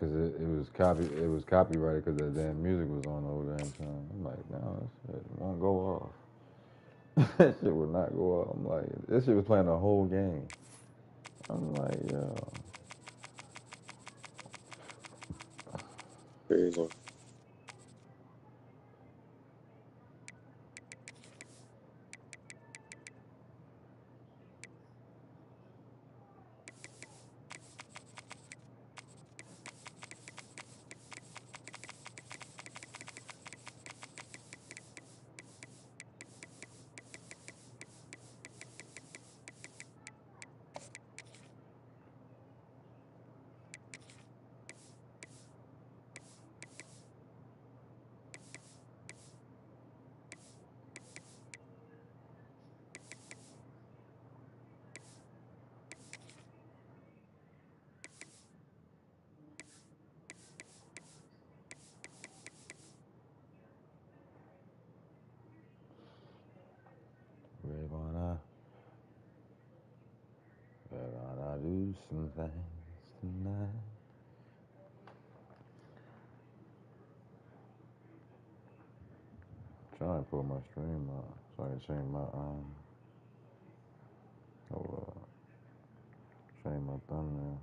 Cause it was copyrighted because the damn music was on the whole damn time. I'm like, no, this shit won't go off. That shit would not go off. I'm like, this shit was playing the whole game. I'm like, yo. Crazy. We're gonna do some things tonight. Trying to pull my stream up so I can change my change my thumbnail.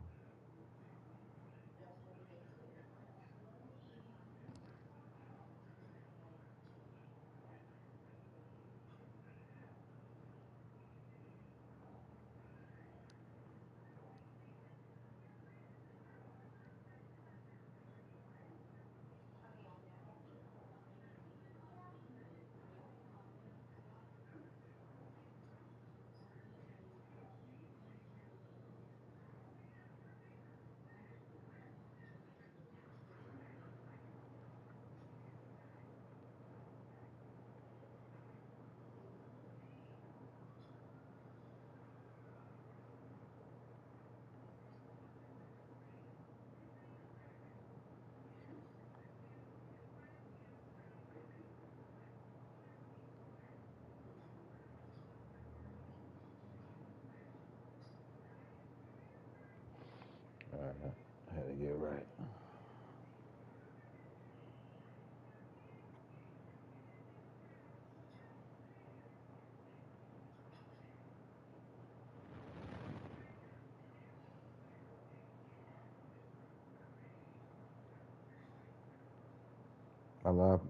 Alright, I had to get right.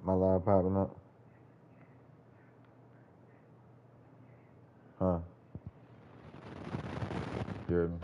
My live popping up? Huh? You heard me?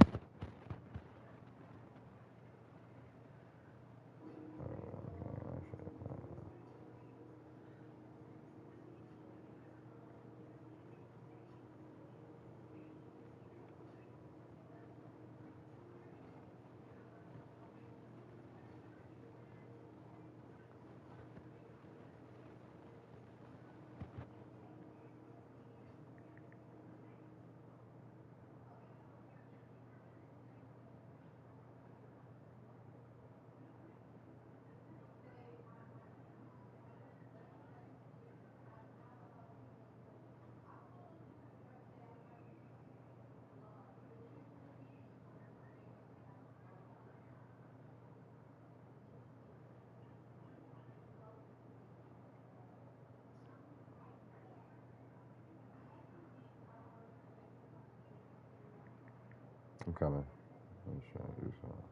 I'm coming. I'm just trying to do something.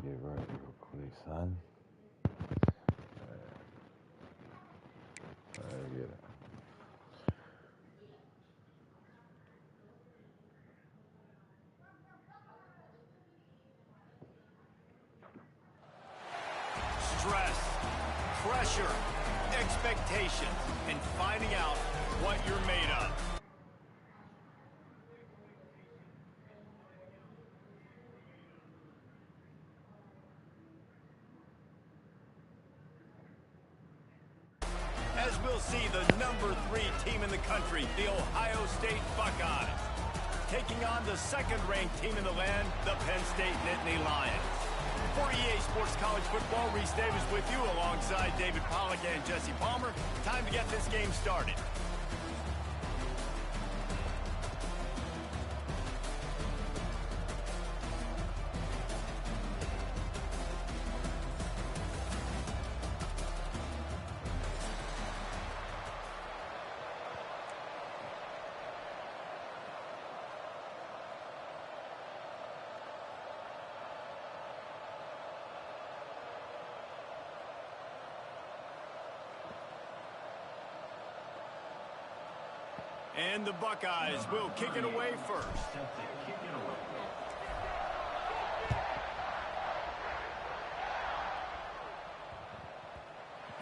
Get right real quick, son. Alright, get it. Stress, pressure, expectation, and finding out what you're made of. we'll see the #3 team in the country, the Ohio State Buckeyes, taking on the second-ranked team in the land, the Penn State Nittany Lions. For EA Sports College Football, Reese Davis with you alongside David Pollack and Jesse Palmer. Time to get this game started. And the Buckeyes will kick it away first.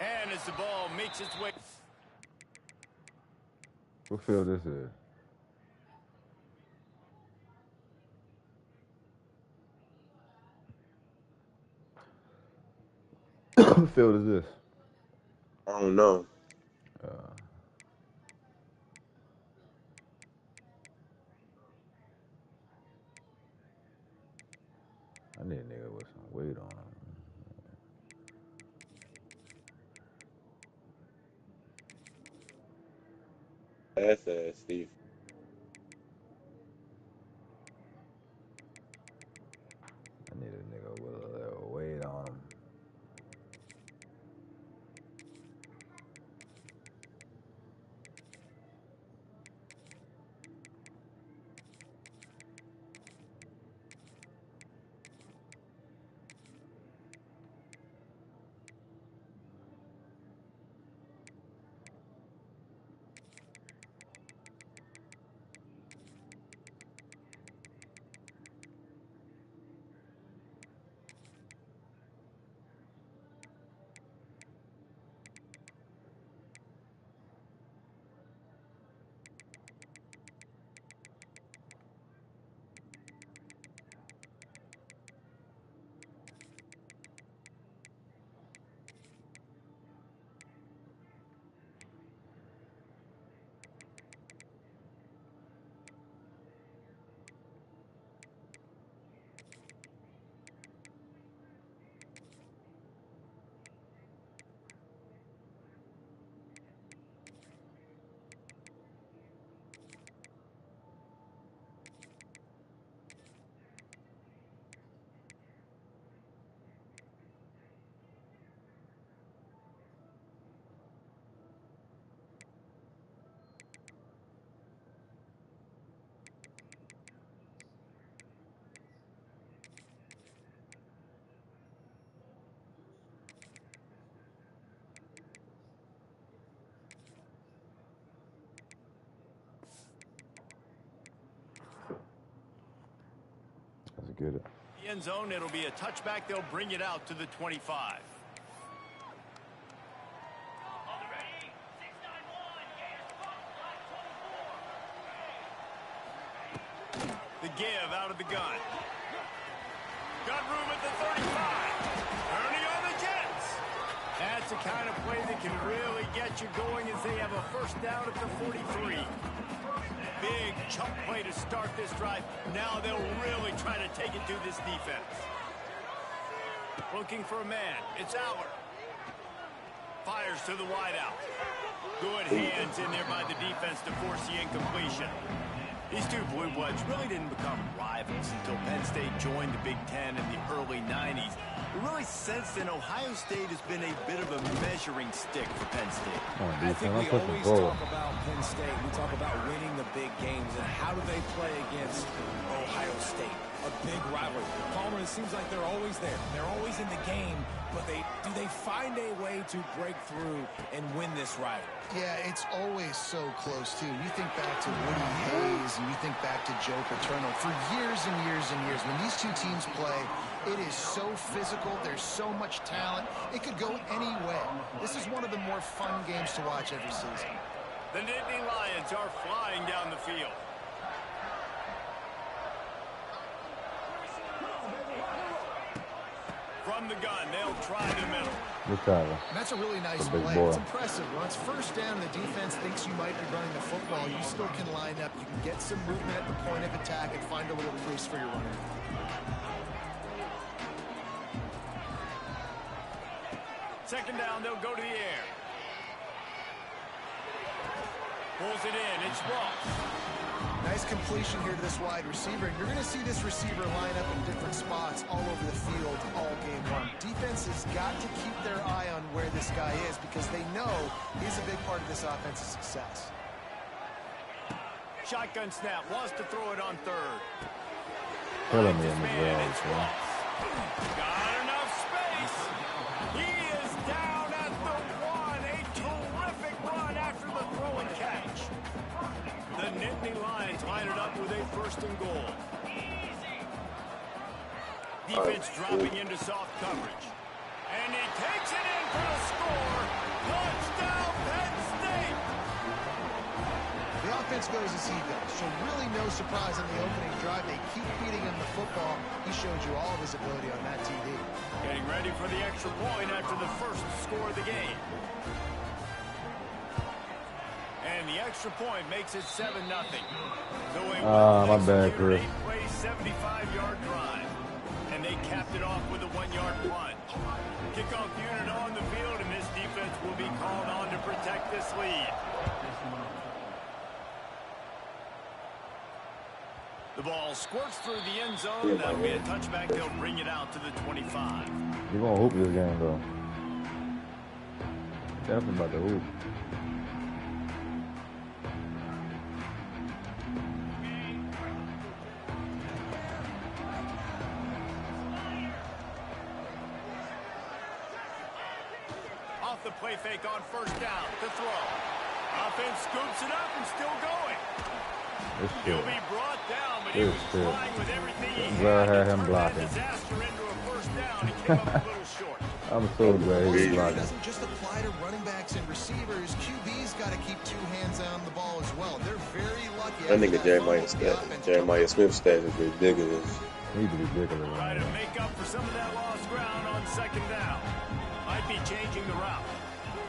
And as the ball makes its way... What field this is? What field is this? I don't know. I need a nigga with some weight on him. That's ass, Steve. I need a nigga with a little weight on him. Let's get it. The end zone, it'll be a touchback. They'll bring it out to the 25. The give out of the gun. Got room at the 35. Ernie on the Jets. That's the kind of play that can really get you going as they have a first down at the 43. Big chunk play to start this drive. Now they'll really try to take it to this defense. Looking for a man. It's Aller. Fires to the wideout. Good hands in there by the defense to force the incompletion. These two Blue Bloods really didn't become rivals until Penn State joined the Big Ten in the early 90s. We really sensed that Ohio State has been a bit of a measuring stick for Penn State. I think we always talk about Penn State. We talk about winning the big games and how do they play against Ohio State, a big rivalry. Palmer, it seems like they're always there. They're always in the game, but do they find a way to break through and win this rivalry? Yeah, it's always so close, too. You think back to Woody Hayes and you think back to Joe Paterno. For years and years and years, when these two teams play, it is so physical. There's so much talent. It could go any way. This is one of the more fun games to watch every season. The Nittany Lions are flying down the field. From the the gun. They'll try the middle. Good Tyler. And that's a really nice Big play. boy. It's impressive. When it's first down and the defense thinks you might be running the football, you still can line up. You can get some movement at the point of attack and find a little crease for your runner. Second down, they'll go to the air. Pulls it in. It's Ross. Nice completion here to this wide receiver. And you're going to see this receiver line up in different spots all over the field all game long. Defense has got to keep their eye on where this guy is because they know he's a big part of this offense's success. Shotgun snap. Wants to throw it on third. Killing me in the Man, drive, it's bro. Ross. Got enough space. He is down at the one. A terrific run after the throw and catch. The Nittany Lions line it up with a first and goal. Defense dropping into soft coverage. And he takes it in for the score. Touchdown, Penn State. The offense goes as he goes. So really no surprise on the opening drive. They keep feeding him the football. He showed you all of his ability on that TV. Getting ready for the extra point after the first score of the game. And the extra point makes it 7-0. So My bad, Chris. 75-yard drive. And they capped it off with a 1-yard punt. Kickoff unit on the field, and this defense will be called on to protect this lead. The ball squirts through the end zone. That'll be a touchback. They'll bring it out to the 25. You're going to hoop this game, though. Definitely about to hoop. Off the play fake on first down to throw. Offense scoops it up and still going. He'll be brought down, but he was flying with everything he glad I had him Turned blocking. that disaster into a first down. He came up a little short. I'm so glad he's It blocking. doesn't just apply to running backs and receivers. QB's got to keep two hands on the ball as well. They're very lucky. I think Jeremiah Smith's stats is ridiculous. He need to be bigger than Try to that. make up for some of that lost ground on second down. Might be changing the route.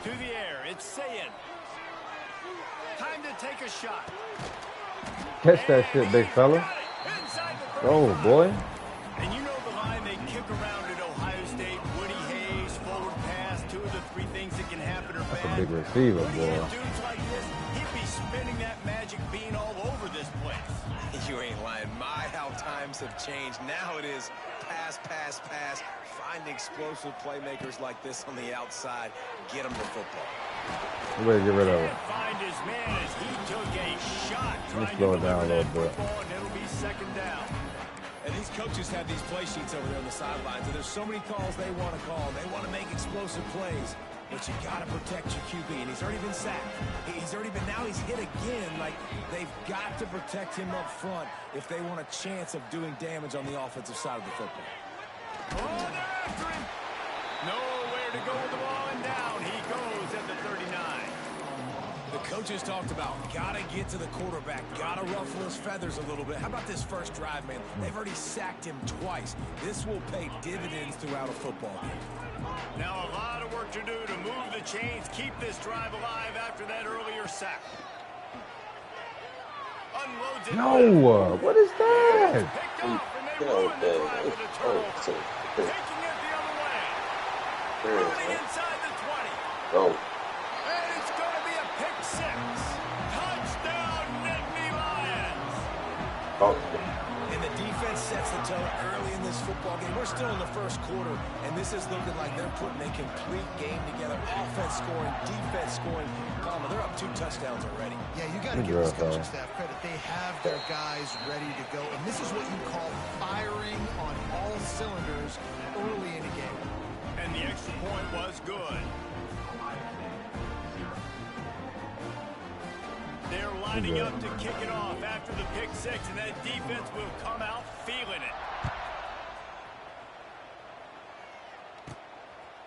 To the air, it's Sayin. Time to take a shot. Catch that shit, big fella. Oh, boy. And you know the line they kick around at Ohio State. Woody Hayes, forward pass, 2 of the 3 things that can happen are That's bad. a big receiver, Woody had boy. dudes like this, he'd be spinning that magic bean all over this place. You ain't lying. My, how times have changed. Now it is pass, pass, pass. Find explosive playmakers like this on the outside. Get them the football. You better get rid of it. Can't find his man as he took a shot Let me trying to slow it down a deliver that little bit. football, and it'll be second down. And these coaches have these play sheets over there on the sidelines, and there's so many calls they want to call. They want to make explosive plays, but you got to protect your QB, and he's already been sacked. Now he's hit again. Like, they've got to protect him up front if they want a chance of doing damage on the offensive side of the football. Oh, they're after him. Nowhere to go with the ball, and down he goes at the 39. The coaches talked about gotta get to the quarterback, gotta ruffle his feathers a little bit. How about this first drive, man? They've already sacked him twice. This will pay dividends throughout a football game. Now a lot of work to do to move the chains, keep this drive alive after that earlier sack. Unloads it. No, what is that? Picked off, and they Get out ruin the there. drive with a turnover. So, Taking it the other way. there it Running is. inside the 20. Oh, And it's going to be a pick 6. Touchdown, Nittany Lions. oh. And the defense sets the tone early in this football game. We're still in the first quarter, and this is looking like they're putting a complete game together. Offense scoring, defense scoring. Palmer, they're up 2 touchdowns already. Yeah, you got to give this coaching staff credit. They have their guys ready to go, and this is what you call firing on all cylinders early in a game. And the extra point was good. They're lining up to kick it off after the pick 6, and that defense will come out feeling it.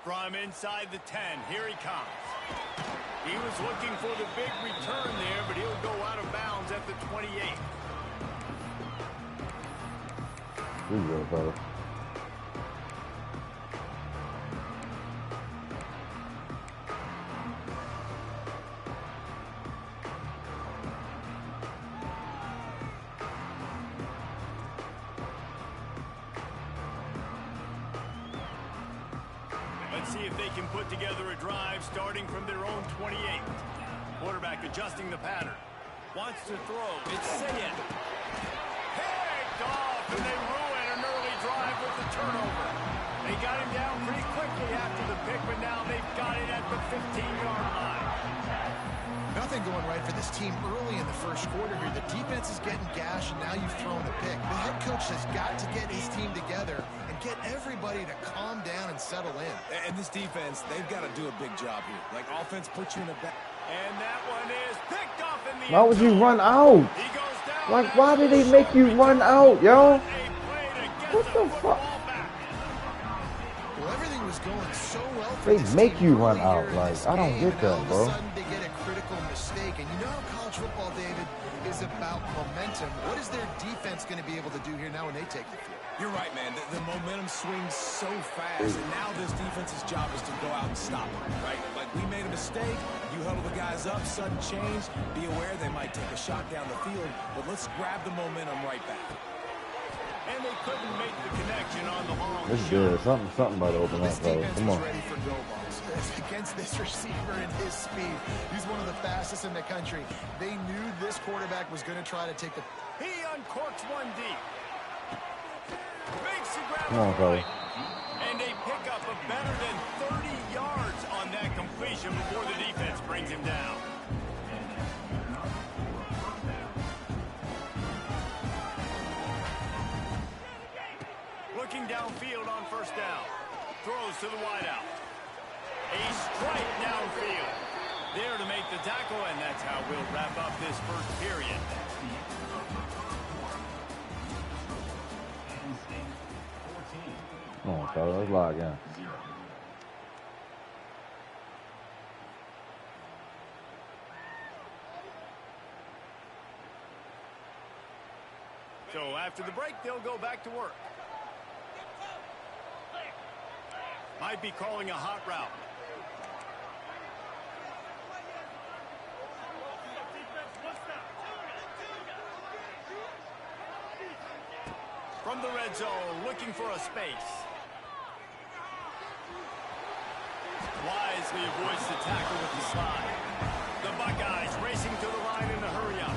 From inside the 10, here he comes. He was looking for the big return there, but he'll go out of bounds at the 28. Good, fella. see if they can put together a drive starting from their own 28. Quarterback adjusting the pattern. Wants to throw. It's Ncaa26. Picked off, and they ruin an early drive with the turnover. They got him down pretty quickly after the pick, but now they've got it at the 15-yard line. Nothing going right for this team early in the first quarter here. The defense is getting gashed, and now you've thrown a pick. The head coach has got to get his team together and get everybody to calm down and settle in. And this defense, they've got to do a big job here. Like, offense puts you in a bad... And that one is picked off in the Why would you run out? He goes down. Like, why did they make you run out, yo? What the fuck? Well, everything was going so well for They this make team you run earlier out. in Like, this I don't game, get and all that, of bro. a sudden they get a critical mistake. And you know how college football, David, is about momentum. What is their defense going to be able to do here now when they take the field? You're right, man. The momentum swings so fast, and now this defense's job is to go out and stop it, right? Like, we made a mistake, you huddle the guys up, sudden change, be aware they might take a shot down the field, but let's grab the momentum right back. And they couldn't make the connection on the long This is shot. good. Something about to open This up, bro. defense Come was on. ready for go balls. Against this receiver and his speed, he's one of the fastest in the country. They knew this quarterback was going to try to take the... He uncorks one deep. Makes the grab Come on, right. fellas. And they pick up a better than 30 yards on that completion before the defense brings him down. Looking downfield on first down. Throws to the wideout. A strike downfield. There to make the tackle, and that's how we'll wrap up this first period. Come on, fellas. Let's log in. So after the break, they'll go back to work. Might be calling a hot route. From the red zone, looking for a space. Wisely avoids the tackle with the slide. The Buckeyes racing to the line in a hurry-up.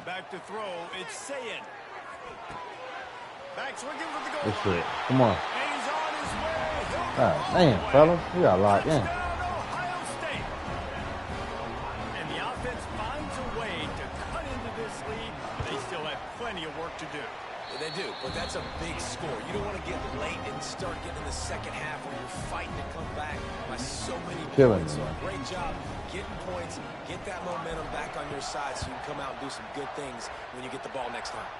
Back to throw, it's Ncaa26. Back swinging for the goal This shit. line. Come on. And he's on his way. He'll go God all the damn, way. fellas. We got locked in. Touchdown, Ohio State. And the offense finds a way to cut into this lead. They still have plenty of work to do. Yeah, they do, but that's a big score. You don't want to get late and start getting in the second half where you're fighting to come back by so many Killing points. me, So man. great job getting points, get that momentum back on your side so you can come out and do some good things when you get the ball next time.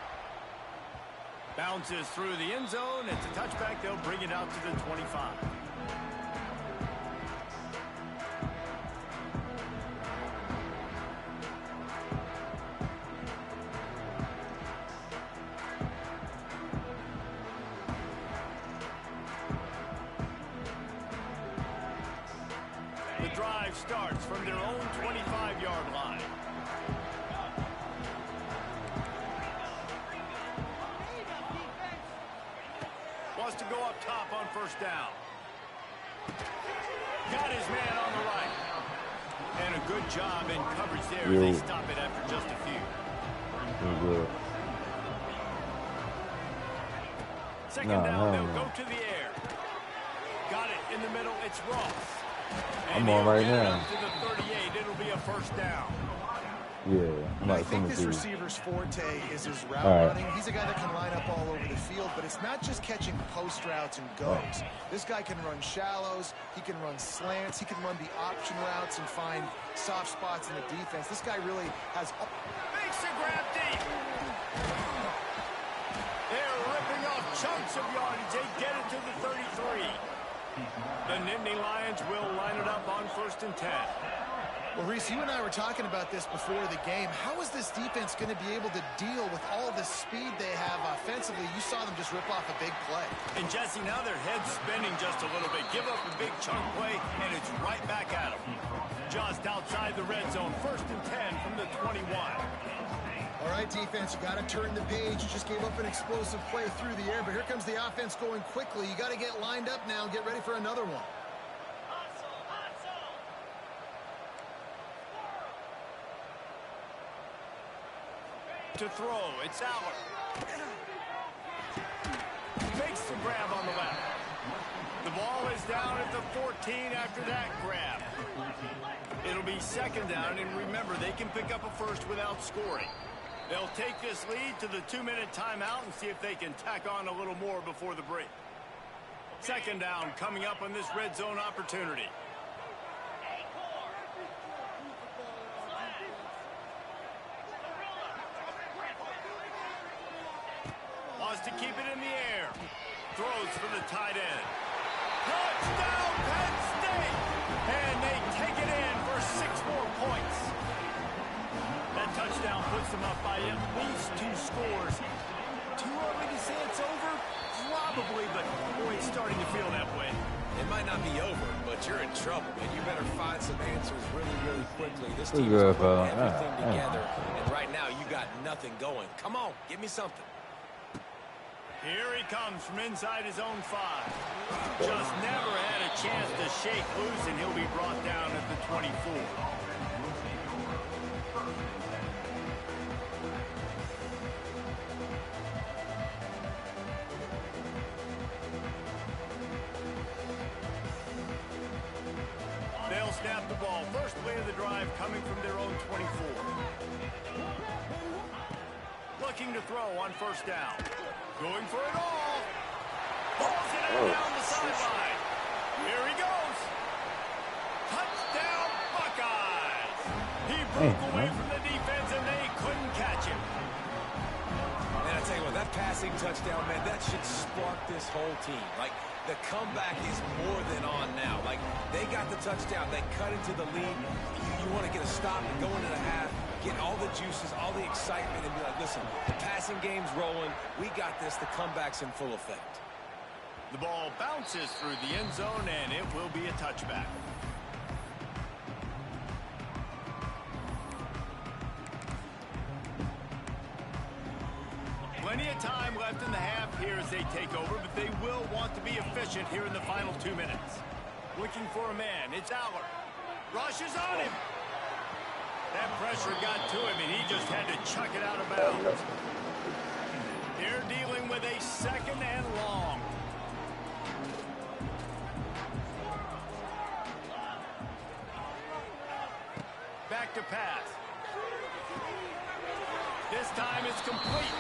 Bounces through the end zone. It's a touchback. They'll bring it out to the 25. The drive starts from their own 25-yard line. Wants to go up top on first down. Got his man on the right. And a good job in coverage there as they stop it after just a few. Good. Second down, they'll go to the air. Got it in the middle, it's Ross. And I'm on right he'll get it now. up to the 38, it'll be a first down. Yeah. I'm I about to think send it this to you. receiver's forte is his route All right. running. He's a guy that can line up all over the field, but it's not just catching post routes and goes. This guy can run shallows, he can run slants, he can run the option routes and find soft spots in the defense. This guy really has... Makes the grab deep. They're ripping off chunks of yardage. They get it to the 33. The Nittany Lions will line it up on 1st and 10. Well, Reese, you and I were talking about this before the game. How is this defense going to be able to deal with all the speed they have offensively? You saw them just rip off a big play. And, Jesse, now their head's spinning just a little bit. Give up a big chunk play, and it's right back at them. Just outside the red zone, 1st and 10 from the 21. All right, defense, you got to turn the page. You just gave up an explosive play through the air, but here comes the offense going quickly. You got to get lined up now and get ready for another one. To throw, it's Aller. Makes the grab on the left. The ball is down at the 14 after that grab. It'll be 2nd down, and remember, they can pick up a first without scoring. They'll take this lead to the 2-minute timeout and see if they can tack on a little more before the break. 2nd down coming up on this red zone opportunity. Wants to keep it in the air. Throws for the tight end. Touchdown, Penn State! And they take it in for 6 more points. That touchdown puts them up by at least 2 scores. Too early to say it's over? Probably, but boy, it's starting to feel that way. It might not be over, but you're in trouble, and you better find some answers really, really quickly. This team is putting everything together, and right now you got nothing going. Come on, give me something. Here he comes from inside his own 5. Just never had a chance to shake loose, and he'll be brought down at the 24. They'll snap the ball. First play of the drive coming from their own 24. Looking to throw on 1st down. Going for it all. Balls it out down the sideline. Here he goes. Touchdown, Buckeyes. He broke away from the defense, and they couldn't catch him. Man, I tell you what, that passing touchdown, man, that should spark this whole team. Like, the comeback is more than on now. Like, they got the touchdown. They cut into the lead. You want to get a stop and go into the half, get all the juices, all the excitement, and be like, listen, the passing game's rolling. We got this. The comeback's in full effect. The ball bounces through the end zone, and it will be a touchback. Plenty of time left in the half here as they take over, but they will want to be efficient here in the final 2 minutes. Looking for a man. It's Aller. Rushes on him. That pressure got to him, and he just had to chuck it out of bounds. They're dealing with a 2nd and long. Back to pass. This time it's complete.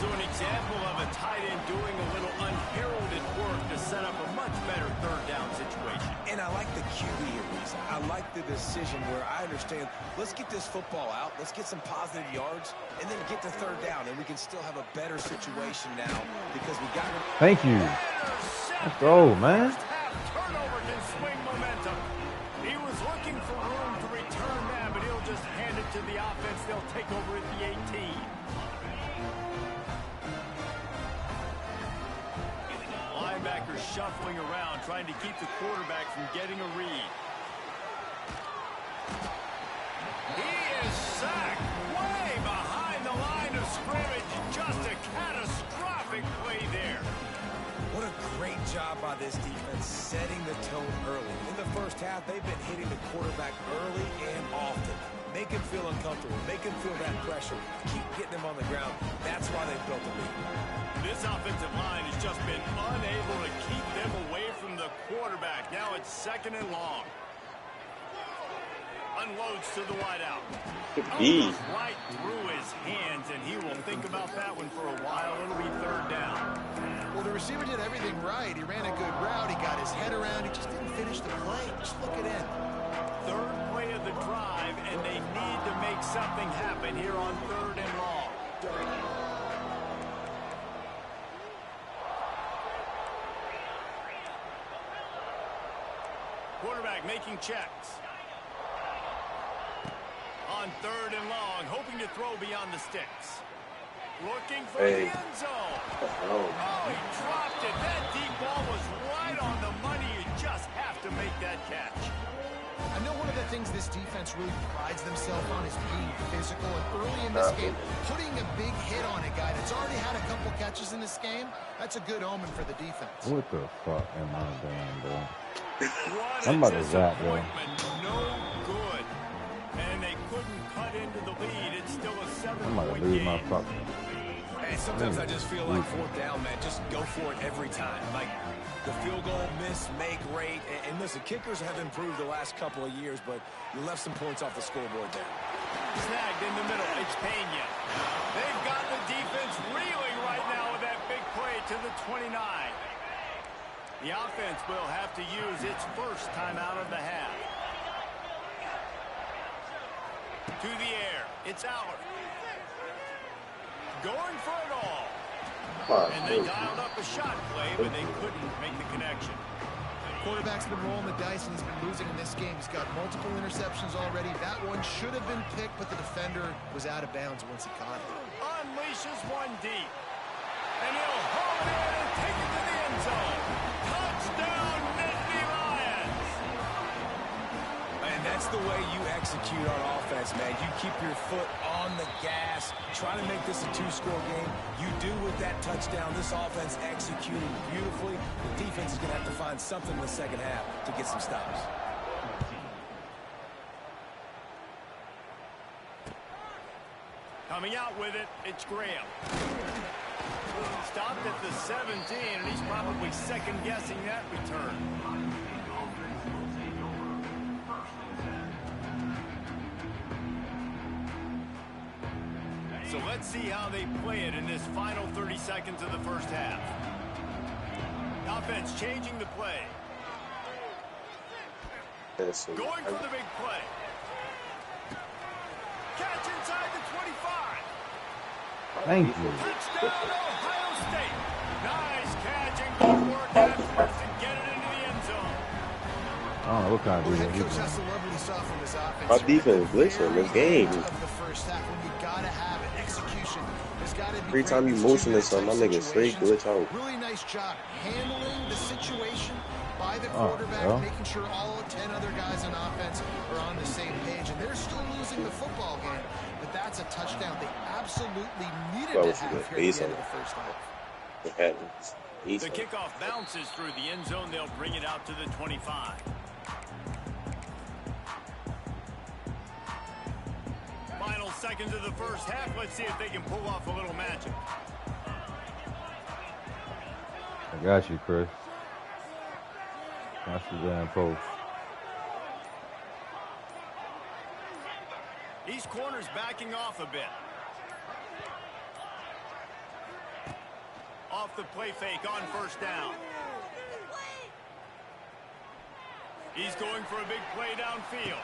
So an example of a tight end doing a little unheralded work to set up a much better 3rd down situation. And I like the QB here, Reese. I like the decision where I understand, let's get this football out, let's get some positive yards, and then get to 3rd down, and we can still have a better situation now because we got it. Thank you. Let's go, man. Turnover can swing momentum. He was looking for room to return that, but he'll just hand it to the offense. They'll take over at the 18. Linebacker shuffling around, trying to keep the quarterback from getting a read. He is sacked way behind the line of scrimmage. Just a catastrophic play there. What a great job by this defense setting the tone early. In the first half, they've been hitting the quarterback early and often. Make him feel uncomfortable. Make him feel that pressure. Keep getting him on the ground. That's why they've built the lead. This offensive line has just been unable to keep them away from the quarterback. Now it's 2nd and long. Unloads to the wideout. Right through his hands, and he will think about that one for a while. It'll be 3rd down. Well, the receiver did everything right. He ran a good route. He got his head around. He just didn't finish the play. Just look it in. 3rd play of the drive, and they need to make something happen here on 3rd and long. Quarterback making checks. on 3rd and long, hoping to throw beyond the sticks. Looking for Hey. the end zone. Oh. Oh, he dropped it. That deep ball was right on the money. You just have to make that catch. I know one of the things this defense really prides themselves on is being physical. And early in this game, putting a big hit on a guy that's already had a couple catches in this game, that's a good omen for the defense. What the fuck am I doing, bro? What I'm a about to zap, bro. disappointment. No good. And they couldn't cut into the lead. It's still a 7-point I'm about to lose my game. fucking. And sometimes I just feel like 4th down, man, just go for it every time. Like the field goal miss, make rate. And listen, kickers have improved the last couple of years, but you left some points off the scoreboard there. Snagged in the middle. It's Pena. They've got the defense reeling right now with that big play to the 29. The offense will have to use its first time out of the half. To the air. It's Aller. Going for it all. And they dialed up a shot play, but they couldn't make the connection. Quarterback's been rolling the dice, and he's been losing in this game. He's got multiple interceptions already. That one should have been picked, but the defender was out of bounds once he caught it. Unleashes one deep. And he'll home it in and take it to the end zone. Touchdown, Nittany Lions! And that's the way you execute on offense, man. You keep your foot on the gas, try to make this a 2-score game. You do with that touchdown. This offense executing beautifully. The defense is going to have to find something in the second half to get some stops. Coming out with it, it's Graham. Stopped at the 17, and he's probably second-guessing that return. So let's see how they play it in this final 30 seconds of the first half. Offense changing the play. Going for the big play. Catch inside the 25. Thank you. Touchdown, Ohio State. Nice catch and good work afterwards to get it into the end zone. I don't know what kind of Well, defense head he's coach doing. has to love what he saw from his offense. My defense glitching in this game. Of the first half, when you gotta have it, execution. There's gotta be Every time you motion this on, my nigga straight glitch out. Really nice job handling the situation by the Oh, quarterback, yeah. making sure all 10 other guys on offense are on the same page. And they're still losing the football game, but that's a touchdown they absolutely needed That to was have good. here at the Base end on of the first half. The kickoff bounces through the end zone. They'll bring it out to the 25. Final seconds of the first half. Let's see if they can pull off a little magic. I got you, Chris. That's the damn post. These corners backing off a bit. Off the play fake on first down. He's going for a big play downfield.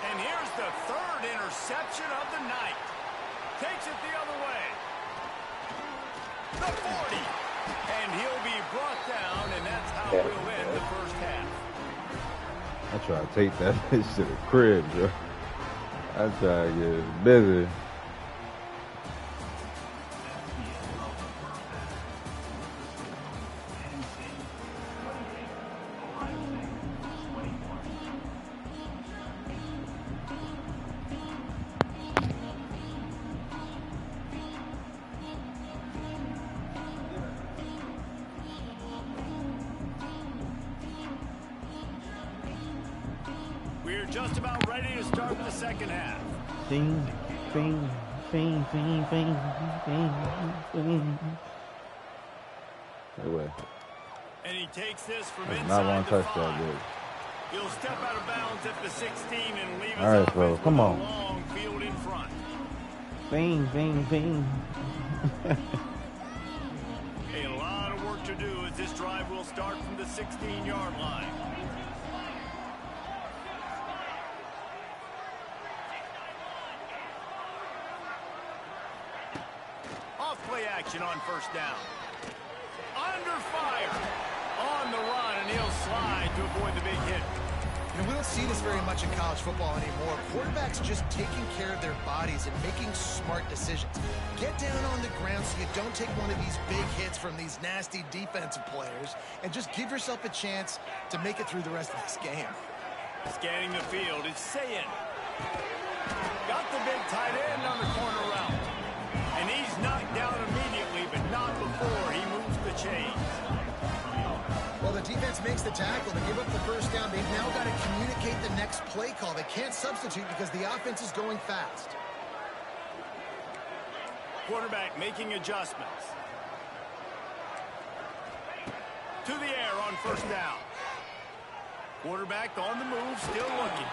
And here's the third interception of the night. Takes it the other way. The 40. And he'll be brought down, and that's how we'll end the first half. I try to take that bitch to the crib, bro. I try to get busy. We're just about ready to start the second half. Ding, ding, ding, ding, ding, ding, ding. Anyway, And he takes this from I inside not want the to touch 5. that bitch. He'll step out of bounds at the 16 and leave his All right, offense bro, with come a on. long field in front. Bing, bing, bing. A lot of work to do as this drive will start from the 16-yard line. Off play action on first down. Under fire. On the run, and he'll slide to avoid the big hit. And we don't see this very much in college football anymore. Quarterbacks just taking care of their bodies and making smart decisions. Get down on the ground so you don't take one of these big hits from these nasty defensive players, and just give yourself a chance to make it through the rest of this game. Scanning the field, it's Sayin. Got the big tight end on the corner route. And he's knocked down immediately, but not before he moves the chains. Well, the defense makes the tackle. They give up the first down. They've now got to communicate the next play call. They can't substitute because the offense is going fast. Quarterback making adjustments. To the air on first down. Quarterback on the move, still looking.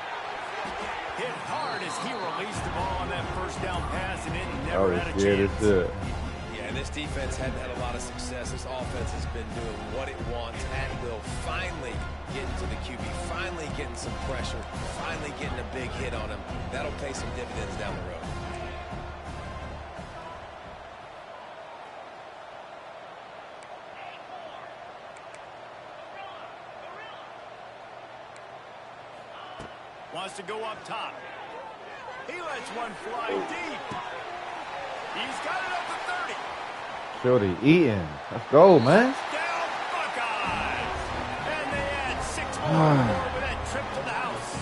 Hit hard as he released the ball on that first down pass, and it never had a chance. Yeah, this defense hadn't had a lot of success. This offense has been doing what it wants and will finally get into the QB, finally getting some pressure, finally getting a big hit on him. That'll pay some dividends down the road. Wants to go up top. He lets one fly deep. He's got it up to 30. Shorty eating. Let's go, man. Down Buckeyes. And they add 6 more with that trip to the house.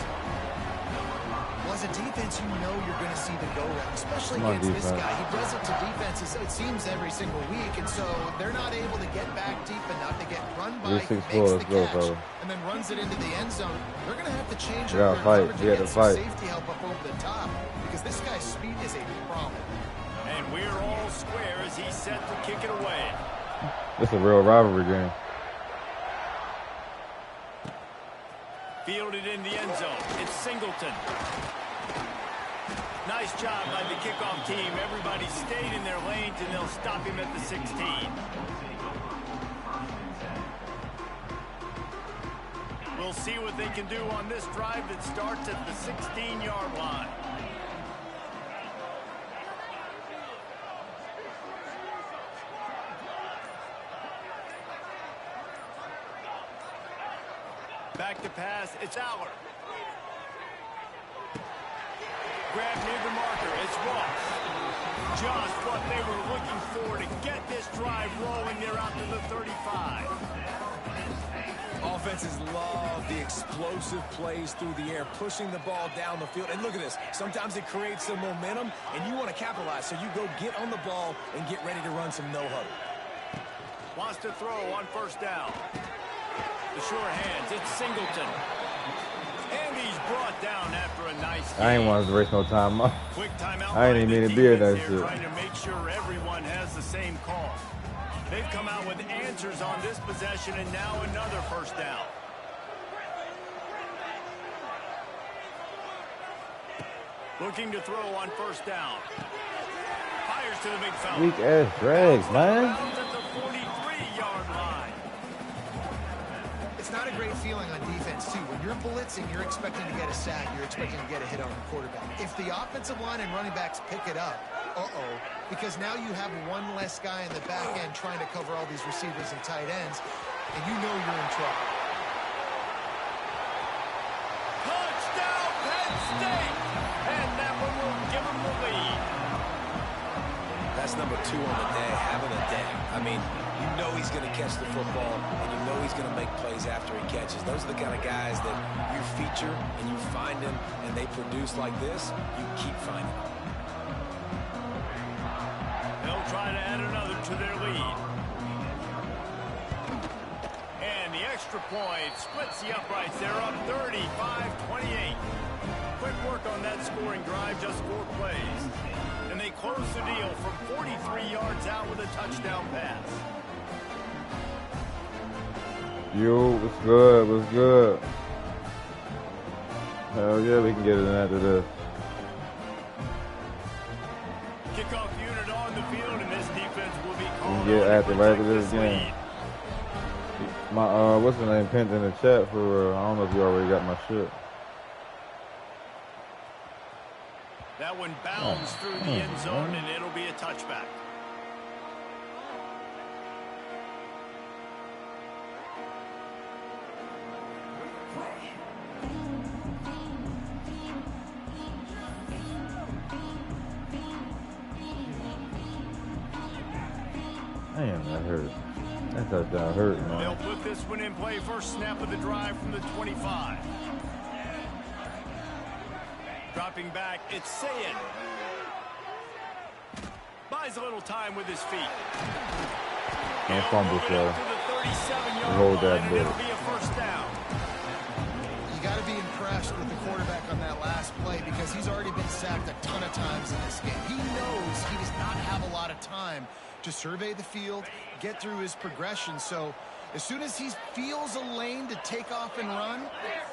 Well, as a defense, you know you're going to see the go route, especially against this guy. He does it to defenses, it seems, every single week, and so they're not able to get back deep enough. They get run by, makes the catch, and then runs it into the end zone. They're going to have to change up their coverage and get some safety help up over the top, because this guy's speed is a problem. And we're all square as he's set to kick it away. This is a real rivalry game. Fielded in the end zone. It's Singleton. Nice job by the kickoff team. Everybody stayed in their lanes, and they'll stop him at the 16. We'll see what they can do on this drive that starts at the 16-yard line. Back to pass, it's Aller. Grab near the marker, it's Ross. Just what they were looking for to get this drive rolling. They're out to the 35. Offenses love the explosive plays through the air, pushing the ball down the field. And look at this. Sometimes it creates some momentum, and you want to capitalize. So you go get on the ball and get ready to run some no-huddle. Wants to throw on first down. The sure hands, it's Singleton. And he's brought down after a nice game. I ain't want to waste no time. Quick timeout. I ain't even mean to be in that shit. Trying to make sure everyone has the same call. They've come out with answers on this possession, and now another first down. Looking to throw on first down. Fires to the big foul. Weak ass drags, man. At the 43-yard line. It's not a great feeling on defense, too. When you're blitzing, you're expecting to get a sack. You're expecting to get a hit on the quarterback. If the offensive line and running backs pick it up, because now you have one less guy in the back end trying to cover all these receivers and tight ends, and you know you're in trouble. Touchdown, Penn State! And that one will give them the lead. That's number 2 on the day, having a day. I mean, you know he's going to catch the football, and you know he's going to make plays after he catches. Those are the kind of guys that you feature, and you find them, and they produce like this, you keep finding them. They'll try to add another to their lead. And the extra point splits the uprights. They're up 35-28. Quick work on that scoring drive, just 4 plays. And they close the deal from 43 yards out with a touchdown pass. Yo, what's good? What's good? Hell yeah, we can get it in after this. Kickoff unit on the field, and this defense will be called. We can get active right after this game. My what's the name pinned in the chat for I don't know if you already got my shit. That one bounds through the end zone, and it'll be a touchback. Damn, that hurt. That touchdown hurt, man. They'll put this one in play. First snap of the drive from the 25. Dropping back, it's Ncaa26. Buys a little time with his feet. Don't fumble, sir. Hold that bit. It'll be a first down. You got to be impressed with the quarterback on that last play because he's already been sacked a ton of times in this game. He knows he does not have a lot of time to survey the field, get through his progression. So as soon as he feels a lane to take off and run,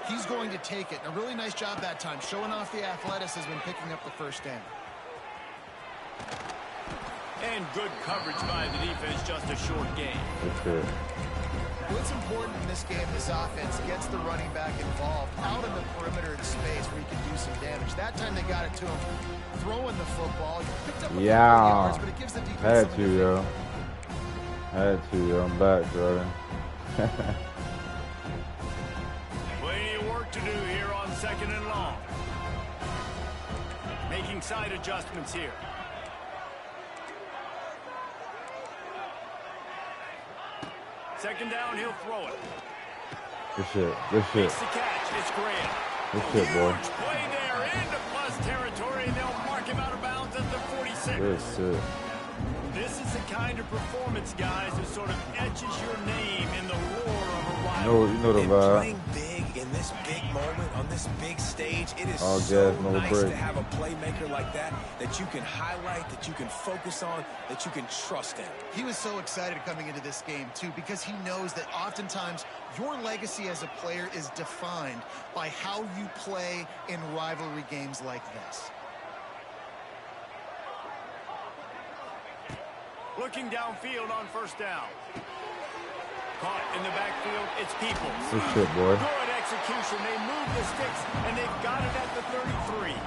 he's going to take it. And a really nice job that time, showing off the athleticism and picking up the first down. And good coverage by the defense, just a short gain. Okay. What's important in this game, this offense gets the running back involved out in the perimeter in space where he can do some damage. That time they got it to him throwing the football. He picked up a couple of yards, but it gives the defense Had to, yo. Had to, yo. I'm back, brother. Plenty of work to do here on 2nd and long. Making side adjustments here. Second down, he'll throw it. Good shit. Good shit. Makes the catch. It's Graham. Good shit, boy. Huge play there into plus territory, and they'll mark him out of bounds at the 46. Good shit. This is the kind of performance, guys, that sort of etches your name in the roar of a rival. You know the And vibe. playing big in this big moment, on this big stage, it is All so gas, no nice break. to have a playmaker like that you can highlight, that you can focus on, that you can trust in. He was so excited coming into this game, too, because he knows that oftentimes your legacy as a player is defined by how you play in rivalry games like this. Looking downfield on first down. Caught in the backfield, it's Peoples. Good shit, boy. Good execution. They move the sticks, and they've got it at the 33.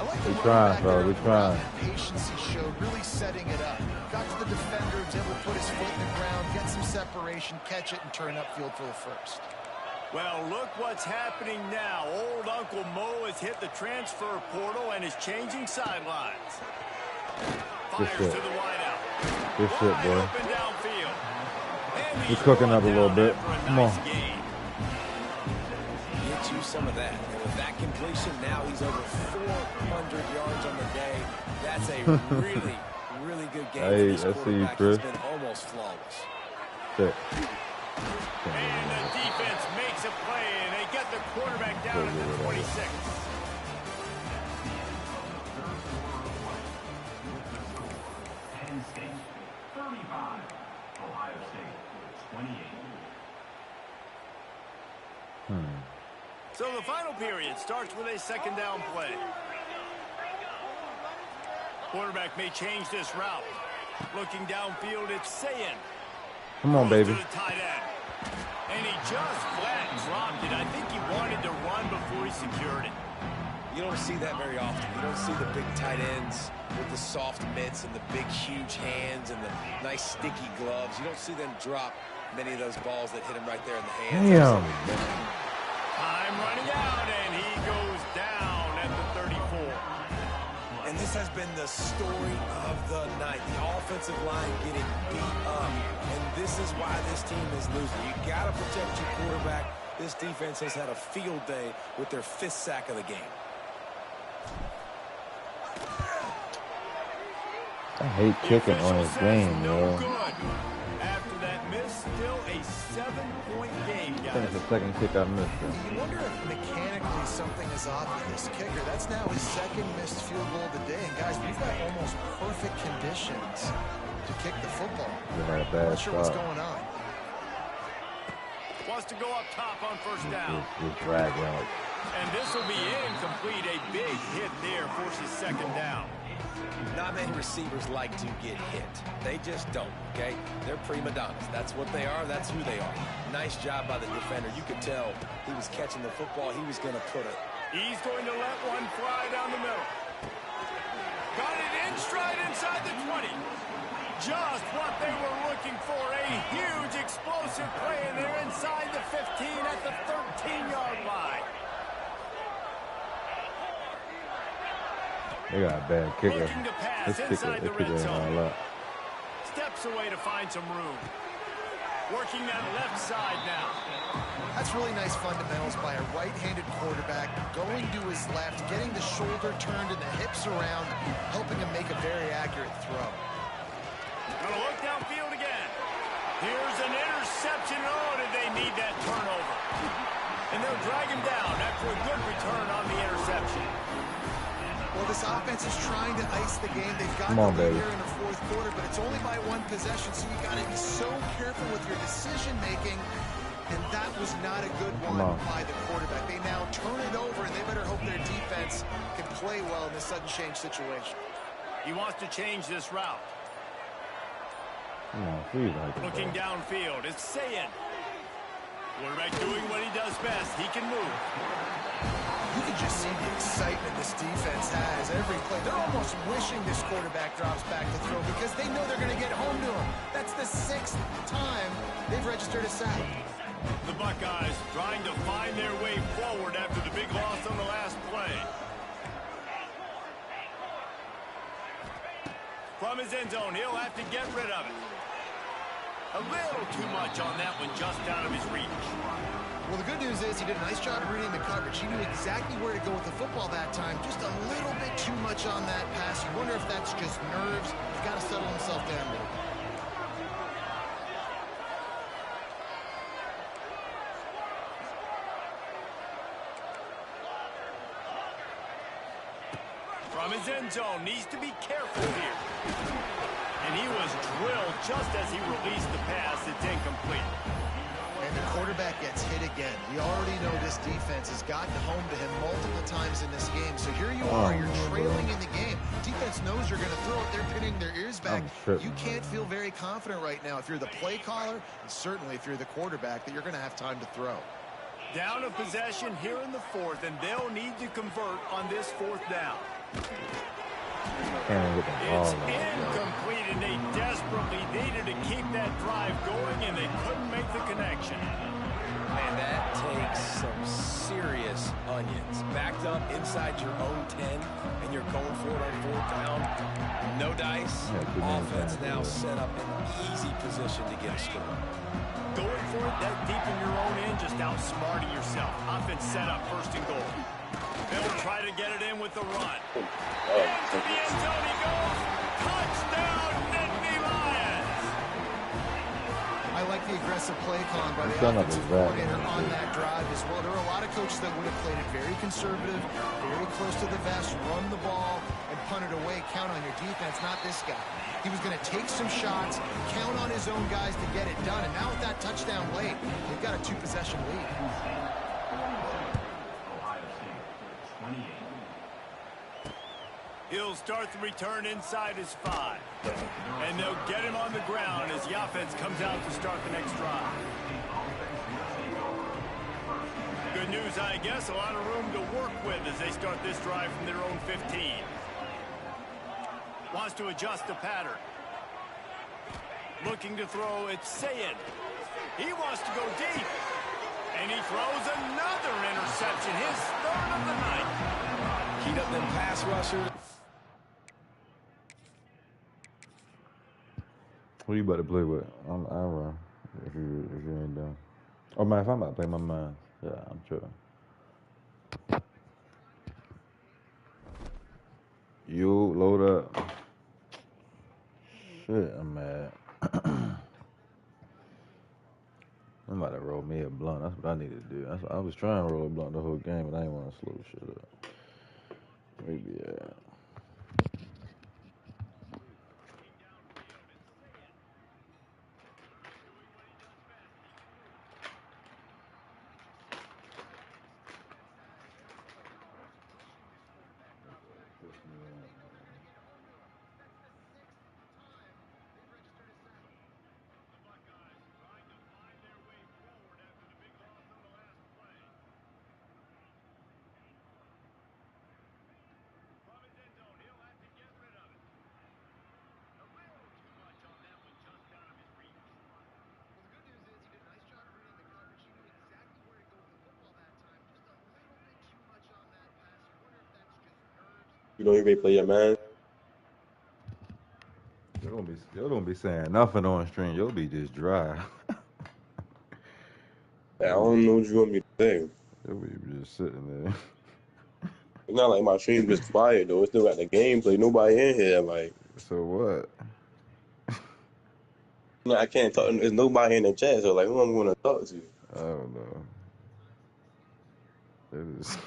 I like the We trying, running back fellas, we there, trying. and patience he showed, really setting it up. Got to the defender, was able to put his foot in the ground, get some separation, catch it, and turn upfield for the first. Well, look what's happening now. Old Uncle Mo has hit the transfer portal and is changing sidelines. Good Fires shit. to the wideout. Good shit, Wide boy. open downfield. And He's cooking up a little bit. after a Come nice on. gain. Get you some of that. And with that completion, now he's over 400 yards on the day. That's a really, really good game Hey, for this I see you, quarterback. Chris. He's been almost flawless. Shit. And the defense makes a play, and they get the quarterback down at the 26. Penn State, 35. Ohio State, 28. So the final period starts with a second down play. Quarterback may change this route. Looking downfield, it's Ncaa26. Come on, Throws baby. to the tight end. And he just flat dropped it. I think he wanted to run before he secured it. You don't see that very often. You don't see the big tight ends with the soft mitts and the big, huge hands and the nice, sticky gloves. You don't see them drop many of those balls that hit him right there in the hands. Damn. Time running out, and he goes down at the 34. And this has been the story of the night. The offensive line getting beat up. And this is why this team is losing. You got to protect your quarterback. This defense has had a field day with their 5th sack of the game. I hate kicking on his game, no yo. good. After that miss, still a 7-point game, I think guys. it's the second kick I missed. Yo. You wonder if mechanically something is off with this kicker. That's now his second missed field goal of the day. And guys, we've got almost perfect conditions to kick the football. They had a bad Not sure what's start. going on. Wants to go up top on first down. This drag route. And this will be incomplete. A big hit there forces second down. Not many receivers like to get hit. They just don't, okay? They're prima donnas. That's what they are. That's who they are. Nice job by the defender. You could tell he was catching the football. He was going to put it. He's going to let one fly down the middle. Got it in stride inside the 20. Just what they were looking for. A huge explosive play, and they're inside the 15 at the 13-yard line. They got a bad kicker. Looking to pass This kicker, inside the this kicker red ain't zone. all up. Steps steps away to find some room. Working that left side now. That's really nice fundamentals by a right-handed quarterback, going to his left, getting the shoulder turned and the hips around, helping him make a very accurate throw. Gonna look downfield again. Here's an interception. Oh, did they need that turnover? And they'll drag him down after a good return on the interception. Well, this offense is trying to ice the game. They've got the lead here in the fourth quarter, but it's only by one possession, so you got to be so careful with your decision-making, and that was not a good one by the quarterback. They now turn it over, and they better hope their defense can play well in this sudden change situation. He wants to change this route. Looking downfield, it's Ncaa26. Quarterback doing what he does best. He can move. You can just see the excitement this defense has every play. They're almost wishing this quarterback drops back to throw because they know they're going to get home to him. That's the 6th time they've registered a sack. The Buckeyes trying to find their way forward after the big loss on the last play. From his end zone, he'll have to get rid of it. A little too much on that one, just out of his reach. Well, the good news is he did a nice job reading the coverage. He knew exactly where to go with the football that time. Just a little bit too much on that pass. You wonder if that's just nerves. He's got to settle himself down a little. From his end zone, needs to be careful here. And he was drilled just as he released the pass. It's incomplete. And the quarterback gets hit again. We already know this defense has gotten home to him multiple times in this game. So here you are, you're trailing in the game. Defense knows you're going to throw it. They're pinning their ears back. You can't feel very confident right now if you're the play caller, and certainly if you're the quarterback, that you're going to have time to throw. Down a possession here in the fourth, and they'll need to convert on this fourth down. It's incomplete, and they desperately needed to keep that drive going, and they couldn't make the connection. Man, that takes some serious onions. Backed up inside your own 10, and you're going for it on fourth down. No dice. Offense now set up in an easy position to get a score. Going for it that deep in your own end, just outsmarting yourself. Offense set up first and goal. They'll try to get it in with the run. Into the end zone he goes. Touchdown, Nittany Lions. I like the aggressive play calling by the offensive coordinator on that drive as well. There are a lot of coaches that would have played it very conservative, very close to the vest, run the ball, and punt it away. Count on your defense, not this guy. He was going to take some shots, count on his own guys to get it done. And now with that touchdown late, they've got a 2-possession lead. He'll start the return inside his 5. And they'll get him on the ground as the offense comes out to start the next drive. Good news, I guess. A lot of room to work with as they start this drive from their own 15. Wants to adjust the pattern. Looking to throw, it's Ncaa26. He wants to go deep. And he throws another interception, his 3rd of the night. Heat up them pass rushers. Who you about to play with? I'll run if you ain't done. Oh man, if I'm about to play my mind, yeah, I'm sure. You load up. Shit, I'm mad. I'm about to roll me a blunt. That's what I need to do. I was trying to roll a blunt the whole game, but I didn't want to slow shit up. Maybe, yeah. You don't even play your man. They're gonna be don't be saying nothing on stream. You'll be just dry. I don't know what you want me to say. You'll be just sitting there. It's not like my stream just quiet though. It's still got the gameplay. Nobody in here. Like, So what? I can't talk. There's nobody in the chat. So like, who I'm gonna talk to? I don't know. It is.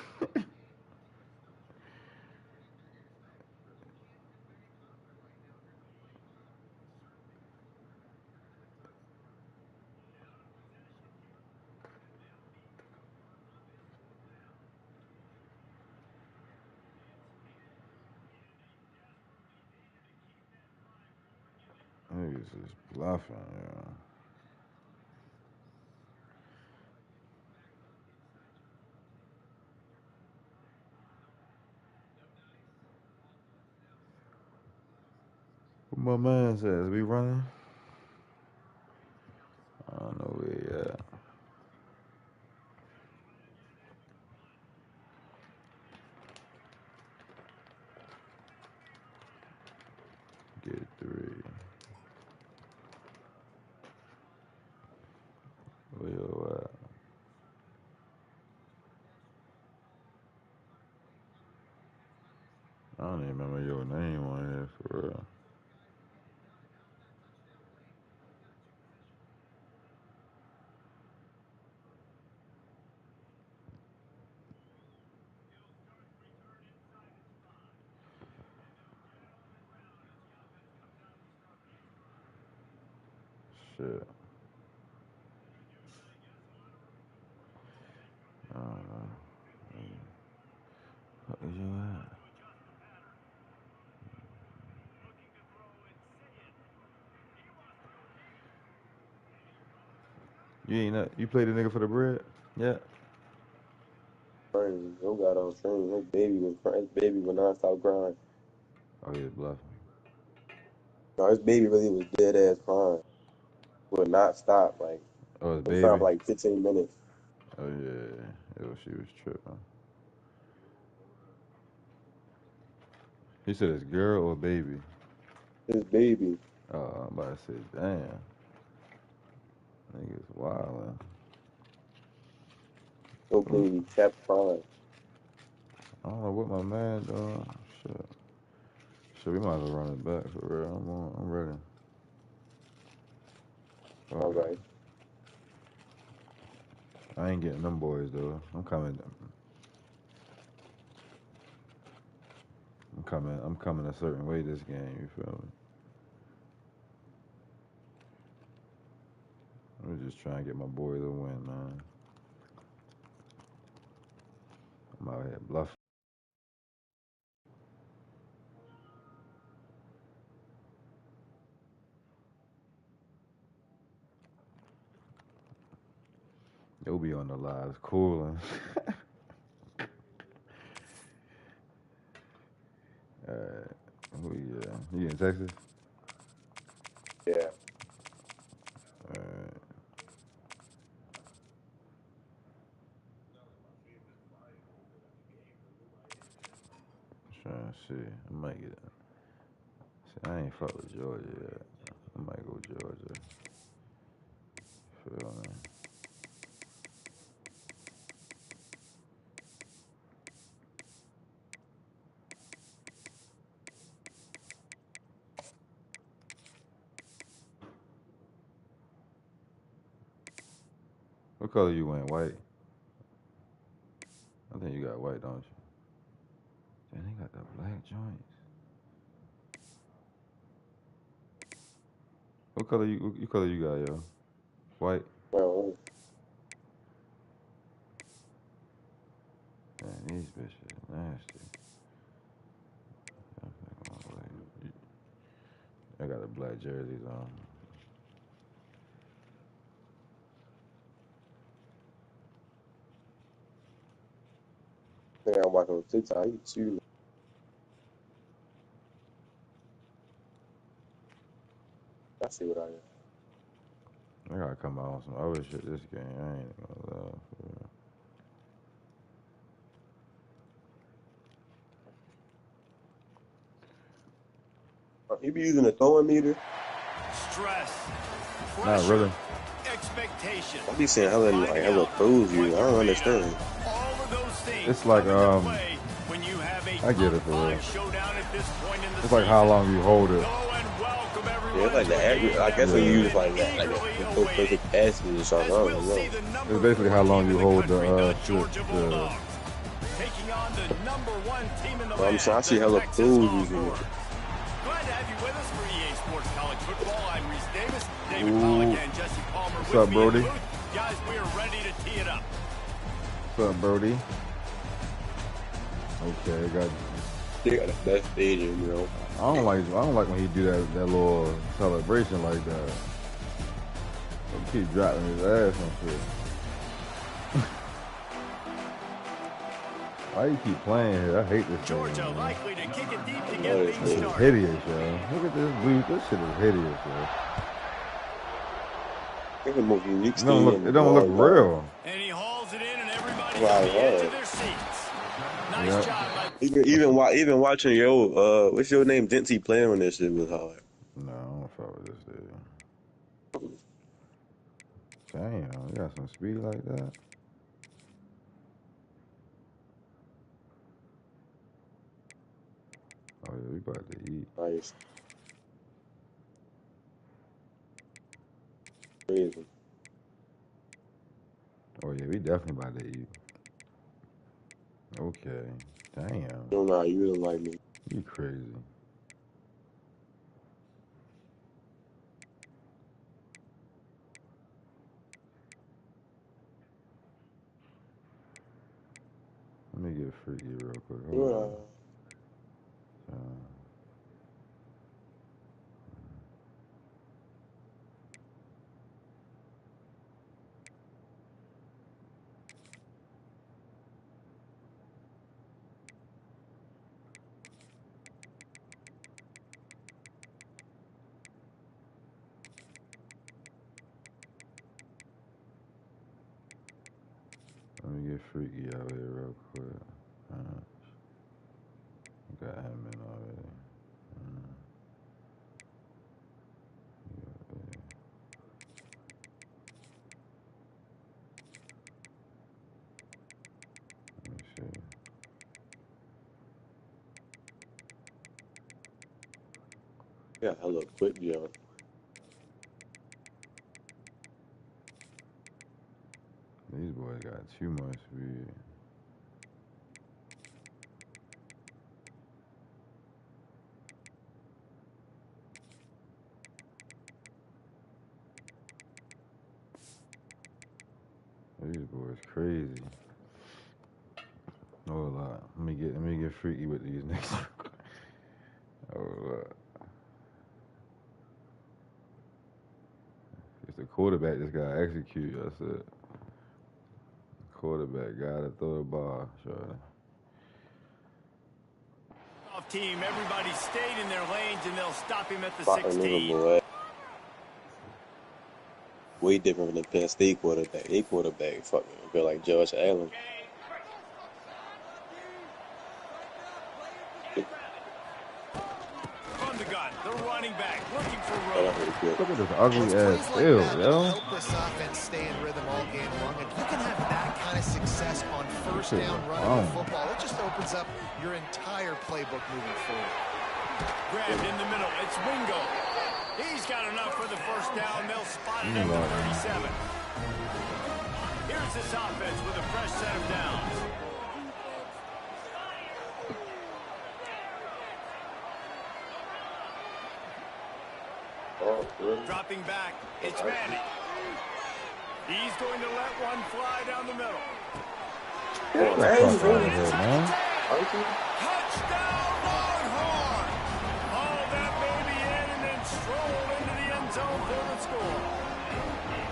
Niggas is bluffing, yeah. What my man says, we running? I don't know where he at. Get 3. Where you at? I don't even remember your name on here for real. Shit. I don't know. What is you at? You ain't not, you played the nigga for the bread? Yeah. Crazy. Yo got on stream. His baby was crying. His baby would not stop crying. Oh, he's bluffing. No, his baby really was dead ass crying. Would not stop. Like, Oh, his was crying baby? for like 15 minutes. Oh, yeah. She was tripping. He said it's girl or baby? His baby. Oh, I'm about to say, damn. Niggas wildin'. Yo baby kept crying. I don't know what my man doing. Shit, we might as well run it back for real. I'm ready. All Fuck it. right. I ain't getting them boys though. I'm coming. I'm coming a certain way this game. You feel me? I'm just trying to get my boys a win, man. I'm out here bluffing. You'll be on the lives cooling. Alright. Who you in Texas? Yeah. Alright. Trying to see. I might get it. See, I ain't fuck with Georgia yet. I might go Georgia. Feel me? What color you wearing? White? I think you got white, don't you? Damn, they got the black joints. What color you got, yo? White? Well, Man, these bitches nasty. I think I'm gonna I got the black jerseys on. I think I'm watching on TikTok. He too. I see what I am. I gotta come out on some other shit this game. I ain't gonna lie. For real. He be using a throwing meter. stress, Not pressure, really. expectation. I be saying hella proves you. I don't understand. All of those things It's like come into play when you have a I get it for real. top-five showdown at this point in the It's like how long you hold it. Go and welcome everyone Yeah, it's like to a the average. game I that guess we've we use been like that, like eagerly the awaiting. perfect passes or something. I As don't we'll know. see the number It's basically how 4 long team you in hold country, the Georgia Bulldogs, taking on the number 1 team in the I'm land, saying I see the hella Texas proves you. Longhorns. Glad to have you with us for EA Sports College Football. I'm Reese Davis, David Ooh. Pollack, and Jesse Palmer What's with up, me Brody? in the booth. Guys, we are ready to tee it up. What's up, Brody? Okay, got. They got the best stadium, you know. I don't like when he do that little celebration like that. He keep dropping his ass and shit. Why you keep playing here? I hate this Georgia thing, man. likely to kick it deep to Oh, get this things This is started. hideous, yo. Look at this blue. This shit is hideous, yo. It's the most unique It don't stadium. look. It don't look real. And he hauls it in, and everybody's Wow, at the edge wow. of their seats. Nice Yep. job, Mike. Even watching what's your name, Dempsey playing on this shit was hard. No, I don't fuck with this dude. Damn, you got some speed like that. Oh yeah, we about to eat. Nice, crazy. Oh yeah, we definitely about to eat. Okay. Damn, You don't know how you don't like me. you crazy. Let me get freaky real quick. Hold on. Let me get freaky out here real quick. Got him in already. Let me see. Yeah, hella quick, yo. These boys got too much speed. These boys crazy. Hold up. Let me get freaky with these niggas. Hold up. It's the quarterback just gotta execute. That's it. Quarterback gotta throw the ball. Sure. Off team, everybody stayed in their lanes, and they'll stop him at the Fucking 16. nigga, boy. Way different from the Penn State quarterback. They quarterback fucking feel like Josh Allen. From the gun, the running back looking for That room. really good. Look at this ugly ass Plays field, like that yo. help this offense stay in rhythm all game long. If you can have that kind of success on first Shit down was running wrong. the football, it just opens up your entire playbook moving forward. Grabbed in the middle. It's Wingo. He's got enough for the first down. They'll spot it at the 37. Here's this offense with a fresh set of downs. Oh, really? Dropping back. It's Manning. He's going to let one fly down the middle. Get the fuck out of here, man. Touchdown, Longhorn! Haul that baby in and then stroll into the end zone for the score.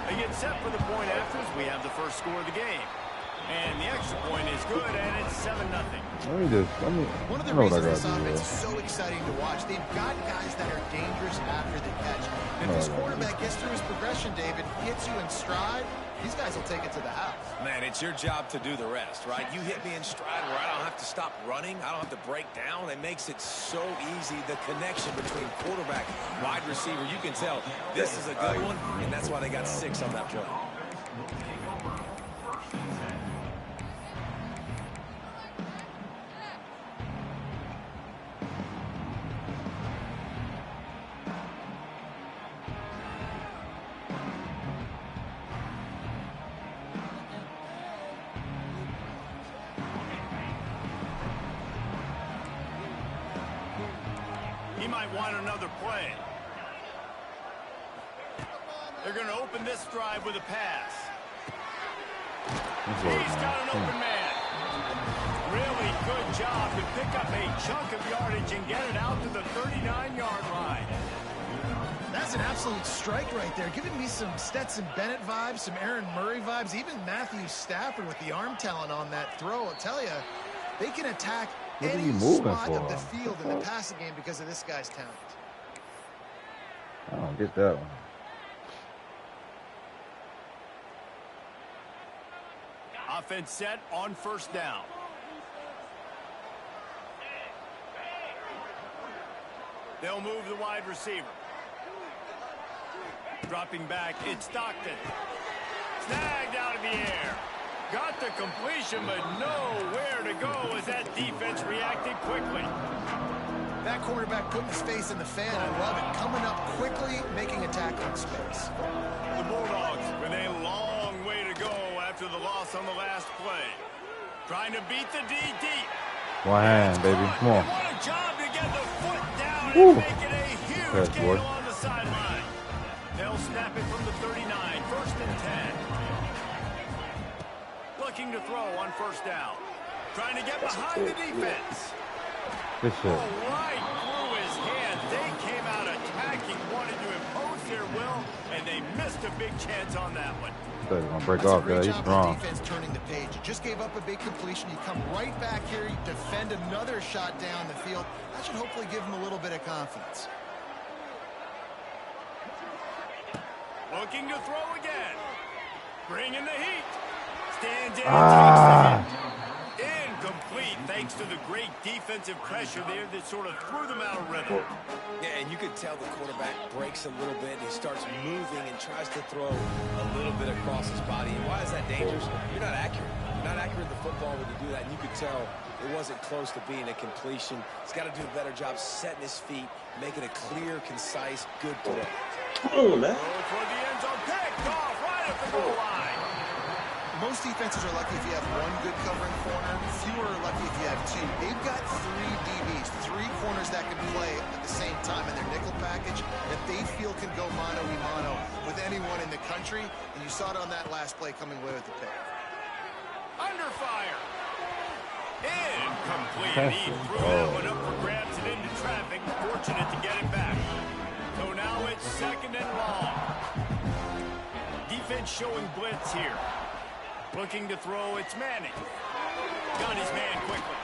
They get set for the point afters. We have the first score of the game. And the extra point is good, and it's 7-0. One of the I know what I reasons this gotta do offense here. is so exciting to watch, they've got guys that are dangerous after the catch. And if this quarterback gets through his progression, David, hits you in stride, these guys will take it to the house. Man, it's your job to do the rest, right? You hit me in stride where I don't have to stop running. I don't have to break down. It makes it so easy. The connection between quarterback, wide receiver, you can tell this is a good one, and that's why they got 6 on that play. He might want another play. They're going to open this drive with a pass. He's got an open man. Really good job to pick up a chunk of yardage and get it out to the 39-yard line. That's an absolute strike right there, giving me some Stetson Bennett vibes, some Aaron Murray vibes, even Matthew Stafford with the arm talent on that throw. I'll tell you, they can attack any spot of the field in the passing game because of this guy's talent. I don't get that one. Offense set on first down. They'll move the wide receiver. Dropping back, it's Stockton. Snagged out of the air. Got the completion, but nowhere to go as that defense reacted quickly. That quarterback putting his face in the fan, I love it. Coming up quickly, making a tackle in space. The Bulldogs with a long way to go after the loss on the last play. Trying to beat the D deep. One hand, baby. Come on. What a job to get the foot down Woo. and make it a huge gain boy. along the sideline. They'll snap it from the 39, 1st and 10. Looking to throw on first down. Trying to get behind the defense. Good shit. Oh, right through his hands. They came out attacking, wanted to impose their will, and they missed a big chance on that one. He's gonna break That's off a great there. He's job strong. on defense turning the page. You just gave up a big completion. You come right back here, you defend another shot down the field. That should hopefully give him a little bit of confidence. Looking to throw again. Bringing the heat. Stands in and takes the hit. Incomplete thanks to the great defensive pressure there that sort of threw them out of rhythm. Yeah, and you could tell the quarterback breaks a little bit and he starts moving and tries to throw a little bit across his body. And why is that dangerous? You're not accurate. You're not accurate in the football when you do that. And you could tell it wasn't close to being a completion. He's got to do a better job setting his feet, making a clear, concise, good throw. Come on, man. For the end zone, picked off right at the goal line. Most defenses are lucky if you have one good covering corner. Fewer are lucky if you have two. They've got 3 DBs, 3 corners that can play at the same time in their nickel package that they feel can go mano-a-mano with anyone in the country. And you saw it on that last play coming away with the pick. Under fire. Incomplete. He threw that one up for grabs and into traffic. Fortunate to get it back. So now it's 2nd and long. Defense showing blitz here. Looking to throw, it's Manning. Got his man quickly.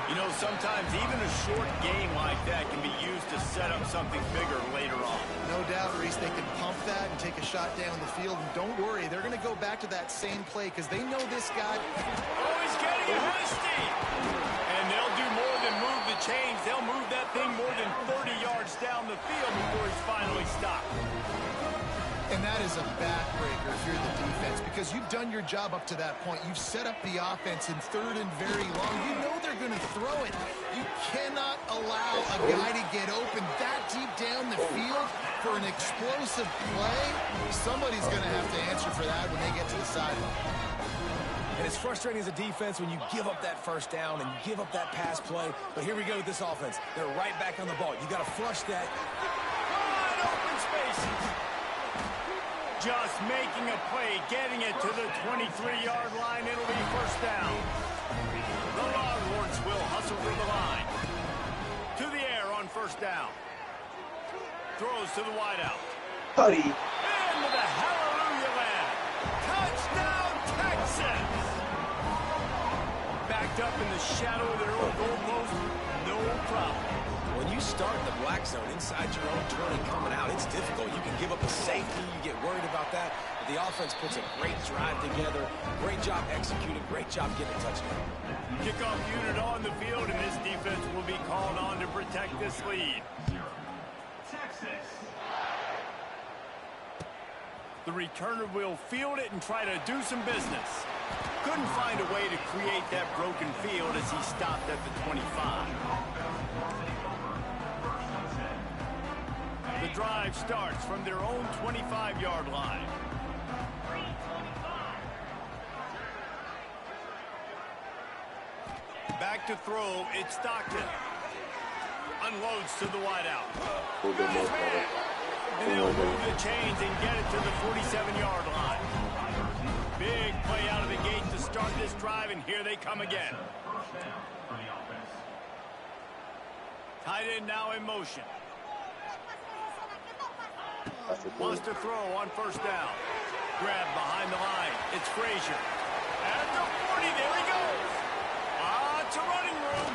You know, sometimes even a short game like that can be used to set up something bigger later on. No doubt, Reese, they can pump that and take a shot down the field. And don't worry, they're going to go back to that same play because they know this guy. Oh, he's getting hasty. And they'll do more than move the chains. They'll move that thing more than 30 yards down the field before he's finally stopped. And that is a backbreaker if you're the defense because you've done your job up to that point. You've set up the offense in 3rd and very long. You know they're going to throw it. You cannot allow a guy to get open that deep down the field for an explosive play. Somebody's going to have to answer for that when they get to the sideline. And it's frustrating as a defense when you give up that first down and you give up that pass play. But here we go with this offense. They're right back on the ball. You got to flush that. Wide open spaces. Just making a play, getting it to the 23-yard line. It'll be first down. The Longhorns will hustle for the line. To the air on first down. Throws to the wideout. Putty. Into the hallelujah land. Touchdown, Texans. Backed up in the shadow of their own goalpost. No no problem. When you start in the black zone inside your own 20 coming out, it's difficult. You can give up a safety. You get worried about that. But the offense puts a great drive together. Great job executing. Great job getting a touchdown. Kickoff unit on the field, and this defense will be called on to protect this lead. Texas. The returner will field it and try to do some business. Couldn't find a way to create that broken field as he stopped at the 25. The drive starts from their own 25-yard line. Back to throw, it's Stockton. Unloads to the wideout. And he'll move the chains and get it to the 47-yard line. Big play out of the gate to start this drive, and here they come again. Tight end now in motion. Wants to throw on first down. Grab behind the line. It's Frazier. At the 40, there he goes. It's a running room.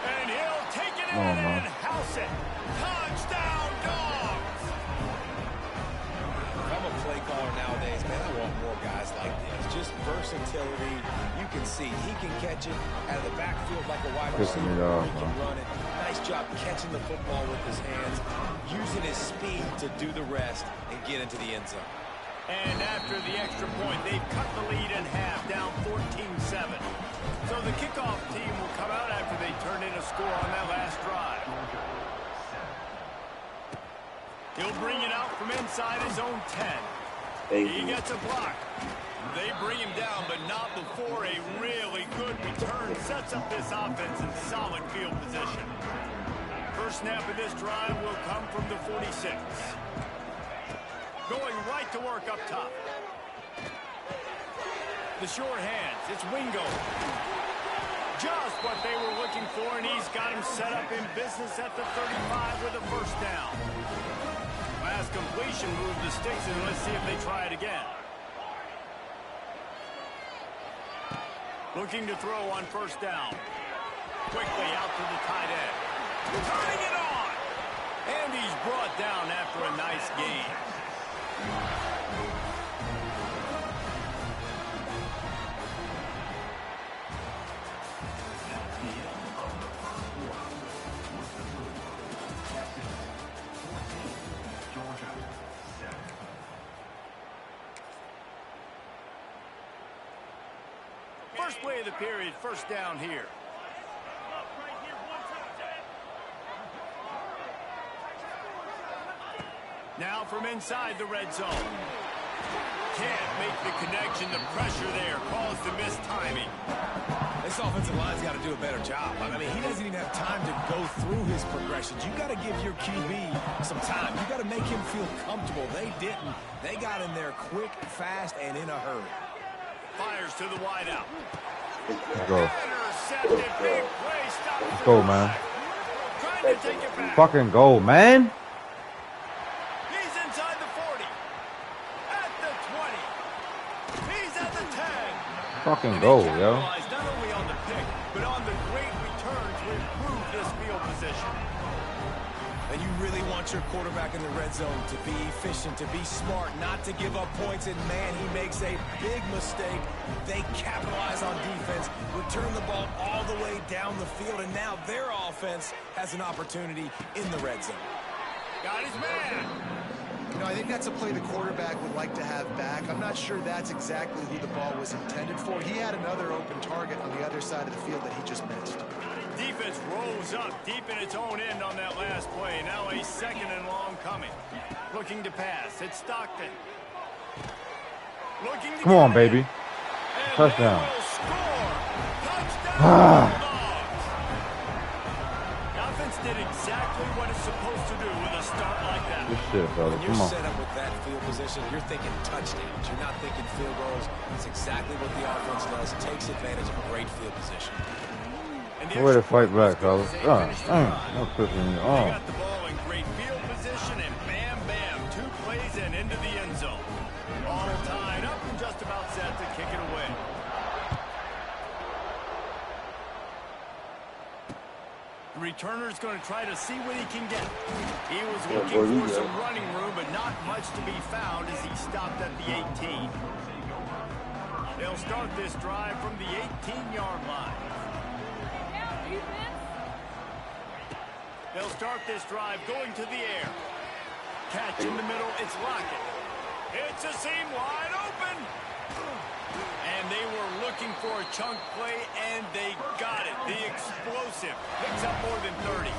And he'll take it in and house it. Touchdown, Dogs. If I'm a play caller nowadays, man, I want more guys like this. Just versatility. You can see he can catch it out of the backfield like a wide receiver. He can run it. Nice job catching the football with his hands, using his speed to do the rest and get into the end zone. And after the extra point, they've cut the lead in half, down 14-7. So the kickoff team will come out after they turn in a score on that last drive. He'll bring it out from inside his own 10. He gets a block. They bring him down, but not before a really good return sets up this offense in solid field position. First snap of this drive will come from the 46. Going right to work up top. The short hands, it's Wingo. Just what they were looking for, and he's got him set up in business at the 35 with a first down. Last completion moved the sticks, and let's see if they try it again. Looking to throw on first down. Quickly out to the tight end. Turning it on! And he's brought down after a nice gain. First play of the period, first down here. Now from inside the red zone. Can't make the connection. The pressure there caused the missed timing. This offensive line's got to do a better job. I mean, he doesn't even have time to go through his progressions. You got to give your QB some time. You got to make him feel comfortable. They didn't. They got in there quick, fast, and in a hurry. Fires to the wideout. Let's go. Intercepted. Big play. Stop. Let's go, man. Trying to take it back. Fucking go, man. He's inside the 40. At the 20. He's at the 10. Fucking go, yo. Not only on the pick, but on the great return to improve this field position. And you really want your quarterback in the red zone to be efficient, to be smart, not to give up points. And, man, he makes a big mistake. They capitalize on defense, return the ball all the way down the field, and now their offense has an opportunity in the red zone. Got his man. You know, I think that's a play the quarterback would like to have back. I'm not sure that's exactly who the ball was intended for. He had another open target on the other side of the field that he just missed. Defense rolls up deep in its own end on that last play. Now a second and long coming. Looking to pass. It's Stockton. Looking to Come on, baby. And Touchdown. they will score. Touchdown. Bulldogs. The offense did exactly what it's supposed to do with a start like that. Good shit, brother. When you're Come on. set up with that field position, you're thinking touchdowns. You're not thinking field goals. It's exactly what the offense does. It takes advantage of a great field position. Way to fight back, fellas. No pushing you. They got the ball in great field position, and bam, bam, 2 plays and into the end zone. All tied up and just about set to kick it away. Returner's going to try to see what he can get. He was Yeah, looking boy, you for got some it. running room, but not much to be found as he stopped at the 18. They'll start this drive from the 18-yard line. They'll start this drive going to the air. Catch in the middle, it's Lockett. It's a seam wide open. And they were looking for a chunk play, and they got it. The explosive picks up more than 30.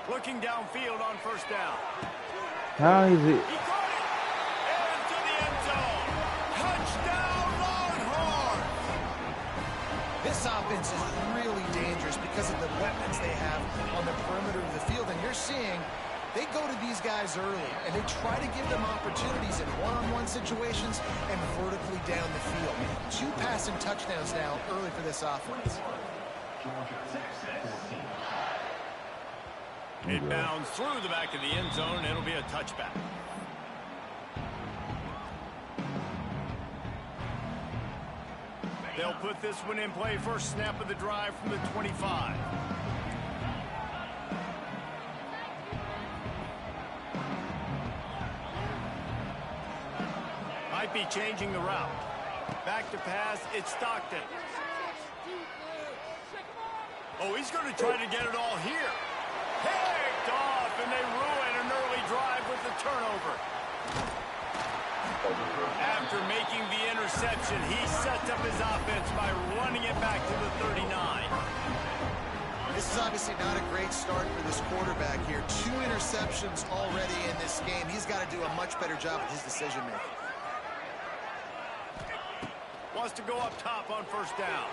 Looking downfield on first down. How is it? He caught it. Into the end zone. Touchdown, Longhorns. This offense is really dangerous because of the weapons they have on the perimeter of the field. And you're seeing they go to these guys early, and they try to give them opportunities in one-on-one situations and vertically down the field. 2 passing touchdowns now early for this offense. It bounds through the back of the end zone. It'll be a touchback. They'll put this one in play. First snap of the drive from the 25. Might be changing the route. Back to pass. It's Stockton. Oh, he's going to try to get it all here. Picked off, and they ruin an early drive with the turnover. After making the interception, he sets up his offense by running it back to the 39. This is obviously not a great start for this quarterback here. 2 interceptions already in this game. He's got to do a much better job with his decision-making. Wants to go up top on first down.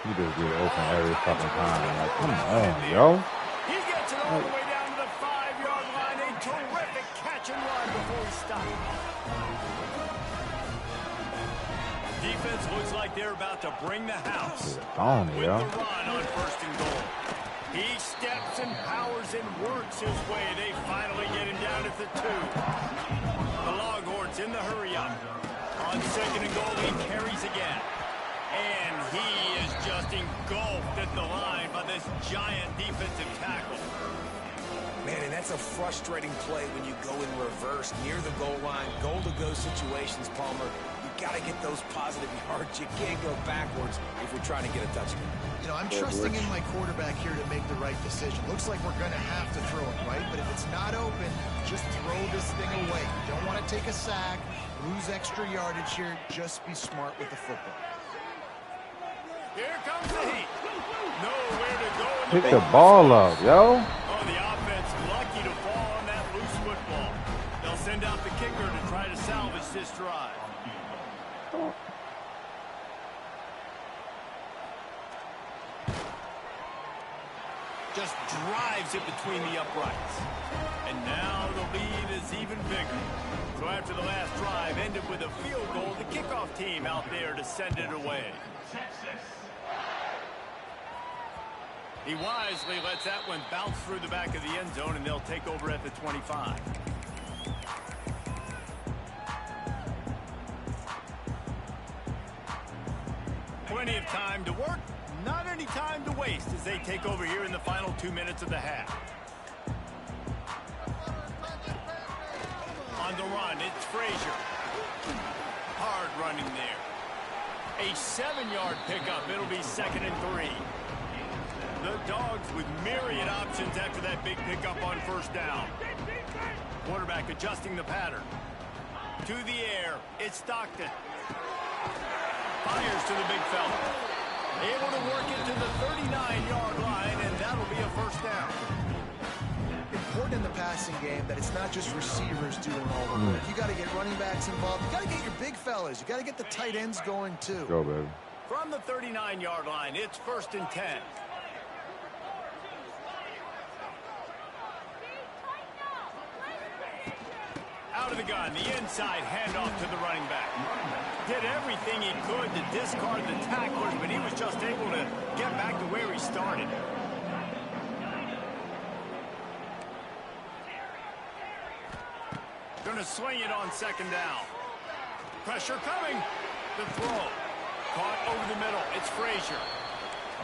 He just get open every fucking time. Like, come on, yo. He gets it all the way down to the 5-yard line. A terrific catch and run before he stopped. Defense looks like they're about to bring the house. On, With yo. the run on first and goal. He steps and powers and works his way. They finally get him down at the 2. The Longhorns in the hurry up. On second and goal, he carries again. And he is just engulfed at the line by this giant defensive tackle. Man, and that's a frustrating play when you go in reverse near the goal line. Goal-to-go situations, Palmer. You got to get those positive yards. You can't go backwards if you're trying to get a touchdown. You know, I'm trusting in my quarterback here to make the right decision. Looks like we're going to have to throw it, right? But if it's not open, just throw this thing away. You don't want to take a sack, lose extra yardage here. Just be smart with the football. Here comes the heat. Nowhere to go. Pick the ball up, yo. Oh, the offense lucky to fall on that loose football. They'll send out the kicker to try to salvage this drive. Just drives it between the uprights. And now the lead is even bigger. So after the last drive ended with a field goal, the kickoff team out there to send it away. He wisely lets that one bounce through the back of the end zone, and they'll take over at the 25. Plenty of time to work, not any time to waste as they take over here in the final 2 minutes of the half. On the run, it's Frazier. Hard running there. A 7-yard pickup. It'll be 2nd and 3. The Dogs with myriad options after that big pickup on first down. Quarterback adjusting the pattern. To the air, it's Stockton. Fires to the big fella. Able to work it to the 39-yard line, and that'll be a first down. Important in the passing game that it's not just receivers doing all the work. You got to get running backs involved. You got to get your big fellas. You got to get the tight ends going too. Go, baby. From the 39-yard line, it's 1st and 10. Out of the gun, the inside handoff to the running back. Did everything he could to discard the tacklers, but he was just able to get back to where he started. Going to sling it on second down. Pressure coming. The throw. Caught over the middle. It's Frazier.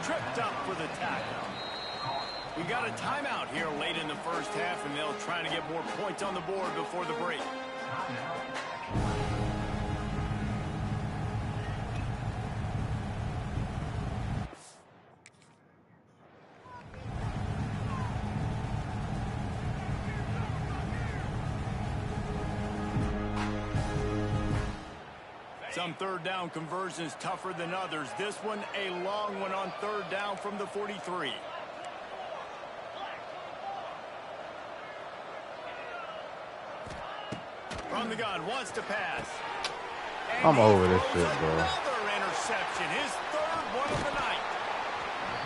Tripped up for the tackle. We got a timeout here late in the first half, and they'll try to get more points on the board before the break. Some third down conversions tougher than others. This one a long one on third down from the 43. From the gun, wants to pass. And I'm over this shit, bro. Another interception, his third one of the night.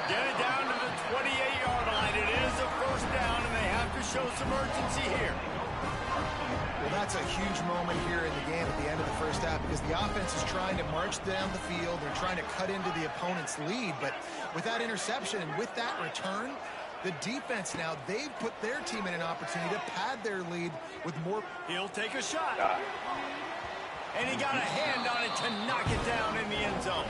Get it down to the 28-yard line. It is a first down, and they have to show some urgency here. Well, that's a huge moment here in the game at the end of the first half because the offense is trying to march down the field. They're trying to cut into the opponent's lead. But with that interception and with that return, the defense now, they've put their team in an opportunity to pad their lead with more. He'll take a shot. And he got a hand on it to knock it down in the end zone.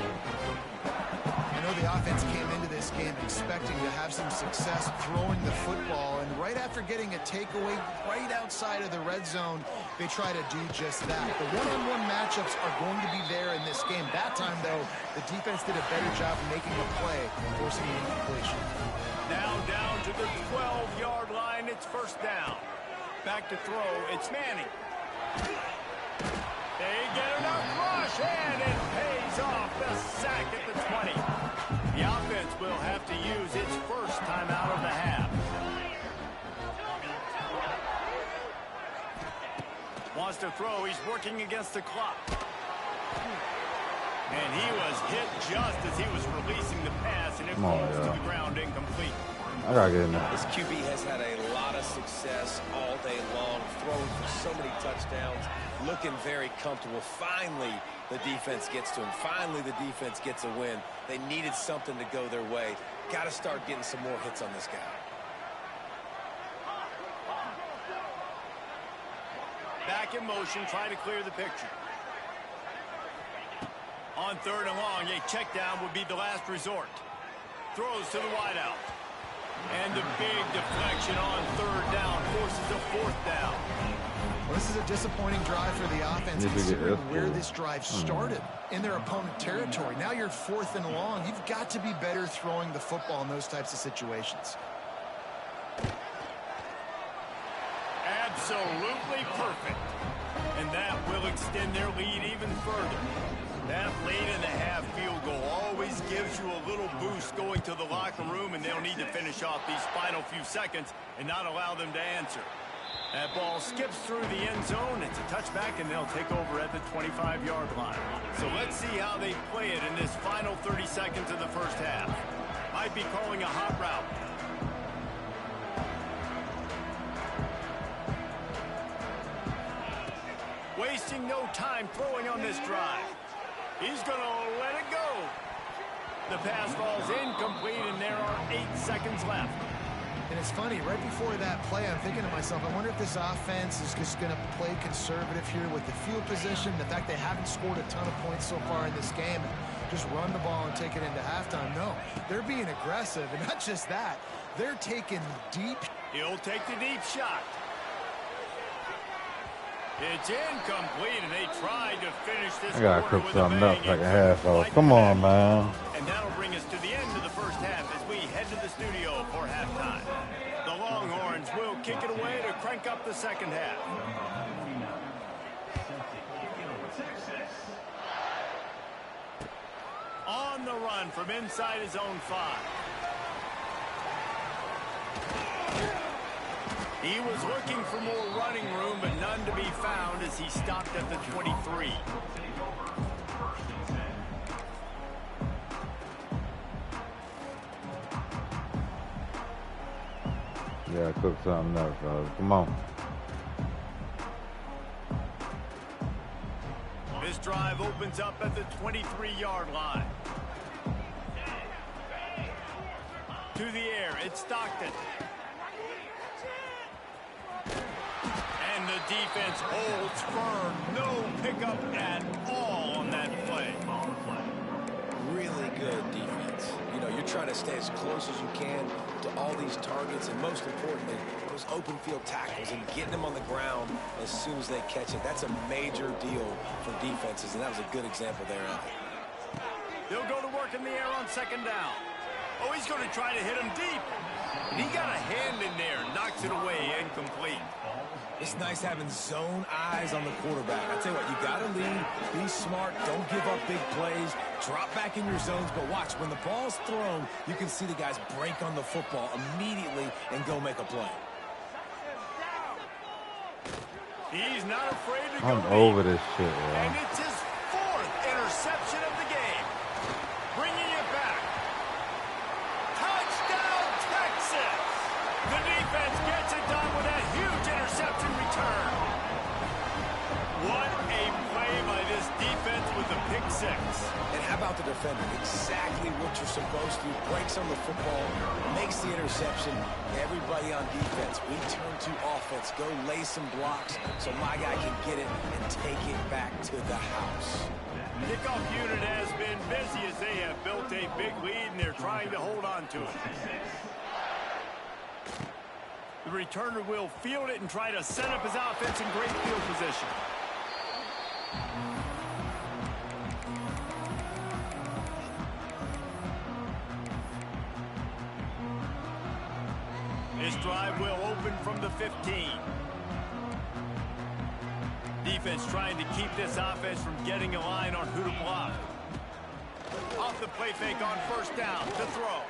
I know the offense came into this game expecting to have some success throwing the football, and right after getting a takeaway right outside of the red zone, they try to do just that. The one-on-one matchups are going to be there in this game. That time, though, the defense did a better job of making a play, forcing an incompletion. Now down to the 12-yard line. It's first down. Back to throw. It's Manning. They get enough rush, and it pays off. The sack at the 20. The offense will have to use its first time out of the half. Wants to throw. He's working against the clock. And he was hit just as he was releasing the pass, and it falls to the ground incomplete. I gotta get in there. This QB has had a lot of success all day long, throwing for so many touchdowns, looking very comfortable. Finally, the defense gets to him. Finally, the defense gets a win. They needed something to go their way. Got to start getting some more hits on this guy. Back in motion, try to clear the picture. On third and long, a check down would be the last resort. Throws to the wideout. And the big deflection on third down forces a fourth down. Well, this is a disappointing drive for the offense, considering where this drive started in their opponent territory. Now you're fourth and long. You've got to be better throwing the football in those types of situations. Absolutely perfect. And that will extend their lead even further. That late in the half field goal always gives you a little boost going to the locker room, and they'll need to finish off these final few seconds and not allow them to answer. That ball skips through the end zone. It's a touchback, and they'll take over at the 25-yard line. So let's see how they play it in this final 30 seconds of the first half. Might be calling a hot route. Wasting no time throwing on this drive. He's going to let it go. The pass falls incomplete, and there are 8 seconds left. And it's funny, right before that play, I'm thinking to myself, I wonder if this offense is just going to play conservative here with the field position, the fact they haven't scored a ton of points so far in this game, and just run the ball and take it into halftime. No, they're being aggressive, and not just that, they're taking deep. He'll take the deep shot. It's incomplete, and they tried to finish this. I gotta cook something up like a half hour. Come on, man. And that'll bring us to the end of the first half as we head to the studio for halftime. The Longhorns will kick it away to crank up the second half. On the run from inside his own 5. He was looking for more running room, but none to be found as he stopped at the 23. Yeah, cook something up, fellas. Come on. This drive opens up at the 23-yard line. To the air, it's Stockton. And the the defense holds firm. No pickup at all on that play. Really good defense. You know, you're trying to stay as close as you can to all these targets, and most importantly, those open field tackles and getting them on the ground as soon as they catch it. That's a major deal for defenses, and that was a good example there of it. They'll go to work in the air on second down. Oh, he's going to try to hit him deep. And he got a hand in there, knocks it away, incomplete. It's nice having zone eyes on the quarterback. I tell you what, you got to lead, be smart, don't give up big plays, drop back in your zones, but watch, when the ball's thrown, you can see the guys break on the football immediately and go make a play. He's not afraid to go I'm deep. over this shit, And bro. it's his 4th interception of the game. Bringing it back. Touchdown, Texas! The defense gets it done with that huge interception return. What a play by this defense with the pick 6. And how about the defender? Exactly what you're supposed to do. Breaks on the football, makes the interception. Everybody on defense, we turn to offense. Go lay some blocks so my guy can get it and take it back to the house. Kickoff unit has been busy as they have built a big lead and they're trying to hold on to it. The returner will field it and try to set up his offense in great field position. This drive will open from the 15. Defense trying to keep this offense from getting a line on who to block. Off the play fake on first down to throw.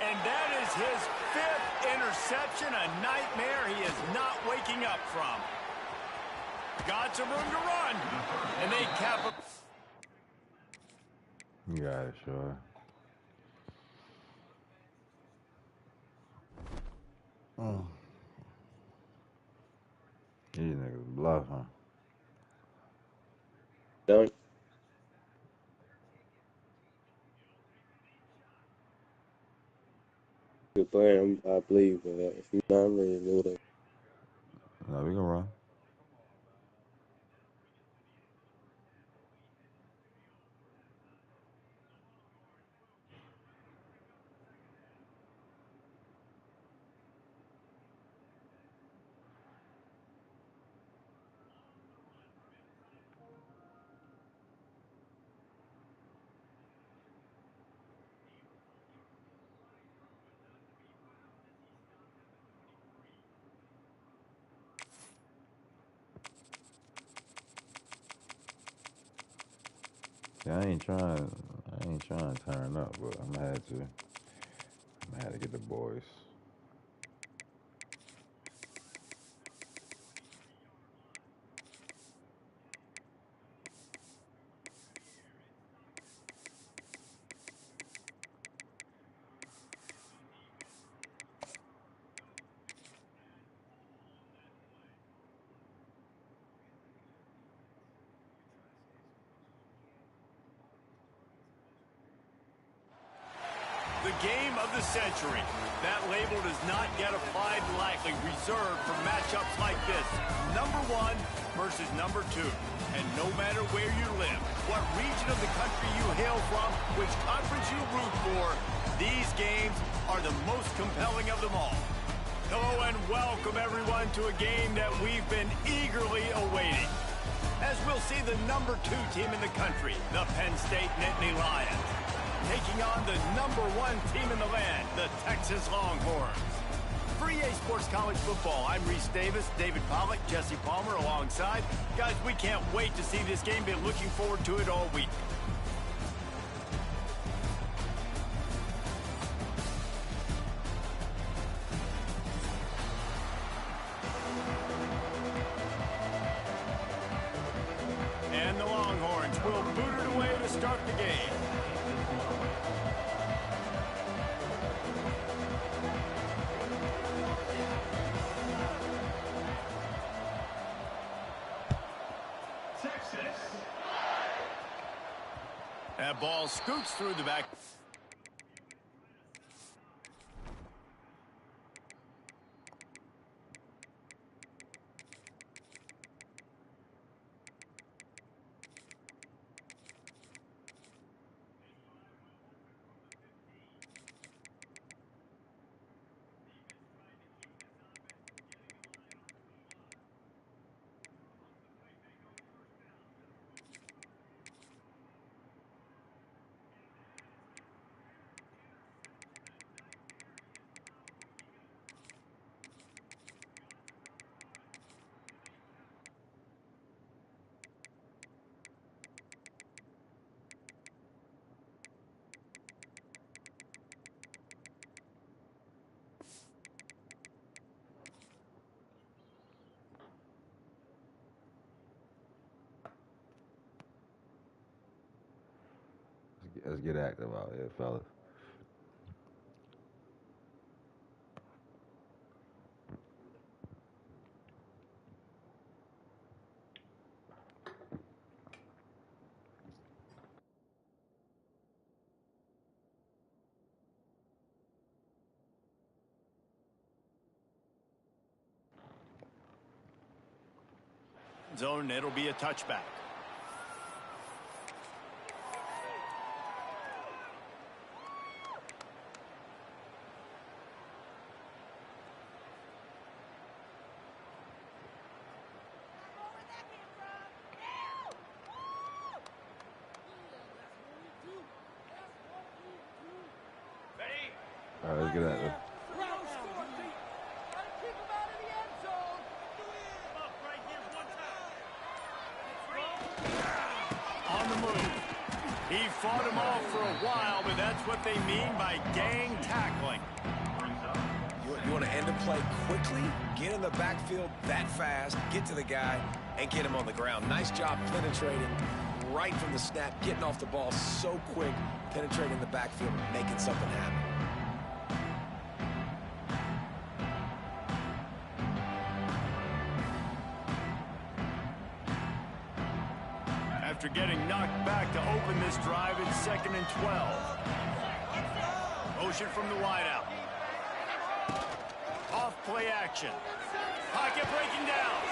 And that is his 5th interception, a nightmare he is not waking up from. Got some room to run, and they cap it. You got it, sure. Oh. These niggas bluff, huh? Done. Good plan. I believe that. If you're not ready, load up. No, we can run. Yeah, I ain't trying to turn up, but I'm gonna have to get the boys. The game of the century. That label does not get applied lightly, reserved for matchups like this. Number 1 versus number 2. And no matter where you live, what region of the country you hail from, which conference you root for, these games are the most compelling of them all. Hello and welcome everyone to a game that we've been eagerly awaiting. As we'll see the number 2 team in the country, the Penn State Nittany Lions, taking on the number 1 team in the land, the Texas Longhorns. For EA Sports College Football, I'm Reese Davis, David Pollack, Jesse Palmer alongside. Guys, we can't wait to see this game. Been looking forward to it all week. And the Longhorns will boot it away to start the game. Texas. That ball scoots through the back. Let's get active out here, fellas. Zone, it'll be a touchback. All right, let's get active. On the move. He fought him off for a while, but that's what they mean by gang tackling. You want to end a play quickly, get in the backfield that fast, get to the guy, and get him on the ground. Nice job penetrating right from the snap, getting off the ball so quick, penetrating the backfield, making something happen. After getting knocked back to open this drive, it's 2nd and 12. Motion from the wideout. Off play action. Pocket breaking down.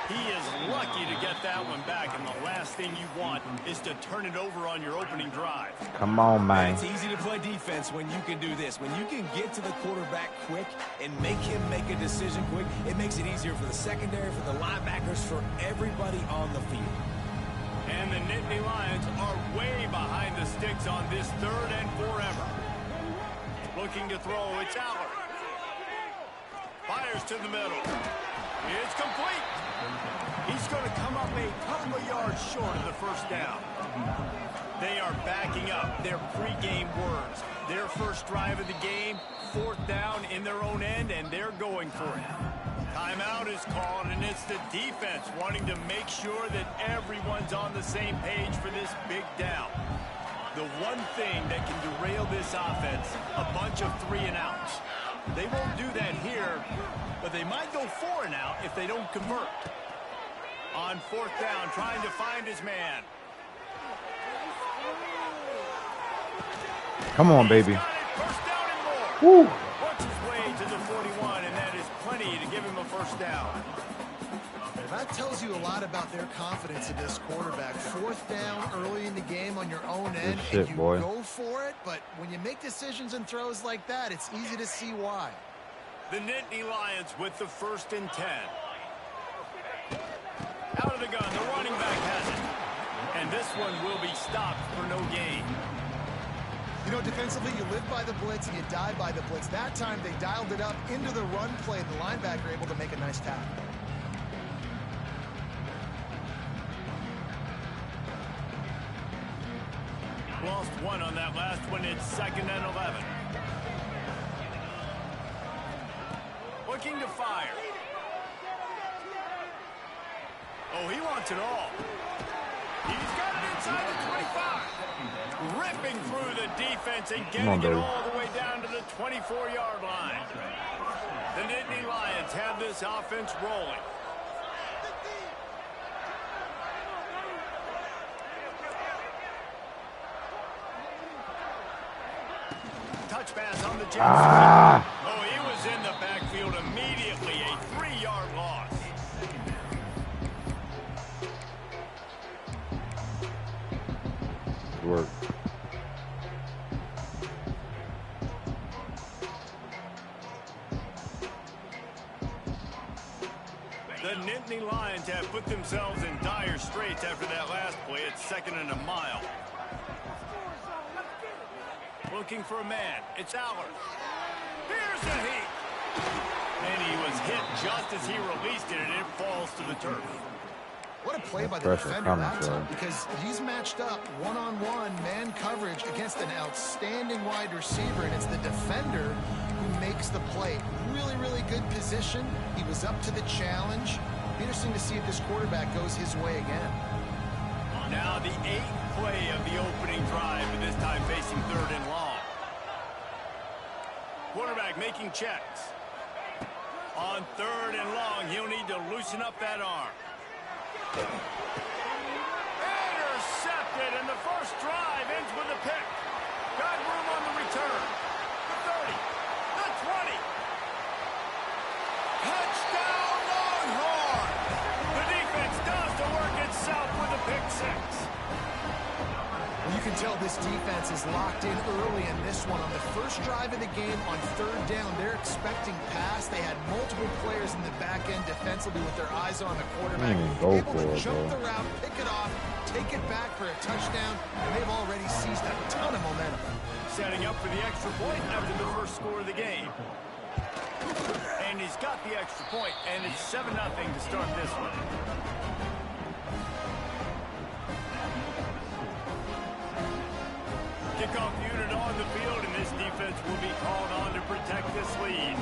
He is lucky to get that one back, and the last thing you want is to turn it over on your opening drive. Come on, man. It's easy to play defense when you can do this. When you can get to the quarterback quick and make him make a decision quick, it makes it easier for the secondary, for the linebackers, for everybody on the field. And the Nittany Lions are way behind the sticks on this 3rd and forever. Looking to throw, it's Allard. Fires to the middle. It's complete. He's going to come up a couple of yards short of the first down. They are backing up their pregame words. Their first drive of the game, 4th down in their own end, and they're going for it. Timeout is called, and it's the defense wanting to make sure that everyone's on the same page for this big down. The one thing that can derail this offense, a bunch of 3-and-outs. They won't do that here, but they might go 4-and-out if they don't convert. On 4th down, trying to find his man. Come on, baby. First down and more. Woo. Works his way to the 41, and that is plenty to give him a first down. That tells you a lot about their confidence in this quarterback. 4th down early in the game on your own end, Good shit, and you boy. go for it, but when you make decisions and throws like that, it's easy to see why. The Nittany Lions with the 1st and 10. Out of the gun, the running back has it. And this one will be stopped for no gain. You know, defensively, you live by the blitz and you die by the blitz. That time, they dialed it up into the run play, and the linebacker able to make a nice tackle. Lost one on that last one. It's 2nd and 11. Looking to fire. Oh, he wants it all. He's got it inside the 25. Ripping through the defense and getting it all the way down to the 24-yard line. The Nittany Lions have this offense rolling. Touch pass on the jet sweep. Oh, he was in the backfield immediately. A 3-yard loss. Good work. The Nittany Lions have put themselves in dire straits after that last play. It's 2nd and a mile. Looking for a man. It's Allard. Here's the heat. And he was hit just as he released it, and it falls to the turf. What a play by the Pressure defender coming, that time, bro. because he's matched up one-on-one man coverage against an outstanding wide receiver, and it's the defender who makes the play. Really, really good position. He was up to the challenge. Interesting to see if this quarterback goes his way again. Now the 8th play of the opening drive, and this time facing 3rd and long. Quarterback making checks. On 3rd and long, he'll need to loosen up that arm. Intercepted, and the first drive ends with a pick. Got room on the return. The 30, the 20. Touchdown, Longhorn! The defense does the work itself with a pick 6. You can tell this defense is locked in early in this one. On the first drive of the game on 3rd down, they're expecting pass. They had multiple players in the back end defensively with their eyes on the quarterback. Able to jump the route, pick it off, take it back for a touchdown, and they've already seized a ton of momentum. Setting up for the extra point after the first score of the game. And he's got the extra point, and it's 7-0 to start this one. Kickoff unit on the field, and this defense will be called on to protect this lead.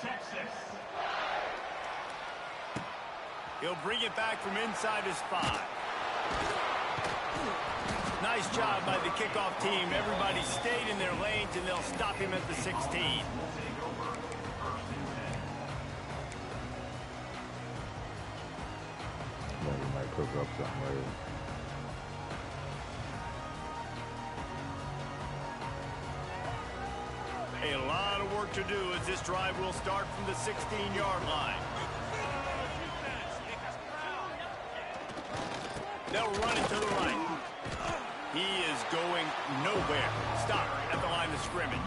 Texas. He'll bring it back from inside his 5. Nice job by the kickoff team. Everybody stayed in their lanes, and they'll stop him at the 16. Maybe might cook up something later. A lot of work to do as this drive will start from the 16-yard line. They'll run it to the right. He is going nowhere. Stop at the line of scrimmage.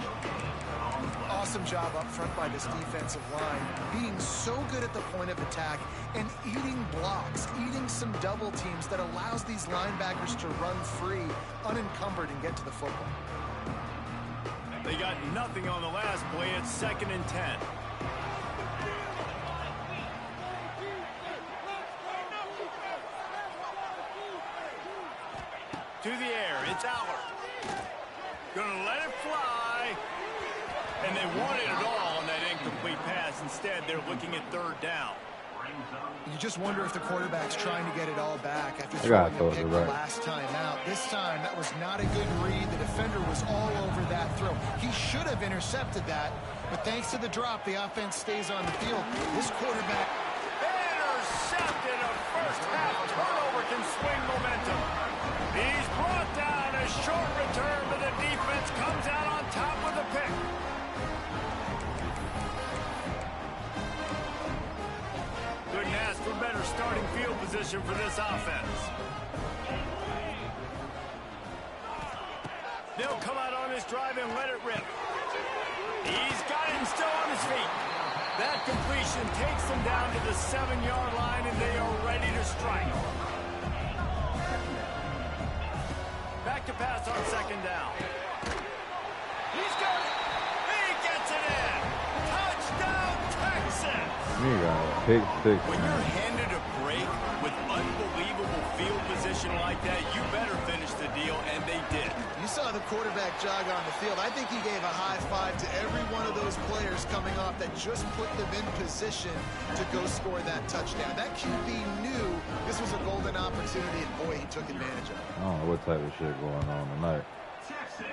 Awesome job up front by this defensive line. Being so good at the point of attack and eating blocks, eating some double teams that allows these linebackers to run free, unencumbered, and get to the football. They got nothing on the last play. It's 2nd and 10. To the air, it's Aller. Gonna let it fly. And they wanted it all on that incomplete pass. Instead, they're looking at 3rd down. You just wonder if the quarterback's trying to get it all back after Yeah, throwing a pick the right. last time out. This time, that was not a good read. The defender was all over that throw. He should have intercepted that, but thanks to the drop, the offense stays on the field. This quarterback... Intercepted. A first-half turnover can swing momentum. He's brought down. A short return, but the defense comes out on top with a pick. Couldn't ask for better starting field position for this offense. They'll come out on this drive and let it rip. He's got him still on his feet. That completion takes them down to the 7-yard line, and they are ready to strike. Back to pass on 2nd down. He's got it. He gets it in. Touchdown, Texas. You got a pick 6. When you're handed a break with unbelievable field position like that, you better finish the deal, and they did. You saw the quarterback jog on the field. I think he gave a high five to every one of those players coming off that just put them in position to go score that touchdown. That QB knew this was a golden opportunity, and boy, he took advantage of it. I don't know what type of shit going on tonight. Texas.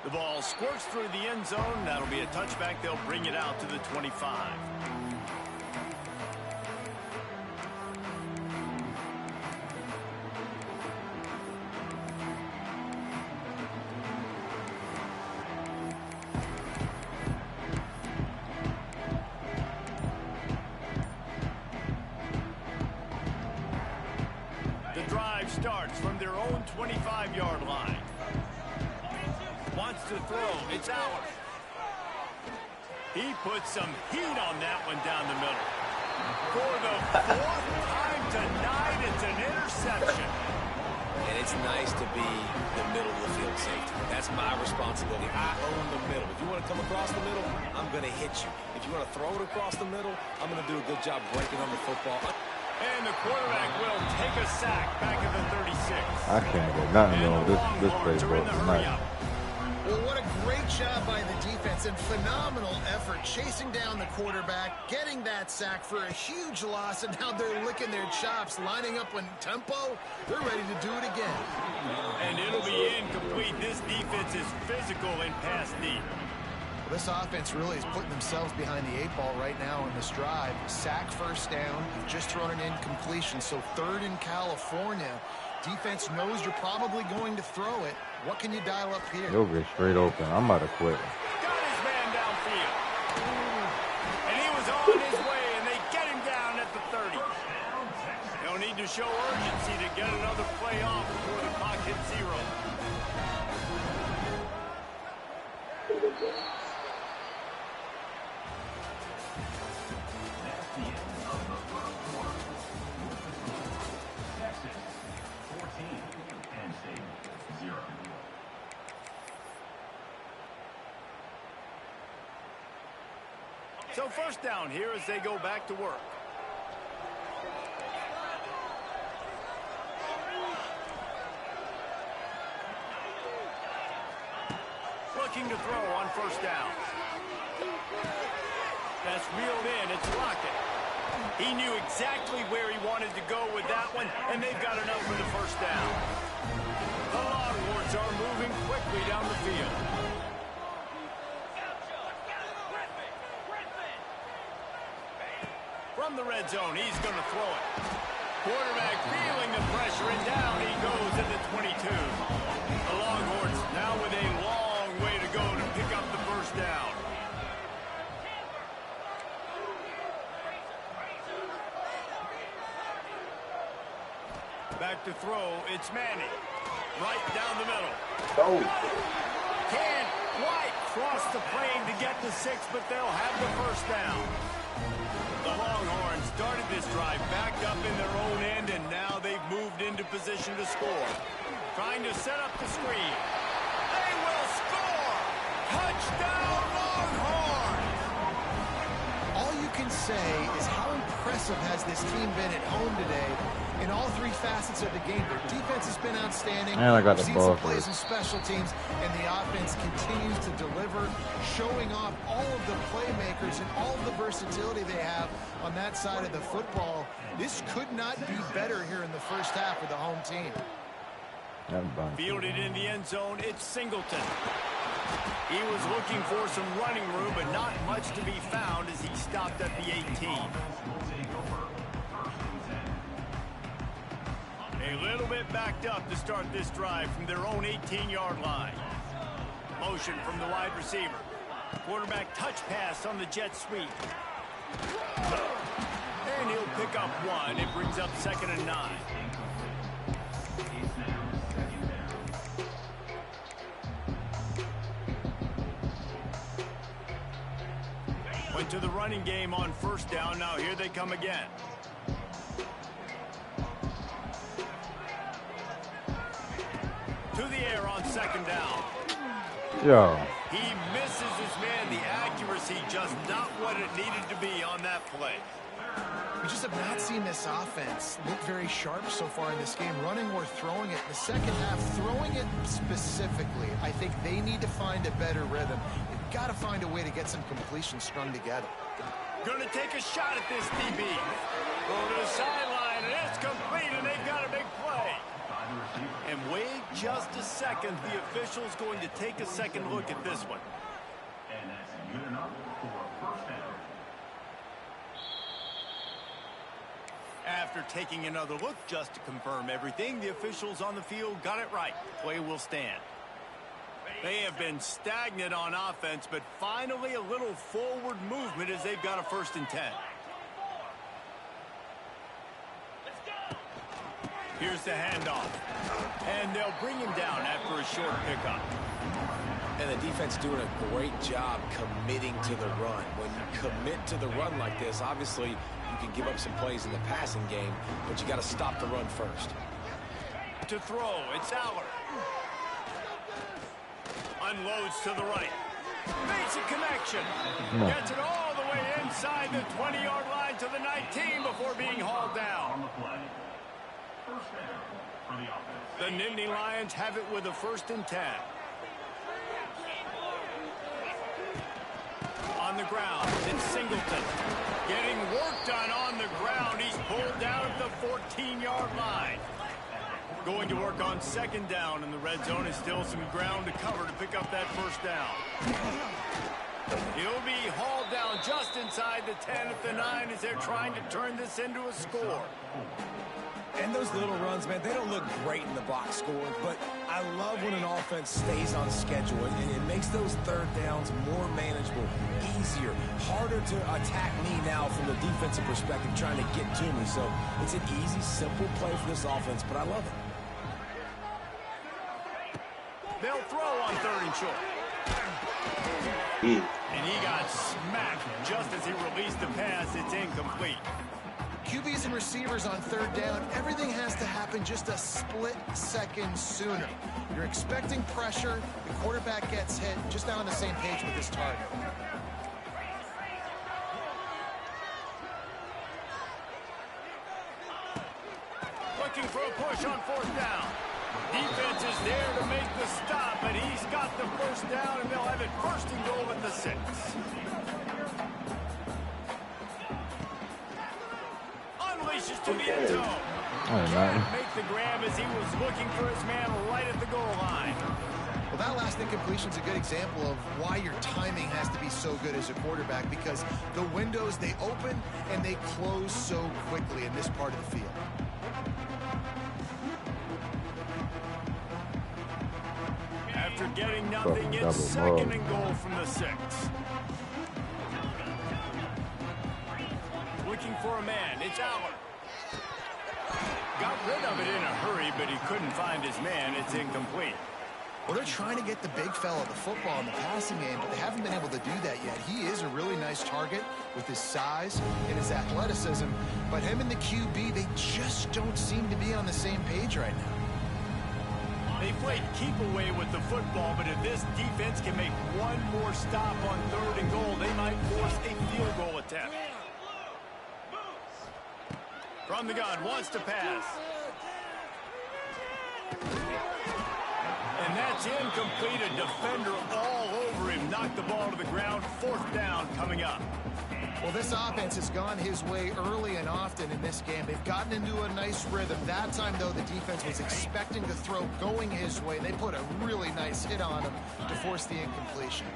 The ball squirts through the end zone. That'll be a touchback. They'll bring it out to the 25. The drive starts from their own 25-yard line. Wants to throw. It's out. He puts some heat on that one down the middle. For the 4th time tonight, it's an interception. And it's nice to be the middle of the field safety. That's my responsibility. I own the middle. If you want to come across the middle, I'm going to hit you. If you want to throw it across the middle, I'm going to do a good job breaking on the football. And the quarterback will take a sack back at the 36. I can't get nothing wrong with this playbook tonight. Well, what a great job by the defense and phenomenal effort chasing down the quarterback, getting that sack for a huge loss, and now they're licking their chops, lining up on tempo. They're ready to do it again. And it'll be incomplete. This defense is physical and pass deep. Well, this offense really is putting themselves behind the 8-ball right now in this drive. Sack first down. You've just thrown an incompletion, so third in California. Defense knows you're probably going to throw it. What can you dial up here? You'll get straight open. I'm about to quit. Got his man downfield. And he was on his way, and they get him down at the 30. They'll need to show urgency to get another play off before the clock hits 0. So first down here as they go back to work. Looking to throw on first down. That's reeled in. It's Rocket. He knew exactly where he wanted to go with that one, and they've got enough for the first down. The Longhorns are moving quickly down the field. From the red zone, he's going to throw it. Quarterback feeling the pressure, and down he goes at the 22. The Longhorns now with a long way to go to pick up the first down. Back to throw, it's Manning. Right down the middle. Oh. Can't quite cross the plane to get to 6, but they'll have the first down. The Longhorns started this drive backed up in their own end, and now they've moved into position to score. Trying to set up the screen. They will score! Touchdown, Longhorns! All you can say is how impressive has this team been at home today in all three facets of the game. Their defense has been outstanding. And I got the We've seen ball some plays first. in special teams, and the offense continues to deliver, showing off all of the playmakers and all of the versatility they have on that side of the football. This could not be better here in the first half with the home team. Fielded in the end zone, it's Singleton. He was looking for some running room, but not much to be found as he stopped at the 18. A little bit backed up to start this drive from their own 18-yard line. Motion from the wide receiver. Quarterback touch pass on the jet sweep. And he'll pick up one. It brings up 2nd and 9. Went to the running game on first down. Now here they come again. To the air on 2nd down. Yo. He misses his man. The accuracy just not what it needed to be on that play. We just have not seen this offense look very sharp so far in this game, running or throwing it. In the second half, throwing it specifically, I think they need to find a better rhythm. They've got to find a way to get some completions strung together. Going to take a shot at this DB. Go to the sideline, and it's complete, and they've got a big play. And wait just a second. The official's going to take a second look at this one. And that's good enough for a first down. After taking another look just to confirm everything, the officials on the field got it right. Play will stand. They have been stagnant on offense, but finally a little forward movement as they've got a 1st and 10. Here's the handoff. And they'll bring him down after a short pickup. And the defense doing a great job committing to the run. When you commit to the run like this, obviously you can give up some plays in the passing game, but you got to stop the run first. To throw, it's Aller. Unloads to the right. Makes a connection. Gets it all the way in inside the 20-yard line to the 19 before being hauled down. First down for the offense. The Nittany Lions have it with a 1st and 10. On the ground, it's Singleton. Getting work done on the ground. He's pulled down at the 14-yard line. Going to work on 2nd down in the red zone. Is still some ground to cover to pick up that 1st down. He'll be hauled down just inside the 10 at the 9 as they're trying to turn this into a score. And those little runs, man, they don't look great in the box score, but I love when an offense stays on schedule, and it makes those 3rd downs more manageable, easier, harder to attack me now from the defensive perspective trying to get to me. So it's an easy, simple play for this offense, but I love it. They'll throw on 3rd and short. And he got smacked just as he released the pass. It's incomplete. QBs and receivers on 3rd down, everything has to happen just a split second sooner. You're expecting pressure, the quarterback gets hit, just not on the same page with his target. Looking for a push on 4th down. Defense is there to make the stop, but he's got the 1st down, and they'll have it 1st and goal at the 6. Unleashes to the end zone. Can't make the grab as he was looking for his man right at the goal line. Well, that last incompletion is a good example of why your timing has to be so good as a quarterback, because the windows, they open and they close so quickly in this part of the field. After getting nothing, it's 2nd and goal from the 6. Looking for a man, it's Aller. Got rid of it in a hurry, but he couldn't find his man. It's incomplete. Well, they're trying to get the big fella the football in the passing game, but they haven't been able to do that yet. He is a really nice target with his size and his athleticism, but him and the QB, they just don't seem to be on the same page right now. They played keep away with the football, but if this defense can make one more stop on 3rd and goal, they might force a field goal attempt. From the gun, wants to pass. And that's incomplete. A defender all over him. Knocked the ball to the ground. 4th down coming up. Well, this offense has gone his way early and often in this game. They've gotten into a nice rhythm. That time, though, the defense was expecting the throw going his way. They put a really nice hit on him to force the incompletion.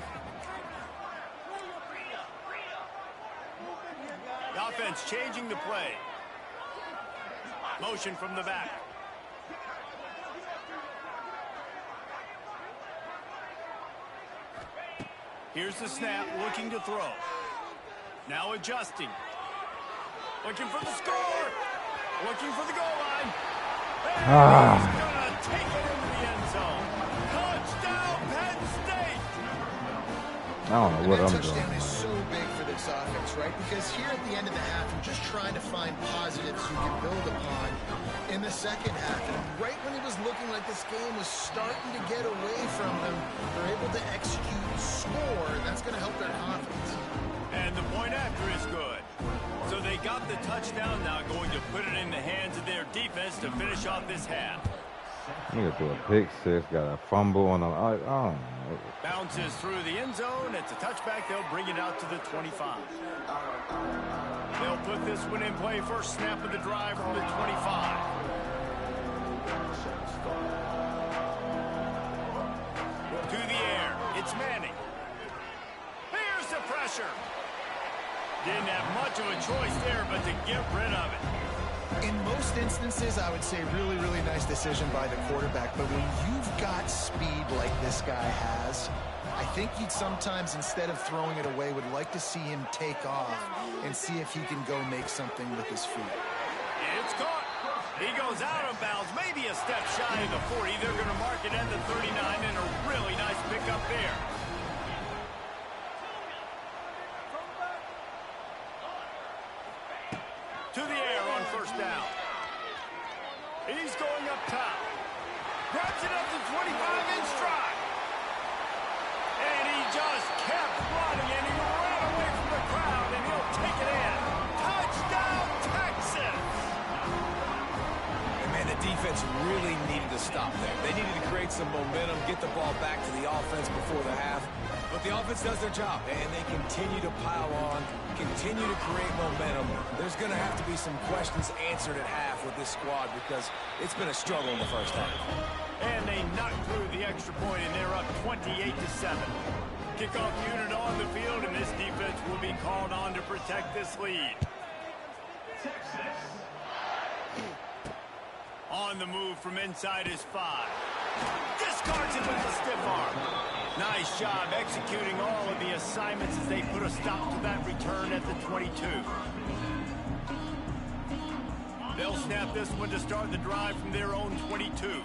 The offense changing the play. Motion from the back. Here's the snap, looking to throw. Now adjusting. Looking for the score. Looking for the goal line. And he's going to take it into the end zone. Touchdown, Penn State. I don't know what I'm doing. Touchdown is so big for this offense, right? Because here at the end of the half, you're just trying to find positives you can build upon in the second half. And right when it was looking like this game was starting to get away from them, they're able to execute, score, and that's going to help their confidence. And the point after is good. So they got the touchdown, now going to put it in the hands of their defense to finish off this half. Nigga threw a pick 6, got a fumble on the. Oh. Bounces through the end zone. It's a touchback. They'll bring it out to the 25. They'll put this one in play. First snap of the drive from the 25. To the air. It's Manning. Here's the pressure. Didn't have much of a choice there, but to get rid of it. In most instances, I would say really, really nice decision by the quarterback. But when you've got speed like this guy has, I think you'd sometimes, instead of throwing it away, would like to see him take off and see if he can go make something with his feet. It's caught. He goes out of bounds, maybe a step shy of the 40. They're going to mark it at the 39, and a really nice pickup there. To the air on first down. He's going up top. Grabs it up to 25 in stride. And he just kept running, and he ran away from the crowd, and he'll offense really needed to stop there. They needed to create some momentum, get the ball back to the offense before the half. But the offense does their job, and they continue to pile on, continue to create momentum. There's going to have to be some questions answered at half with this squad because it's been a struggle in the first half. And they knocked through the extra point, and they're up 28-7. Kickoff unit on the field, and this defense will be called on to protect this lead. On the move from inside his 5. Discards it with a stiff arm. Nice job executing all of the assignments as they put a stop to that return at the 22. They'll snap this one to start the drive from their own 22.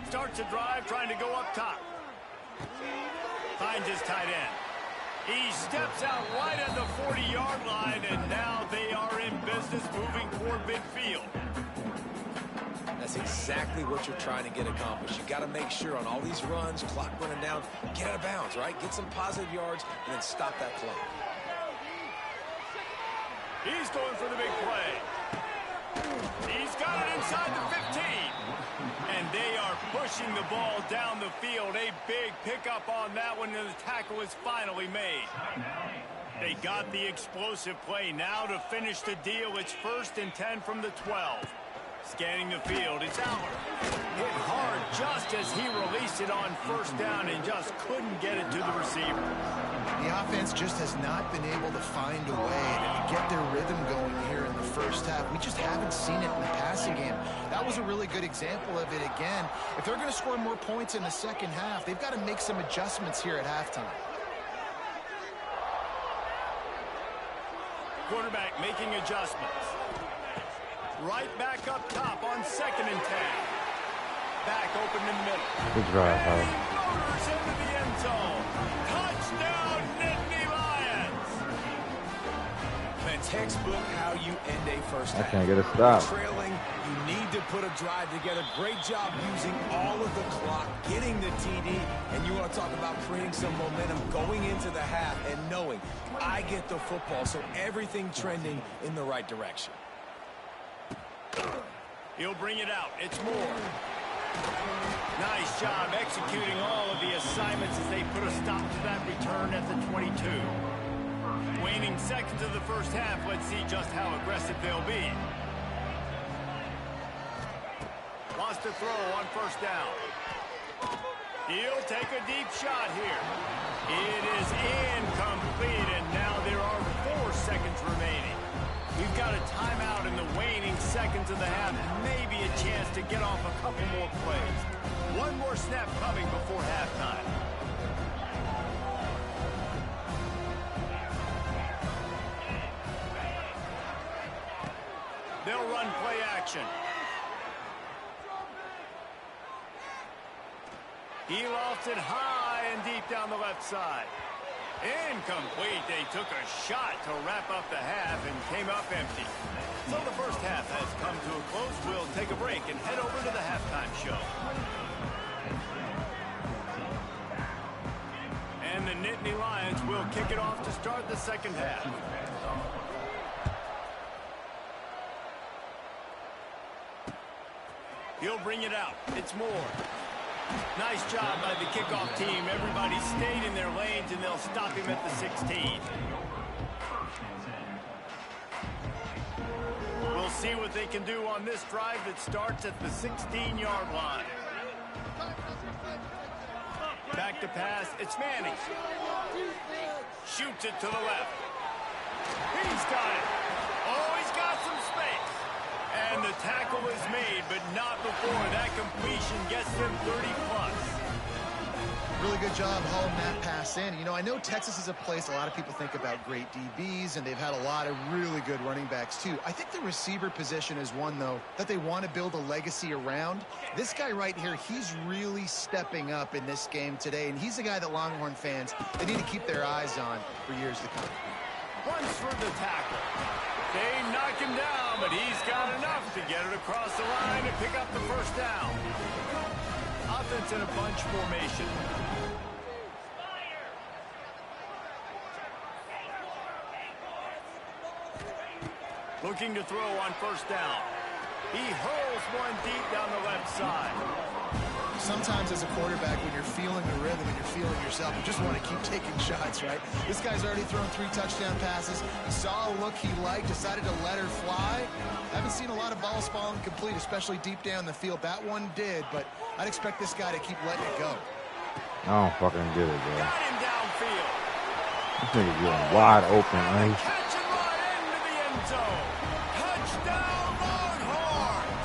Starts a drive trying to go up top. Finds his tight end. He steps out right at the 40-yard line, and now they are in business moving toward midfield. That's exactly what you're trying to get accomplished. You got to make sure on all these runs, clock running down, get out of bounds, right? Get some positive yards, and then stop that clock. He's going for the big play. He's got it inside the 15. And they are pushing the ball down the field. A big pickup on that one, and the tackle is finally made. They got the explosive play. Now to finish the deal, it's 1st and 10 from the 12. Scanning the field, it's Aller. Hit hard just as he released it on 1st down and just couldn't get it to the receiver. The offense just has not been able to find a way to get their rhythm going here in the first half. We just haven't seen it in the passing game. That was a really good example of it again. If they're going to score more points in the second half, they've got to make some adjustments here at halftime. Quarterback making adjustments. Right back up top on 2nd and 10. Back open in the middle. Good drive, Howard. Motors into the end zone. Touchdown, Nittany Lions. Man, textbook how you end a first I half. can't get a stop. Trailing, you need to put a drive together. Great job using all of the clock, getting the TD, and you want to talk about creating some momentum going into the half and knowing I get the football, so everything trending in the right direction. He'll bring it out. It's Moore. Nice job executing all of the assignments as they put a stop to that return at the 22. Waning seconds of the first half. Let's see just how aggressive they'll be. Wants to throw on 1st down. He'll take a deep shot here. It is incomplete, and now there are 4 seconds remaining. We've got a timeout in the waning seconds of the half. Maybe a chance to get off a couple more plays. One more snap coming before halftime. They'll run play action. He lofts it high and deep down the left side. Incomplete. They took a shot to wrap up the half and came up empty. So the first half has come to a close. We'll take a break and head over to the halftime show. And the Nittany Lions will kick it off to start the second half. He'll bring it out. It's Moore. Nice job by the kickoff team. Everybody stayed in their lanes, and they'll stop him at the 16. We'll see what they can do on this drive that starts at the 16-yard line. Back to pass. It's Manning. Shoots it to the left. He's got it. Oh, he's got some space. And the tackle is made, but not before that completion gets them 30-plus. Really good job hauling that pass in. You know, I know Texas is a place a lot of people think about great DBs, and they've had a lot of really good running backs, too. I think the receiver position is one, though, that they want to build a legacy around. This guy right here, he's really stepping up in this game today, and he's the guy that Longhorn fans, they need to keep their eyes on for years to come. Runs through the tackle. They knock him down, but he's got enough to get it across the line and pick up the first down. Offense in a bunch formation. Looking to throw on first down. He hurls one deep down the left side. Sometimes as a quarterback, when you're feeling the rhythm and you're feeling yourself, you just want to keep taking shots, right? This guy's already thrown 3 touchdown passes. He saw a look he liked, decided to let her fly. Haven't seen a lot of balls falling complete, especially deep down the field. That one did, but I'd expect this guy to keep letting it go. I don't fucking get it, bro. Got him downfield. This nigga's getting wide open, man. Catching right into the end zone. Touchdown, Longhorns.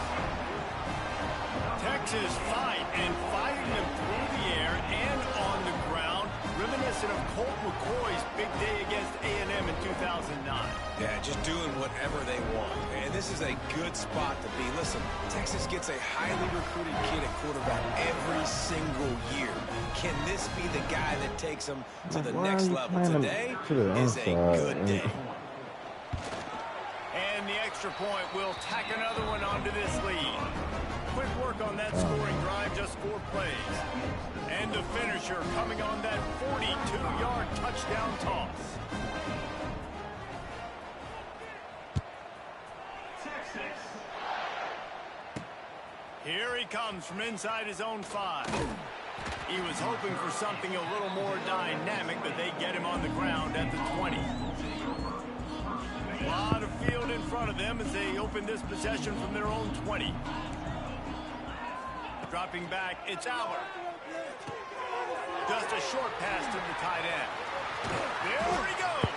Texas fight and fighting them through the air and on the ground, reminiscent of Colt McCoy's big day against A&M in 2009. Yeah, just doing whatever they want. And this is a good spot to be. Listen, Texas gets a highly recruited kid at quarterback every single year. Can this be the guy that takes them to the next level? Today is a good day. And the extra point will tack another one onto this lead. Quick work on that scoring drive, just 4 plays. And the finisher coming on that 42-yard touchdown toss. Here he comes from inside his own 5. He was hoping for something a little more dynamic, but they get him on the ground at the 20. A lot of field in front of them as they open this possession from their own 20. Dropping back, it's Aller. Just a short pass to the tight end. There he goes.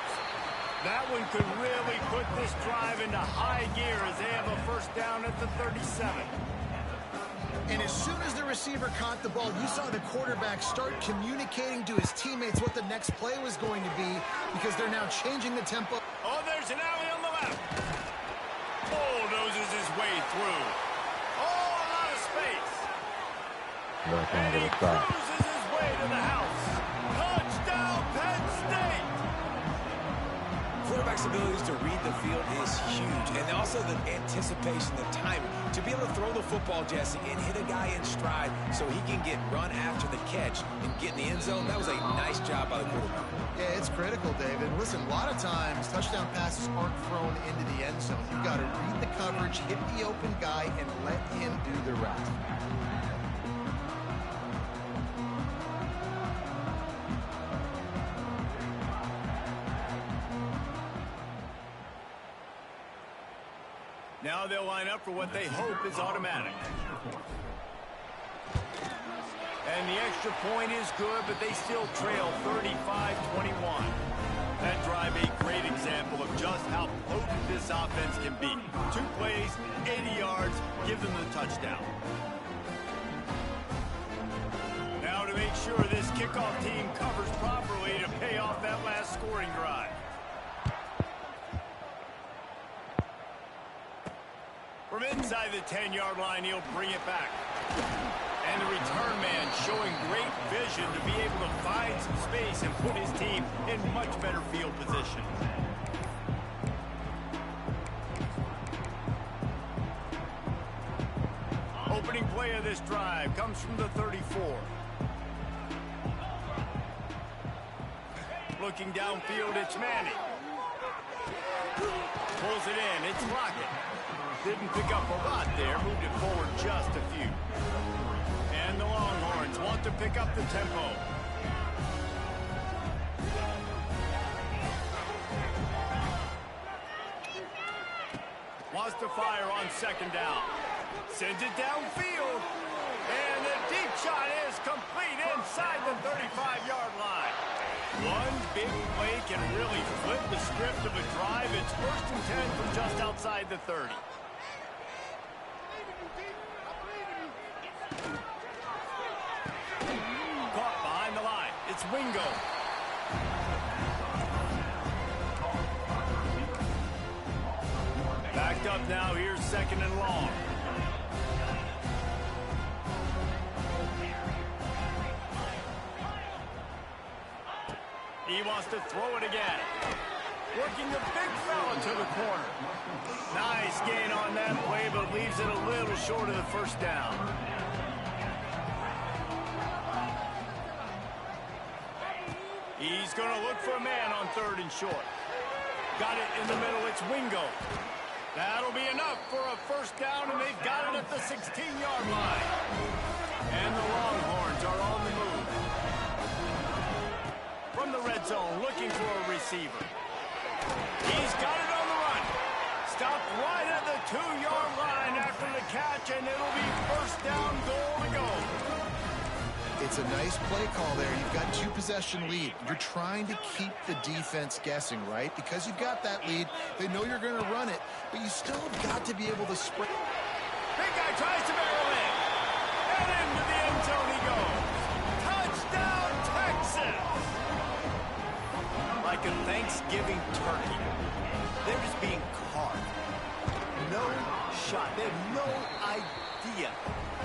That one could really put this drive into high gear as they have a first down at the 37. And as soon as the receiver caught the ball, you saw the quarterback start communicating to his teammates what the next play was going to be because they're now changing the tempo. Oh, there's an alley on the left. Bulldozes his way through. Oh, a lot of space. And he cruises his way to the house. Touchdown, Penn State. Quarterback's abilities to read the field is huge. And also the anticipation, the timing. To be able to throw the football, Jesse, and hit a guy in stride so he can get run after the catch and get in the end zone, that was a nice job by the quarterback. Yeah, it's critical, David. Listen, a lot of times touchdown passes aren't thrown into the end zone. You've got to read the coverage, hit the open guy, and let him do the rest. Now they'll line up for what they hope is automatic. And the extra point is good, but they still trail 35-21. That drive a great example of just how potent this offense can be. 2 plays, 80 yards, give them the touchdown. Now to make sure this kickoff team covers properly to pay off that last scoring drive. From inside the 10-yard line, he'll bring it back. And the return man showing great vision to be able to find some space and put his team in much better field position. Opening play of this drive comes from the 34. Looking downfield, it's Manning. Pulls it in, it's Lockett. Didn't pick up a lot there, moved it forward just a few. And the Longhorns want to pick up the tempo. Wants to fire on second down. Sends it downfield. And the deep shot is complete inside the 35-yard line. One big play can really flip the script of a drive. It's 1st and 10 from just outside the 30. Caught behind the line. It's Wingo. Backed up now. Here's 2nd and long. He wants to throw it again. Working the big fella to the corner. Nice gain on that play, but leaves it a little short of the first down. He's going to look for a man on 3rd and short. Got it in the middle. It's Wingo. That'll be enough for a first down, and they've got it at the 16-yard line. And the Longhorns are on the move. From the red zone, looking for a receiver. He's got it on the run. Stopped right at the 2-yard line after the catch, and it'll be first down, goal to go. It's a nice play call there. You've got 2-possession lead. You're trying to keep the defense guessing, right? Because you've got that lead, they know you're going to run it, but you still have got to be able to spread. Big guy tries to barrel in. And into the end zone he goes. Touchdown, Texas! Like a Thanksgiving turkey, they're just being carved. No shot. They have no idea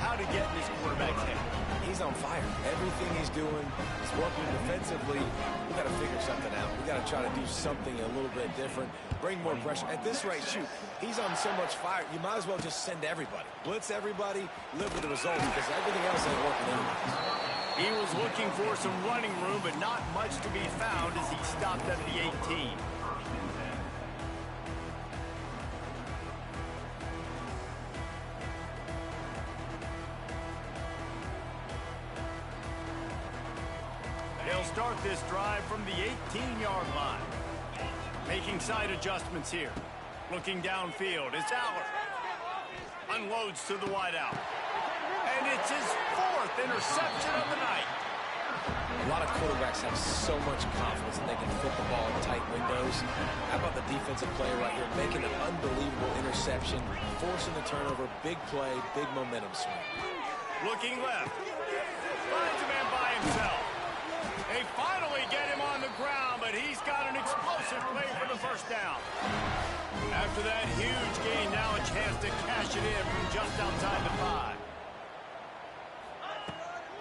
how to get in this quarterback's head. He's on fire. Everything he's doing is working defensively. We got to figure something out. We got to try to do something a little bit different. Bring more pressure. At this rate, shoot, he's on so much fire. You might as well just send everybody. Blitz everybody, live with the result because everything else ain't working anyways. He was looking for some running room, but not much to be found as he stopped at the 18. They'll start this drive from the 18-yard line. Making side adjustments here. Looking downfield, it's Aller. Unloads to the wideout. And it's his 4th interception of the night. A lot of quarterbacks have so much confidence that they can fit the ball in tight windows. How about the defensive player right here making an unbelievable interception, forcing the turnover, big play, big momentum swing. Looking left. Finds a man by himself. They finally get him on the ground, but he's got an explosive play for the first down. After that huge gain, now a chance to cash it in from just outside the 5.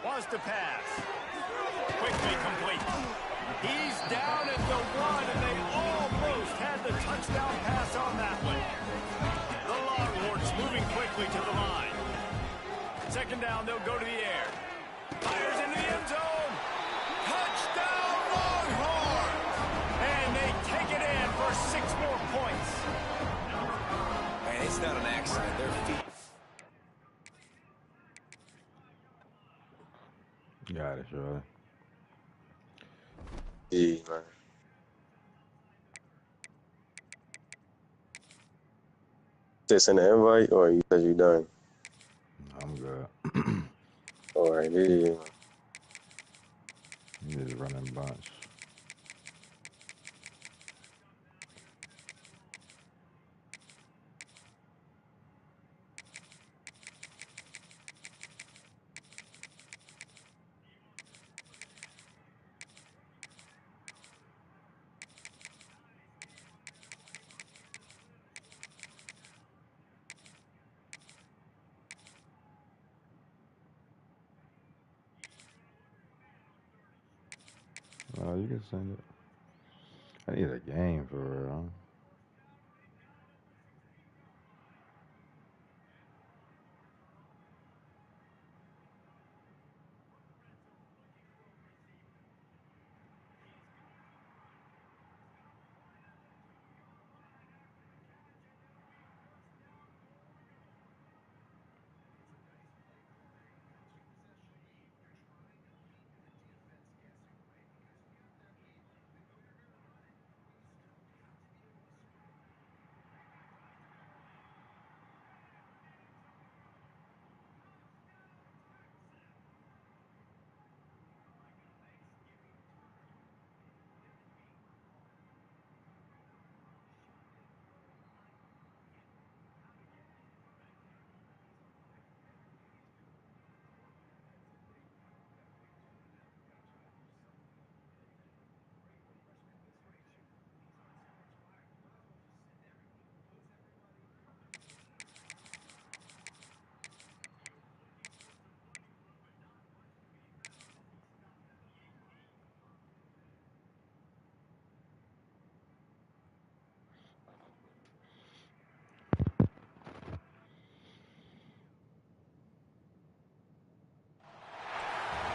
Wants to pass. Quickly complete. He's down at the 1, and they almost had the touchdown pass on that one. The Longhorns moving quickly to the line. Second down, they'll go to the air. Fires into the end zone. Touchdown, Longhorns! And they take it in for 6 more points. Man, it's not an accident. Their feet. Got it, Shirley. Yeah, man. Just an invite, or you said you done? I'm good. All right, yeah. Just running bunch. You can send it. I need a game for real.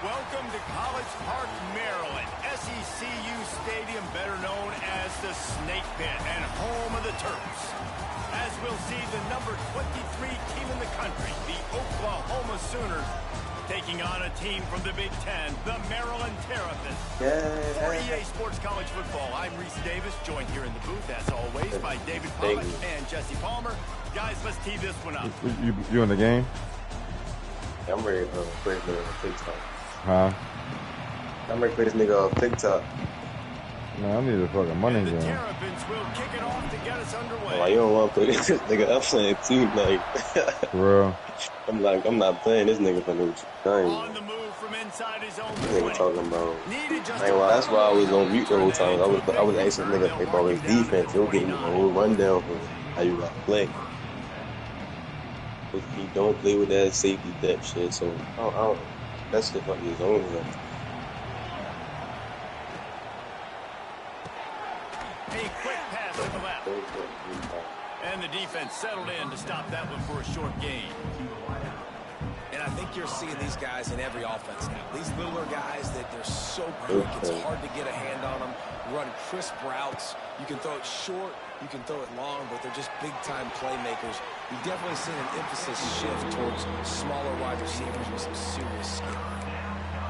Welcome to College Park, Maryland. SECU Stadium, better known as the Snake Pit and home of the Terps. As we'll see, the number 23 team in the country, the Oklahoma Sooners, taking on a team from the Big Ten, the Maryland Terrapins. For EA Sports College Football, I'm Reese Davis, joined here in the booth, as always, by David Pollack and Jesse Palmer. Guys, let's tee this one up. You in the game? I'm ready to play this nigga on TikTok. Huh? I'm ready to play this nigga on TikTok. Man, I need a fucking money The game. Terrapins will kick it off to get us underway. Like, you don't want to play this nigga. I'm playing too. Like, For real. I'm not playing this nigga for no time. On the move from inside his own This nigga talking about. Needed just Well, that's why I was on mute the whole time. I was asking nigga to play ball his defense. He'll get me a whole rundown for how you gotta play. But he don't play with that safety depth shit, so I don't that's the fuck his own. A quick pass to the left. And the defense settled in to stop that one for a short gain. And I think you're seeing these guys in every offense now. These littler guys that they're so quick, it's hard to get a hand on them. Run crisp routes. You can throw it short, you can throw it long, but they're just big-time playmakers. You've definitely seen an emphasis shift towards smaller wide receivers with some serious skill.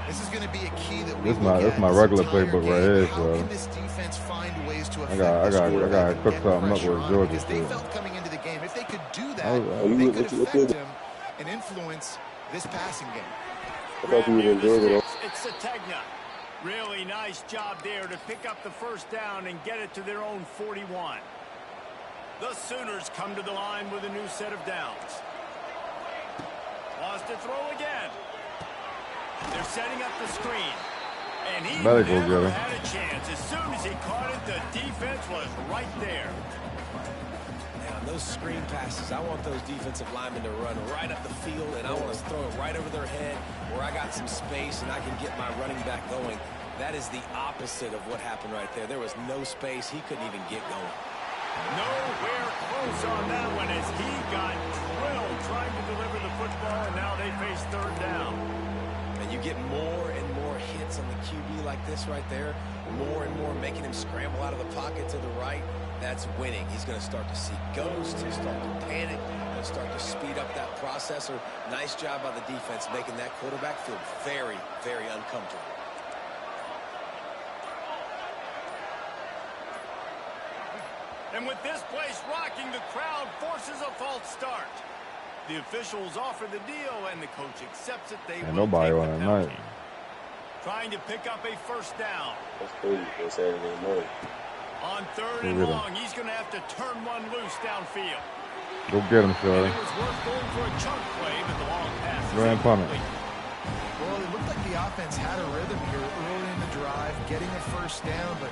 This is going to be a key that we This my regular playbook right here, How so can this defense find ways to affect I the score? gotta cook Get something up pressure with on Georgia because they too. felt coming into the game, if they could do that, Oh, they what could you affect him and influence this passing game. I thought you would enjoy it. It's Sategna. Really nice job there to pick up the first down and get it to their own 41. The Sooners come to the line with a new set of downs. Wants to throw again. They're setting up the screen. And he never had a chance. As soon as he caught it, the defense was right there. Now, those screen passes, I want those defensive linemen to run right up the field, and I want to throw it right over their head where I got some space and I can get my running back going. That is the opposite of what happened right there. There was no space. He couldn't even get going. Nowhere close on that one as he got drilled trying to deliver the football, and now they face third down. And you get more and more hits on the QB like this right there, more and more making him scramble out of the pocket to the right. That's winning. He's going to start to see ghosts. He'll start to panic. He'll start to speed up that processor. Nice job by the defense making that quarterback feel very, very uncomfortable. And with this place rocking, the crowd forces a false start. The officials offer the deal, and the coach accepts it. They will nobody take on the that penalty. night. Trying to pick up a first down. That's crazy for Saturday morning. On third and long, he's going to have to turn one loose downfield. Go get him, And Shorty. it was worth going for a chunk play, but the long pass is Go ahead and punt it. incomplete. Well, it looked like the offense had a rhythm here early in the drive, getting a first down, but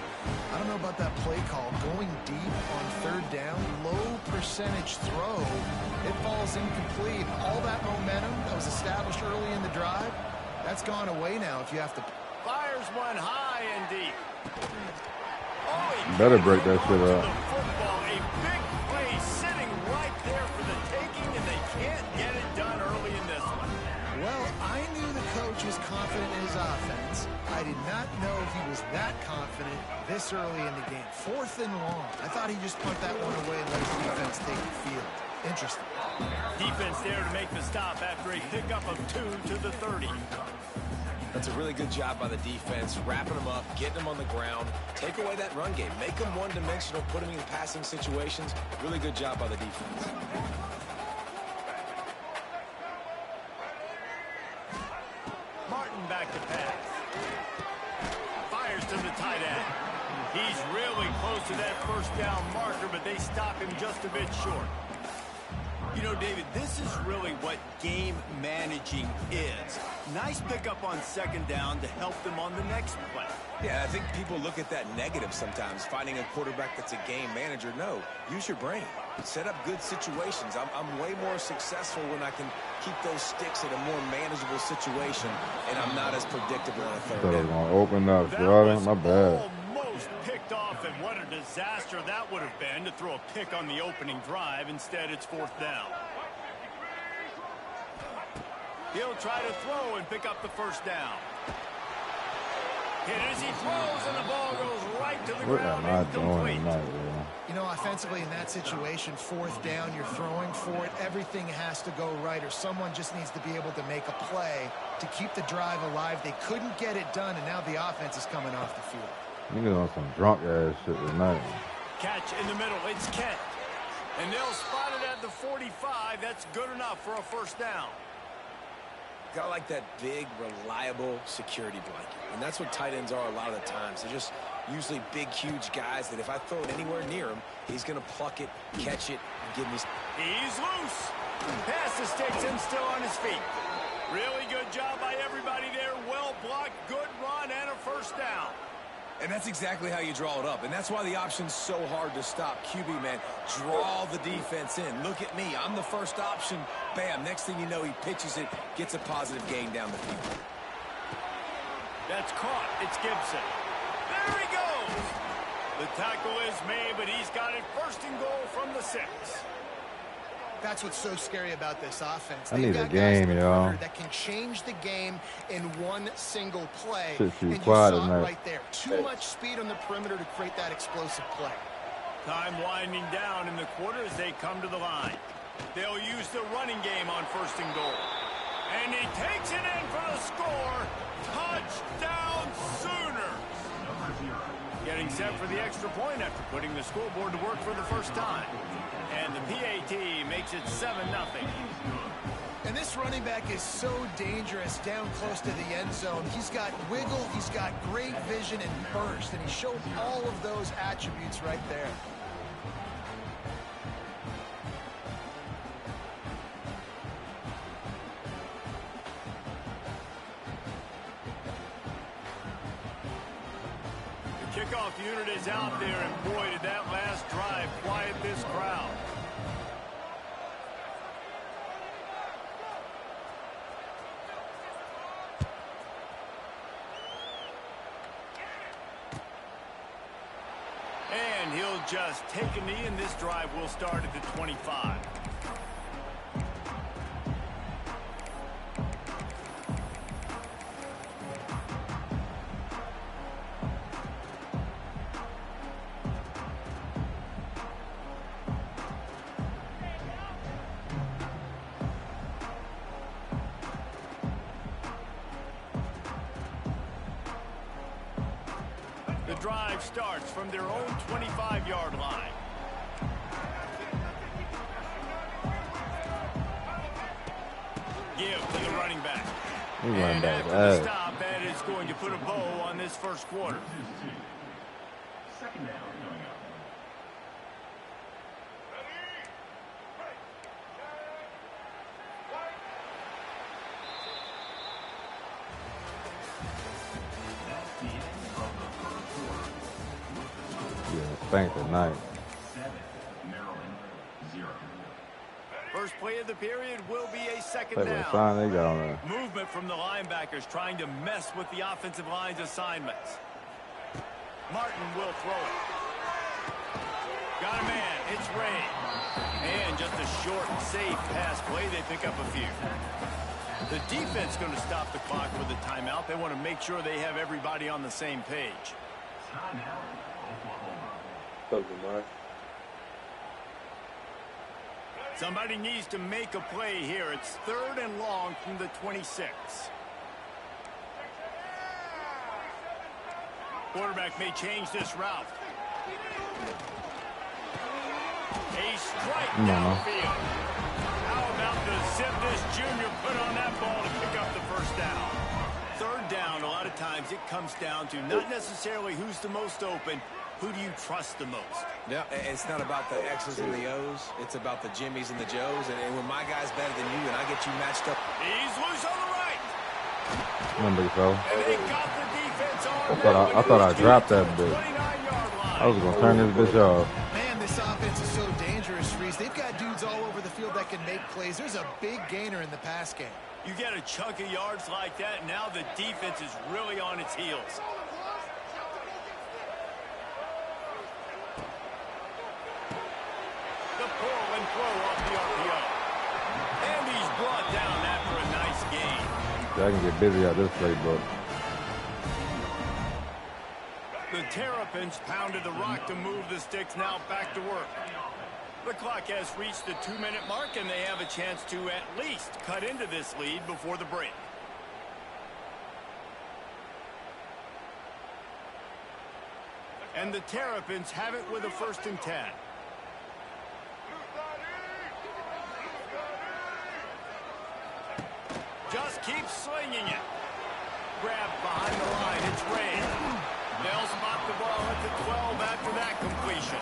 I don't know about that play call. Going deep on third down, low percentage throw, it falls incomplete. All that momentum that was established early in the drive, that's gone away now if you have to. Fires one high and deep. Oh, Better break that shit up. the football, a big play sitting right there for the taking, and they can't get it done early in this one. Well, I knew the coach was confident in his offense. I did not know he was that confident this early in the game. Fourth and long. I thought he'd just punt that one away and let his defense take the field. Interesting. Defense there to make the stop after a pickup of 2 to the 30. That's a really good job by the defense, wrapping them up, getting them on the ground, take away that run game, make them one-dimensional, put them in passing situations. Really good job by the defense. Martin back to pass. Fires to the tight end. He's really close to that first down marker, but they stop him just a bit short. You know, David, this is really what game managing is. Nice pickup on second down to help them on the next play. Yeah, I think people look at that negative sometimes, finding a quarterback that's a game manager. No, use your brain. Set up good situations. I'm way more successful when I can keep those sticks at a more manageable situation, and I'm not as predictable on a third Thought I was down. gonna open up, That Shorty. was My bad. almost picked off, and what a disaster that would have been to throw a pick on the opening drive. Instead, it's fourth down. He'll try to throw and pick up the first down. Hit as he throws, and the ball goes right to the ground. What am I doing tonight, man? You know, offensively in that situation, fourth down, you're throwing for it. Everything has to go right, or someone just needs to be able to make a play to keep the drive alive. They couldn't get it done, and now the offense is coming off the field. Niggas on some drunk ass shit tonight. Catch in the middle. It's Kent. And they'll spot it at the 45. That's good enough for a first down. Got like that big, reliable security blanket. And that's what tight ends are a lot of the times. They're just usually big, huge guys that if I throw it anywhere near him, he's going to pluck it, catch it, and give me... He's loose. Pass to sticks and still on his feet. Really good job by everybody there. Well blocked, good run, and a first down. And that's exactly how you draw it up. And that's why the option's so hard to stop. QB, man, draw the defense in. Look at me. I'm the first option. Bam. Next thing you know, he pitches it, gets a positive gain down the field. That's caught. It's Gibson. There he goes. The tackle is made, but he's got it first and goal from the 6. That's what's so scary about this offense. I need a game, y'all. That can change the game in one single play. Shit, and you quiet saw tonight. it right there. Too much speed on the perimeter to create that explosive play. Time winding down in the quarter as they come to the line. They'll use the running game on first and goal. And he takes it in for the score. Touchdown Sooners. Getting set for the extra point after putting the scoreboard to work for the first time. And the PAT makes it 7-0. And this running back is so dangerous down close to the end zone. He's got wiggle, he's got great vision and burst, and he showed all of those attributes right there. The kickoff unit is out there, and boy, did that last drive quiet this crowd. And he'll just take a knee, and this drive will start at the 25. The drive starts from their own 25-yard line. Give to the running back. And after the stop, that is going to put a bow on this first quarter. Second down coming up. That's the end of the first quarter. Yeah, spanked tonight. 7, Maryland 0. First play of the period will be a second Play what down. sign they got on there. Movement from the linebackers trying to mess with the offensive line's assignments. Martin will throw it. Got a man. It's Ray. And just a short and safe pass play. They pick up a few. The defense going to stop the clock with a timeout. They want to make sure they have everybody on the same page. Timeout, Oklahoma. Something, Mark. Somebody needs to make a play here. It's 3rd and long from the 26. Quarterback may change this route. A strike downfield. How about the zip this junior put on that ball to pick up the first down? 3rd down, a lot of times it comes down to not necessarily who's the most open, who do you trust the most? Yeah, it's not about the X's and the O's. It's about the Jimmies and the Joes. And when my guy's better than you and I get you matched up. He's loose on the right. Remember, bro. And they got the defense on. I thought I dropped that bitch. 29-yard line. I was gonna turn this bitch off. Man, this offense is so dangerous, Reese. They've got dudes all over the field that can make plays. There's a big gainer in the pass game. You get a chunk of yards like that, now the defense is really on its heels. The pull and throw off the RPO. And he's brought down after a nice game. I can get busy out this playbook. The Terrapins pounded the rock to move the sticks. Now back to work. The clock has reached the 2-minute mark, and they have a chance to at least cut into this lead before the break. And the Terrapins have it with a 1st and 10. Just keep slinging it. Grabbed behind the line. It's Ray. They'll spot the ball at the 12 after that completion.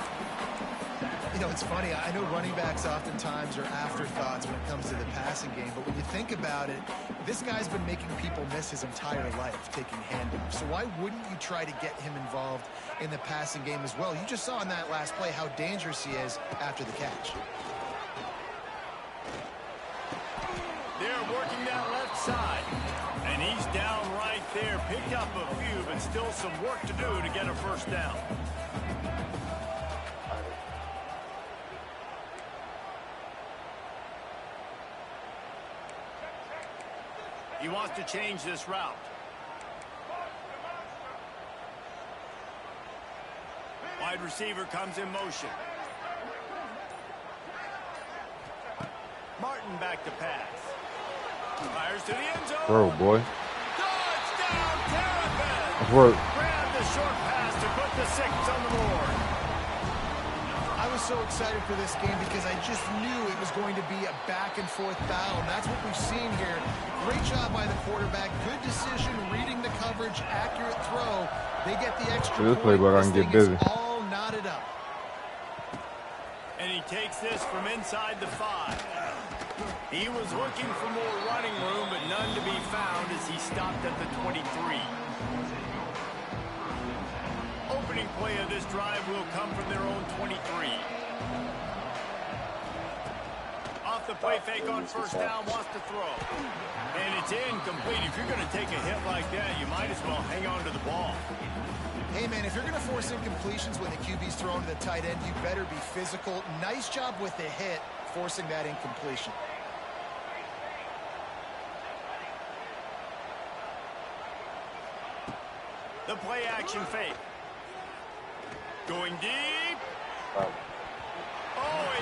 You know, it's funny. I know running backs oftentimes are afterthoughts when it comes to the passing game, but when you think about it, this guy's been making people miss his entire life taking handoffs. So why wouldn't you try to get him involved in the passing game as well? You just saw in that last play how dangerous he is after the catch. They're working that left side. And he's down right there. Picked up a few, but still some work to do to get a 1st down. He wants to change this route. Wide receiver comes in motion. Martin back to pass. Fires to the end zone. Throw, boy. Touchdown, Terrapins. Let's work. Grab the short pass to put the 6 on the board. I was so excited for this game because I just knew it was going to be a back-and-forth battle, and that's what we've seen here. Great job by the quarterback. Good decision, reading the coverage, accurate throw. They get the extra This point. playbook, I can get busy. All knotted up. And he takes this from inside the 5. He was looking for more running room, but none to be found as he stopped at the 23. Opening play of this drive will come from their own 23. Off the play fake on 1st down, wants to throw. And it's incomplete. If you're going to take a hit like that, you might as well hang on to the ball. Hey, man, if you're going to force incompletions when the QB's thrown to the tight end, you better be physical. Nice job with the hit, forcing that incompletion. The play action fake. Going deep. Oh,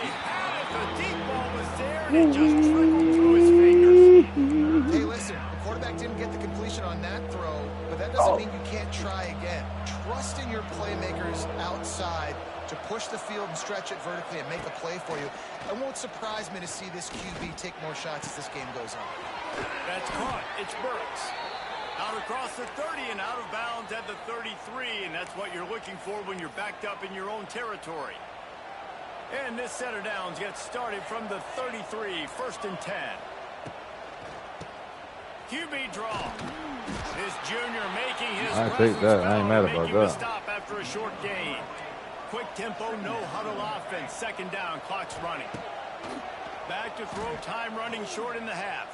he had it. The deep ball was there, and it just trickled through his fingers. Hey, listen, the quarterback didn't get the completion on that throw, but that doesn't mean you can't try again. Trust in your playmakers outside to push the field and stretch it vertically and make a play for you. It won't surprise me to see this QB take more shots as this game goes on. That's caught. It's Burks. Out across the 30 and out of bounds at the 33, and that's what you're looking for when you're backed up in your own territory. And this set of downs gets started from the 33, 1st and 10. QB draw. This junior making his I take that. I ain't mad about that. Stop after a short gain. Quick tempo, no huddle offense. 2nd down, clock's running. Back to throw, time running short in the half.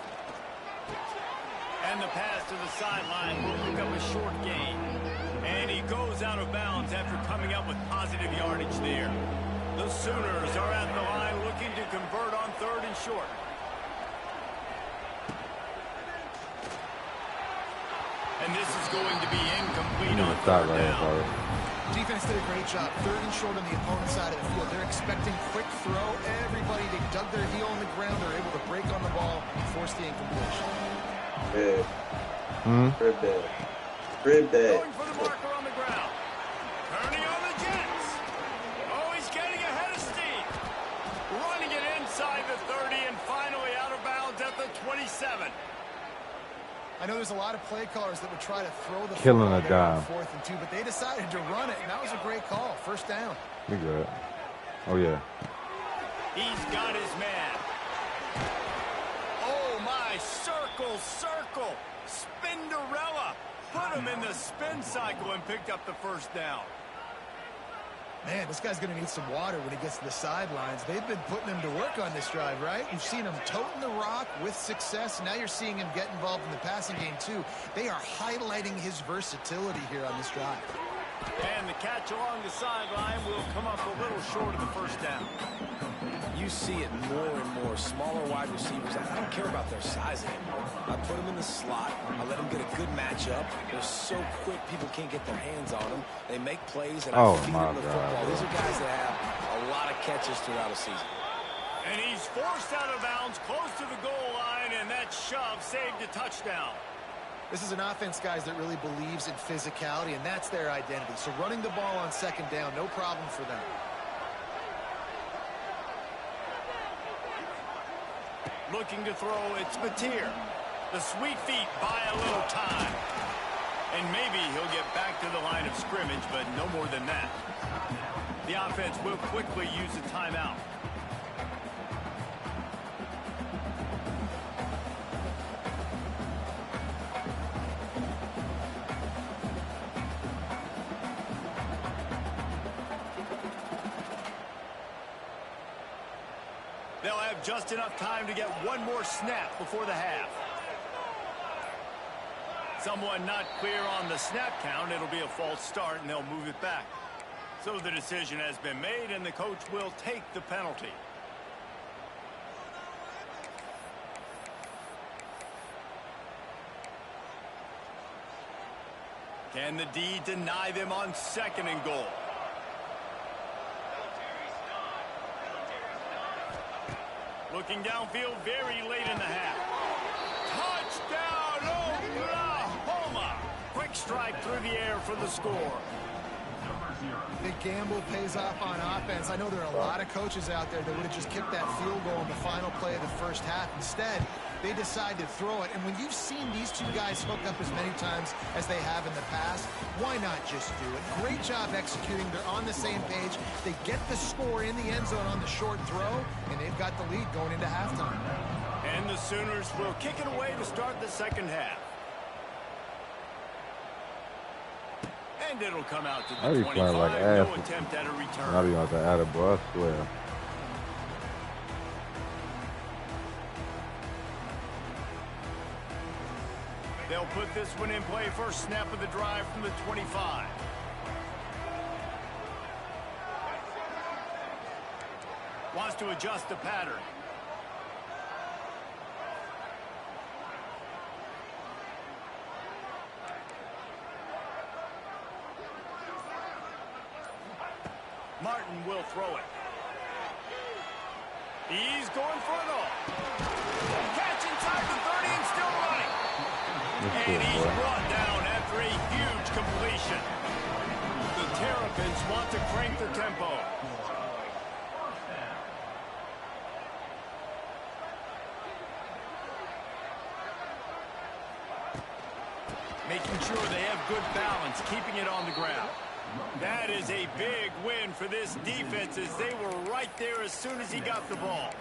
And the pass to the sideline will pick up a short gain. And he goes out of bounds after coming up with positive yardage there. The Sooners are at the line looking to convert on 3rd and short. And this is going to be incomplete on 3rd down. Defense did a great job. 3rd and short on the opponent's side of the field. They're expecting quick throw. Everybody, they dug their heel on the ground. They're able to break on the ball and force the incompletion. Rib that. Rib that. Going for the marker on the ground. Turning on the Jets. Oh, he's getting ahead of steam. Running it inside the 30 and finally out of bounds at the 27. I know there's a lot of play callers that would try to throw the Killing a football dime. 4th and 2, but they decided to run it, and that was a great call. 1st down. We good. Oh, yeah. He's got his man. Oh, my. Circle. Spinderella. Put him in the spin cycle and picked up the 1st down. Man, this guy's going to need some water when he gets to the sidelines. They've been putting him to work on this drive, right? You've seen him toting the rock with success. Now you're seeing him get involved in the passing game, too. They are highlighting his versatility here on this drive. And the catch along the sideline will come up a little short of the 1st down. You see it more and more. Smaller wide receivers, I don't care about their size anymore. I put them in the slot. I let them get a good matchup. They're so quick, people can't get their hands on them. They make plays, and I feed them the football. These are guys that have a lot of catches throughout a season. And he's forced out of bounds close to the goal line, and that shove saved a touchdown. This is an offense, guys, that really believes in physicality, and that's their identity. So running the ball on second down, no problem for them. Looking to throw, it's Mateer. The sweet feet buy a little time. And maybe he'll get back to the line of scrimmage, but no more than that. The offense will quickly use a timeout. They'll have just enough time to get one more snap before the half. Someone not clear on the snap count. It'll be a false start, and they'll move it back. So the decision has been made, and the coach will take the penalty. Can the D deny them on 2nd and goal? Looking downfield very late in the half. Touchdown, Oklahoma! Quick strike through the air for the score. The gamble pays off on offense. I know there are a lot of coaches out there that would have just kicked that field goal in the final play of the first half. Instead, they decide to throw it. And when you've seen these two guys hook up as many times as they have in the past, why not just do it? Great job executing. They're on the same page. They get the score in the end zone on the short throw, and they've got the lead going into halftime. And the Sooners will kick it away to start the second half. And it'll come out to the 25. Like no attempt at a return. I'll be on the add a bus, swear. They'll put this one in play. First snap of the drive from the 25. Wants to adjust the pattern. Martin will throw it. He's going for it all. Catch inside the 30 and still running. And he's brought down after a huge completion. The Terrapins want to crank the tempo. Making sure they have good balance, keeping it on the ground. That is a big win for this defense, as they were right there as soon as he got the ball.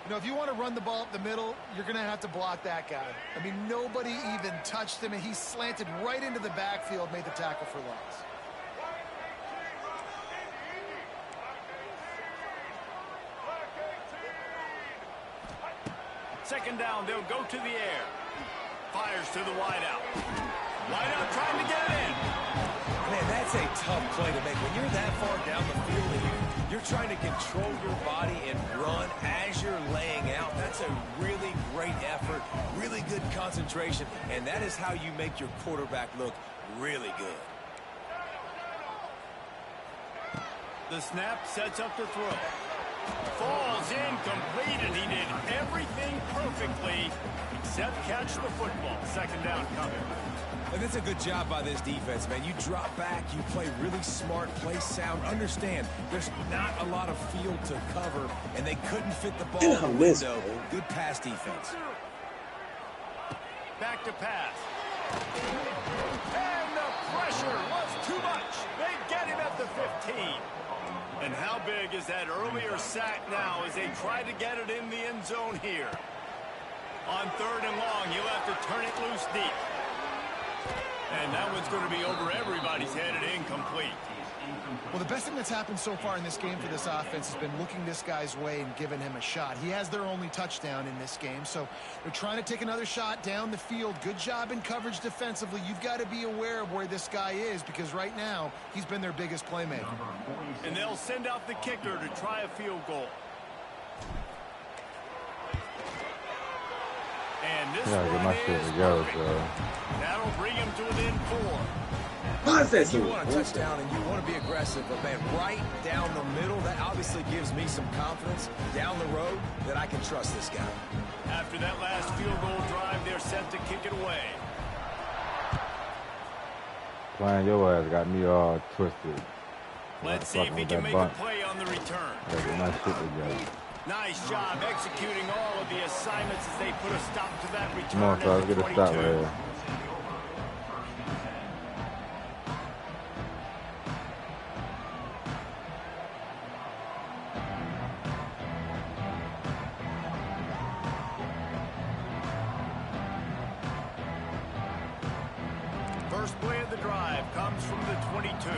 You know, if you want to run the ball up the middle, you're going to have to block that guy. I mean, nobody even touched him, and he slanted right into the backfield, made the tackle for loss. Second down, they'll go to the air. Fires to the wideout. Wideout trying to get it in. Man, that's a tough play to make. When you're that far down the field and you're trying to control your body and run as you're laying out, that's a really great effort, really good concentration, and that is how you make your quarterback look really good. The snap sets up the throw. Falls incomplete, and he did everything perfectly except catch the football. Second down coming. And that's a good job by this defense, man. You drop back, you play really smart, play sound. Understand, there's not a lot of field to cover, and they couldn't fit the ball in the window. Good pass defense. Back to pass. And the pressure was too much. They get him at the 15. And how big is that earlier sack now as they try to get it in the end zone here? On 3rd and long, you'll have to turn it loose deep. And that one's going to be over everybody's head and incomplete. Well, the best thing that's happened so far in this game for this offense has been looking this guy's way and giving him a shot. He has their only touchdown in this game, so they're trying to take another shot down the field. Good job in coverage defensively. You've got to be aware of where this guy is because right now he's been their biggest playmaker. And they'll send out the kicker to try a field goal. And this gotta get my shit together, so. That'll bring him to within 4. You want a touchdown and you want to be aggressive, but man, right down the middle, that obviously gives me some confidence down the road that I can trust this guy. After that last field goal drive, they're set to kick it away. Playing your ass got me all twisted. Let's see if he can make a play on the return. Gotta get my shit together. Nice job executing all of the assignments as they put a stop to that return. Come on, fellas, get a stop right here. First play of the drive comes from the 22.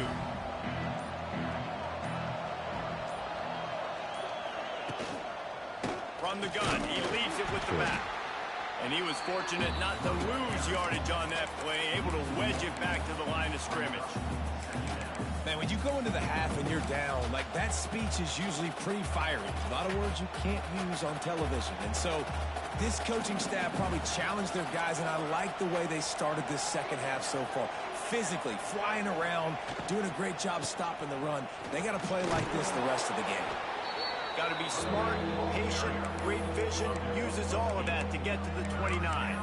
From the gun, he leaves it with the back. And he was fortunate not to lose yardage on that play, able to wedge it back to the line of scrimmage. Man, when you go into the half and you're down, like that speech is usually pretty fiery. A lot of words you can't use on television. And so this coaching staff probably challenged their guys, and I like the way they started this second half so far. Physically, flying around, doing a great job stopping the run. They got to play like this the rest of the game. Got to be smart, patient, great vision, uses all of that to get to the 29.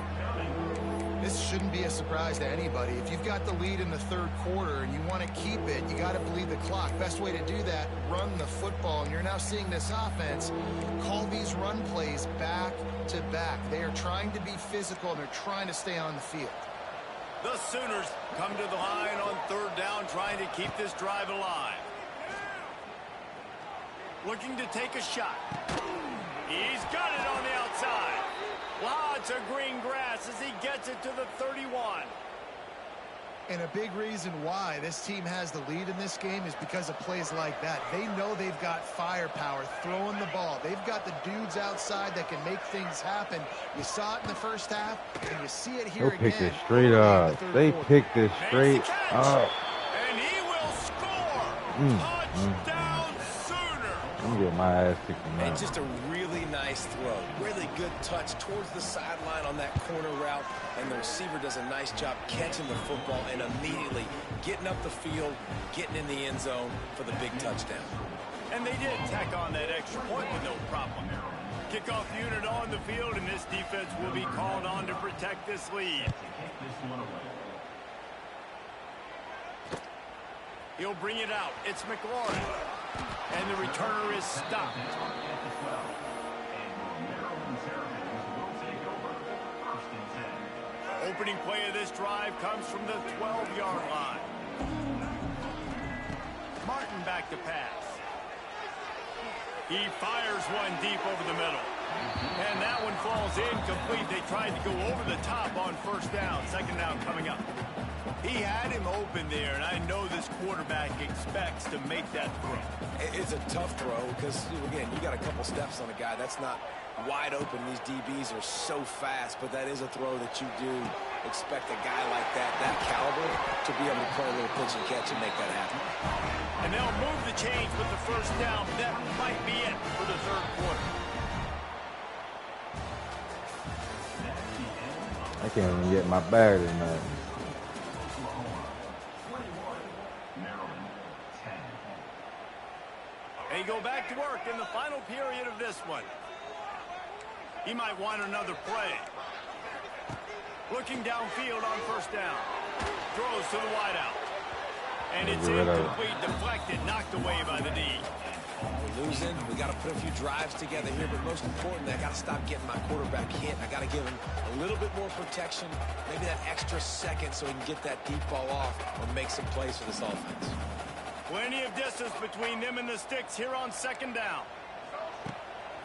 This shouldn't be a surprise to anybody. If you've got the lead in the third quarter and you want to keep it, you got to bleed the clock. Best way to do that, run the football. And you're now seeing this offense call these run plays back to back. They are trying to be physical, and they're trying to stay on the field. The Sooners come to the line on third down, trying to keep this drive alive. Looking to take a shot. He's got it on the outside. Lots of green grass as he gets it to the 31. And a big reason why this team has the lead in this game is because of plays like that. They know they've got firepower throwing the ball. They've got the dudes outside that can make things happen. You saw it in the first half, and you see it here again. They picked it straight up. They picked it straight up. And he will score. Touchdown, Sooner. I'm getting my ass kicked in And just a really nice throw. Really good touch towards the sideline on that corner route. And the receiver does a nice job catching the football and immediately getting up the field, getting in the end zone for the big touchdown. And they did tack on that extra point with no problem. Kickoff unit on the field, and this defense will be called on to protect this lead. He'll bring it out. It's McLaurin. And the returner is stopped. Opening play of this drive comes from the 12-yard line. Martin back to pass. He fires one deep over the middle. And that one falls incomplete. They tried to go over the top on first down. Second down coming up. He had him open there, and I know this quarterback expects to make that throw. It's a tough throw because, again, you got a couple steps on a guy. That's not wide open. These DBs are so fast, but that is a throw that you do expect a guy like that caliber, to be able to play a little pitch and catch and make that happen. And they'll move the chains with the first down. That might be it for the third quarter. I can't even get my bag tonight. They go back to work in the final period of this one. He might want another play. Looking downfield on first down. Throws to the wideout. And it's incomplete, deflected, knocked away by the D. We're losing. We got to put a few drives together here, but most importantly, I got to stop getting my quarterback hit. I got to give him a little bit more protection, maybe that extra second so he can get that deep ball off or make some plays for this offense. Plenty of distance between them and the sticks here on second down.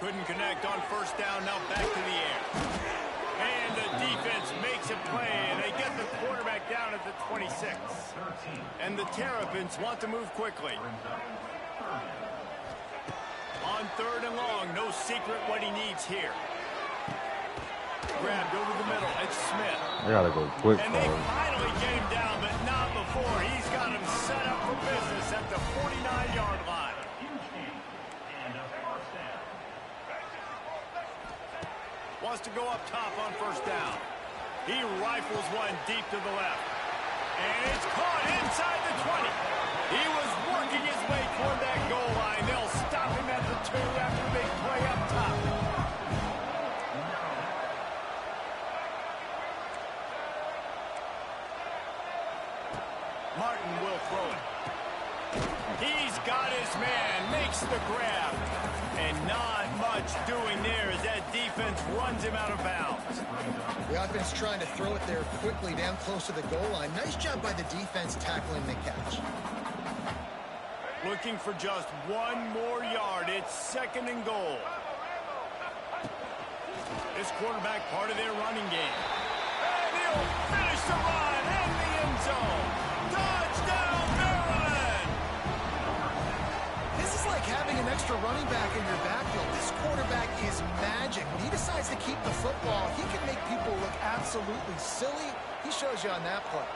Couldn't connect on first down, now back to the air. And the defense makes a play, and they get the quarterback down at the 26. And the Terrapins want to move quickly. On 3rd and long, no secret what he needs here. Grabbed over the middle. It's Smith. I gotta go quick, And they fellas. finally get him down, but not before. He's got him set up for business at the 49-yard line. Wants to go up top on 1st down. He rifles one deep to the left. And it's caught inside the 20. He was working his way toward that goal line. They'll stop him at the 2 after the big play up top. Martin will throw it. He's got his man, makes the grab. And not much doing there as that defense runs him out of bounds. The offense trying to throw it there quickly down close to the goal line. Nice job by the defense tackling the catch. Looking for just 1 more yard. It's 2nd and goal. This quarterback part of their running game. And he'll finish the run in the end zone. Touchdown, Maryland! This is like having an extra running back in your backfield. This quarterback is magic. When he decides to keep the football, he can make people look absolutely silly. He shows you on that play.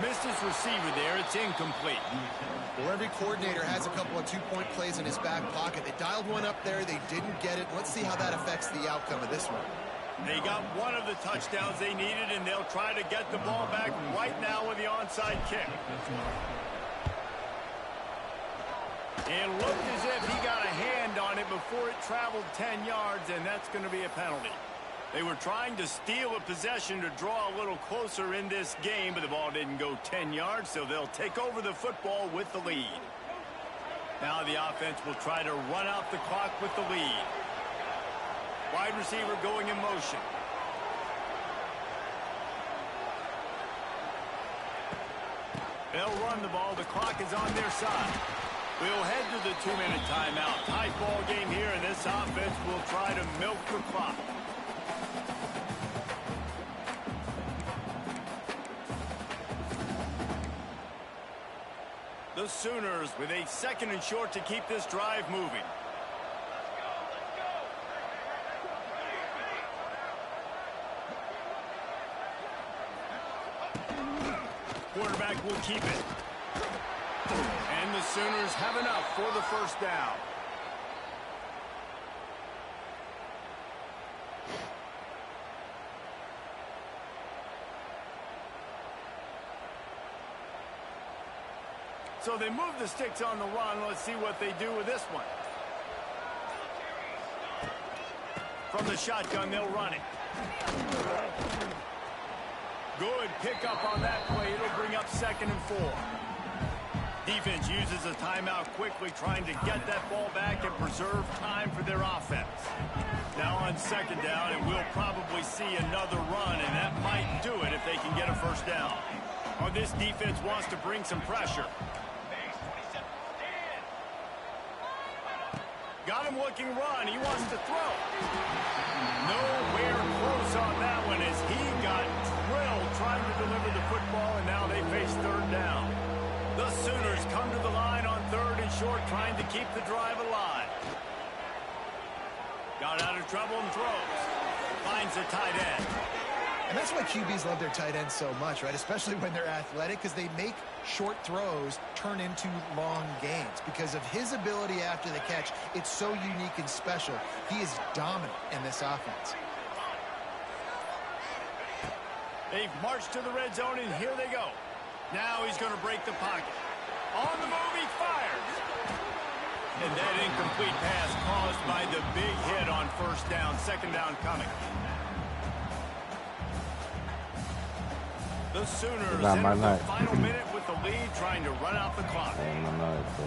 Missed his receiver there. It's incomplete. Well, every coordinator has a couple of 2-point plays in his back pocket. They dialed one up there. They didn't get it. Let's see how that affects the outcome of this one. They got one of the touchdowns they needed, and they'll try to get the ball back right now with the onside kick. It looked as if he got a hand on it before it traveled 10 yards, and that's going to be a penalty. They were trying to steal a possession to draw a little closer in this game, but the ball didn't go 10 yards, so they'll take over the football with the lead. Now the offense will try to run out the clock with the lead. Wide receiver going in motion. They'll run the ball. The clock is on their side. We'll head to the 2-minute timeout. Tight ball game here, and this offense will try to milk the clock. The Sooners with a 2nd and short to keep this drive moving. Quarterback will keep it. And the Sooners have enough for the 1st down. So they move the sticks on the run. Let's see what they do with this one. From the shotgun, they'll run it. Good pickup on that play. It'll bring up 2nd and 4. Defense uses a timeout quickly, trying to get that ball back and preserve time for their offense. Now on 2nd down, and we'll probably see another run, and that might do it if they can get a 1st down. Or this defense wants to bring some pressure. Got him looking run. He wants to throw. Nowhere close on that one as he got drilled trying to deliver the football, and now they face 3rd down. The Sooners come to the line on 3rd and short, trying to keep the drive alive. Got out of trouble and throws. Finds the tight end. And that's why QBs love their tight ends so much, right? Especially when they're athletic, because they make short throws turn into long gains. Because of his ability after the catch, it's so unique and special. He is dominant in this offense. They've marched to the red zone, and here they go. Now he's going to break the pocket. On the move, he fires. And that incomplete pass caused by the big hit on 1st down. 2nd down coming. The Sooners Not my enter the night. final minute with the lead, trying to run out the clock. Ain't my night, bro.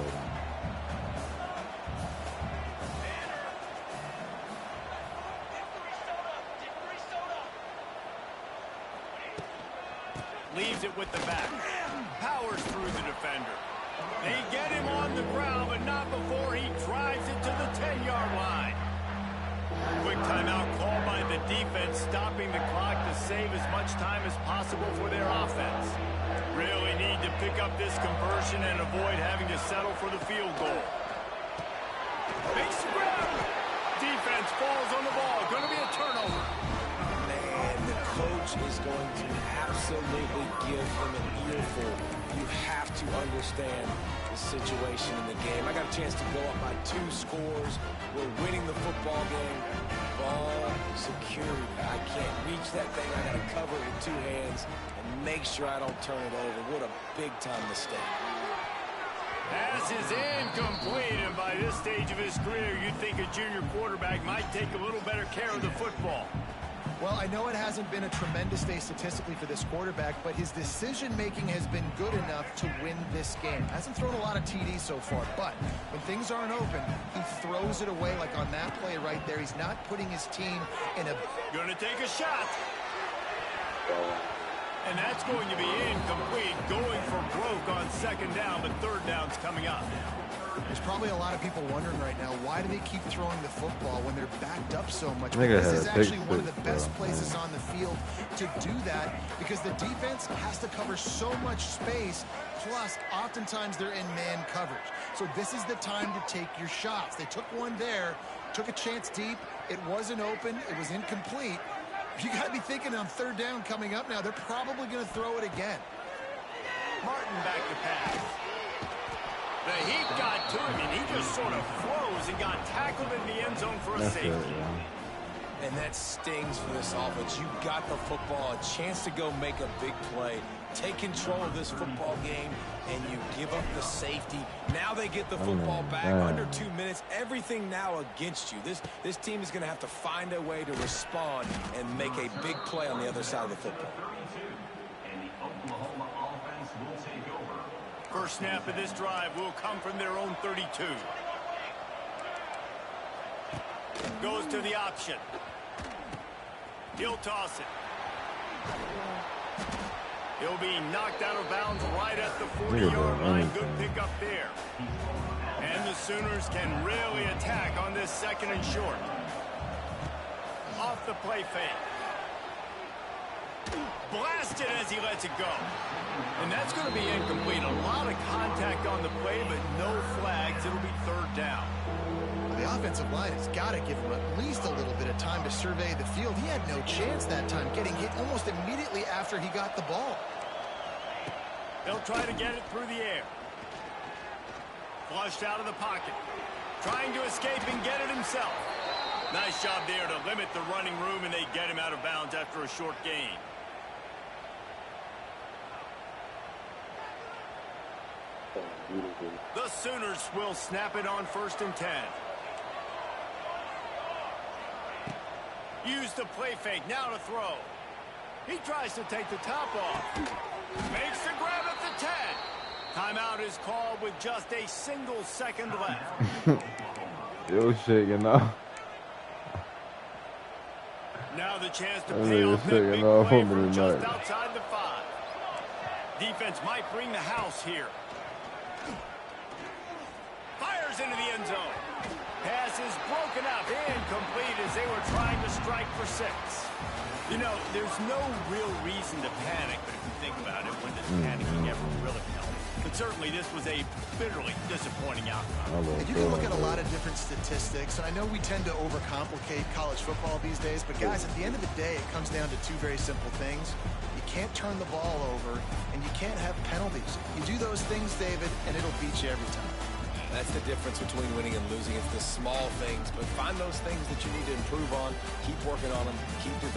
Leaves it with the back. Powers through the defender. They get him on the ground, but not before he drives it to the 10-yard line. Quick timeout call by the defense, stopping the clock to save as much time as possible for their offense. Really need to pick up this conversion and avoid having to settle for the field goal. Makes the grab. Defense falls on the ball. Going to be a turnover. Man, the coach is going to absolutely give him an earful. You have to understand the situation in the game. I got a chance to go up by 2 scores. We're winning the football game. Ball security. I can't reach that thing. I got to cover it with 2 hands and make sure I don't turn it over. What a big-time mistake. Pass is incomplete, and by this stage of his career, you'd think a junior quarterback might take a little better care of the football. Well, I know it hasn't been a tremendous day statistically for this quarterback, but his decision-making has been good enough to win this game. Hasn't thrown a lot of TDs so far, but when things aren't open, he throws it away like on that play right there. He's not putting his team in a... Gonna take a shot. And that's going to be incomplete, going for broke on 2nd down, but 3rd down's coming up. There's probably a lot of people wondering right now, why do they keep throwing the football when they're backed up so much? This is actually one of the best places on the field to do that because the defense has to cover so much space, plus oftentimes they're in man coverage. So this is the time to take your shots. They took one there, took a chance deep. It wasn't open. It was incomplete. You got to be thinking on 3rd down coming up now, they're probably going to throw it again. Martin back to pass. The heat got to him, and he just sort of froze and got tackled in the end zone for a safety. And that stings for this offense. You got the football, a chance to go make a big play, take control of this football game, and you give up the safety. Now they get the football back under 2 minutes. Everything now against you. This team is going to have to find a way to respond and make a big play on the other side of the football. First snap of this drive will come from their own 32. Goes to the option. He'll toss it. He'll be knocked out of bounds right at the 40-yard line. Good pickup there. And the Sooners can really attack on this 2nd and short. Off the play fake. Blasted as he lets it go. And that's going to be incomplete. A lot of contact on the play, but no flags. It'll be 3rd down. The offensive line has got to give him at least a little bit of time to survey the field. He had no chance that time, getting hit almost immediately after he got the ball. They'll try to get it through the air. Flushed out of the pocket. Trying to escape and get it himself. Nice job there to limit the running room, and they get him out of bounds after a short gain. The Sooners will snap it on 1st and 10. Use the play fake, now to throw. He tries to take the top off. Makes the grab at the 10. Timeout is called with just a single second left. Yo, shaking now. Now the chance to pay off that big play from just outside the 5. Defense might bring the house here. Fires into the end zone. Pass is broken up, incomplete as they were trying to strike for 6. You know, there's no real reason to panic, but if you think about it, when does panicking ever really help? But certainly this was a bitterly disappointing outcome. And you can look at a lot of different statistics, and I know we tend to overcomplicate college football these days, but guys, at the end of the day, it comes down to 2 very simple things. You can't turn the ball over, and you can't have penalties. You do those things, David, and it'll beat you every time. That's the difference between winning and losing. It's the small things, but find those things that you need to improve on. Keep working on them. Keep developing.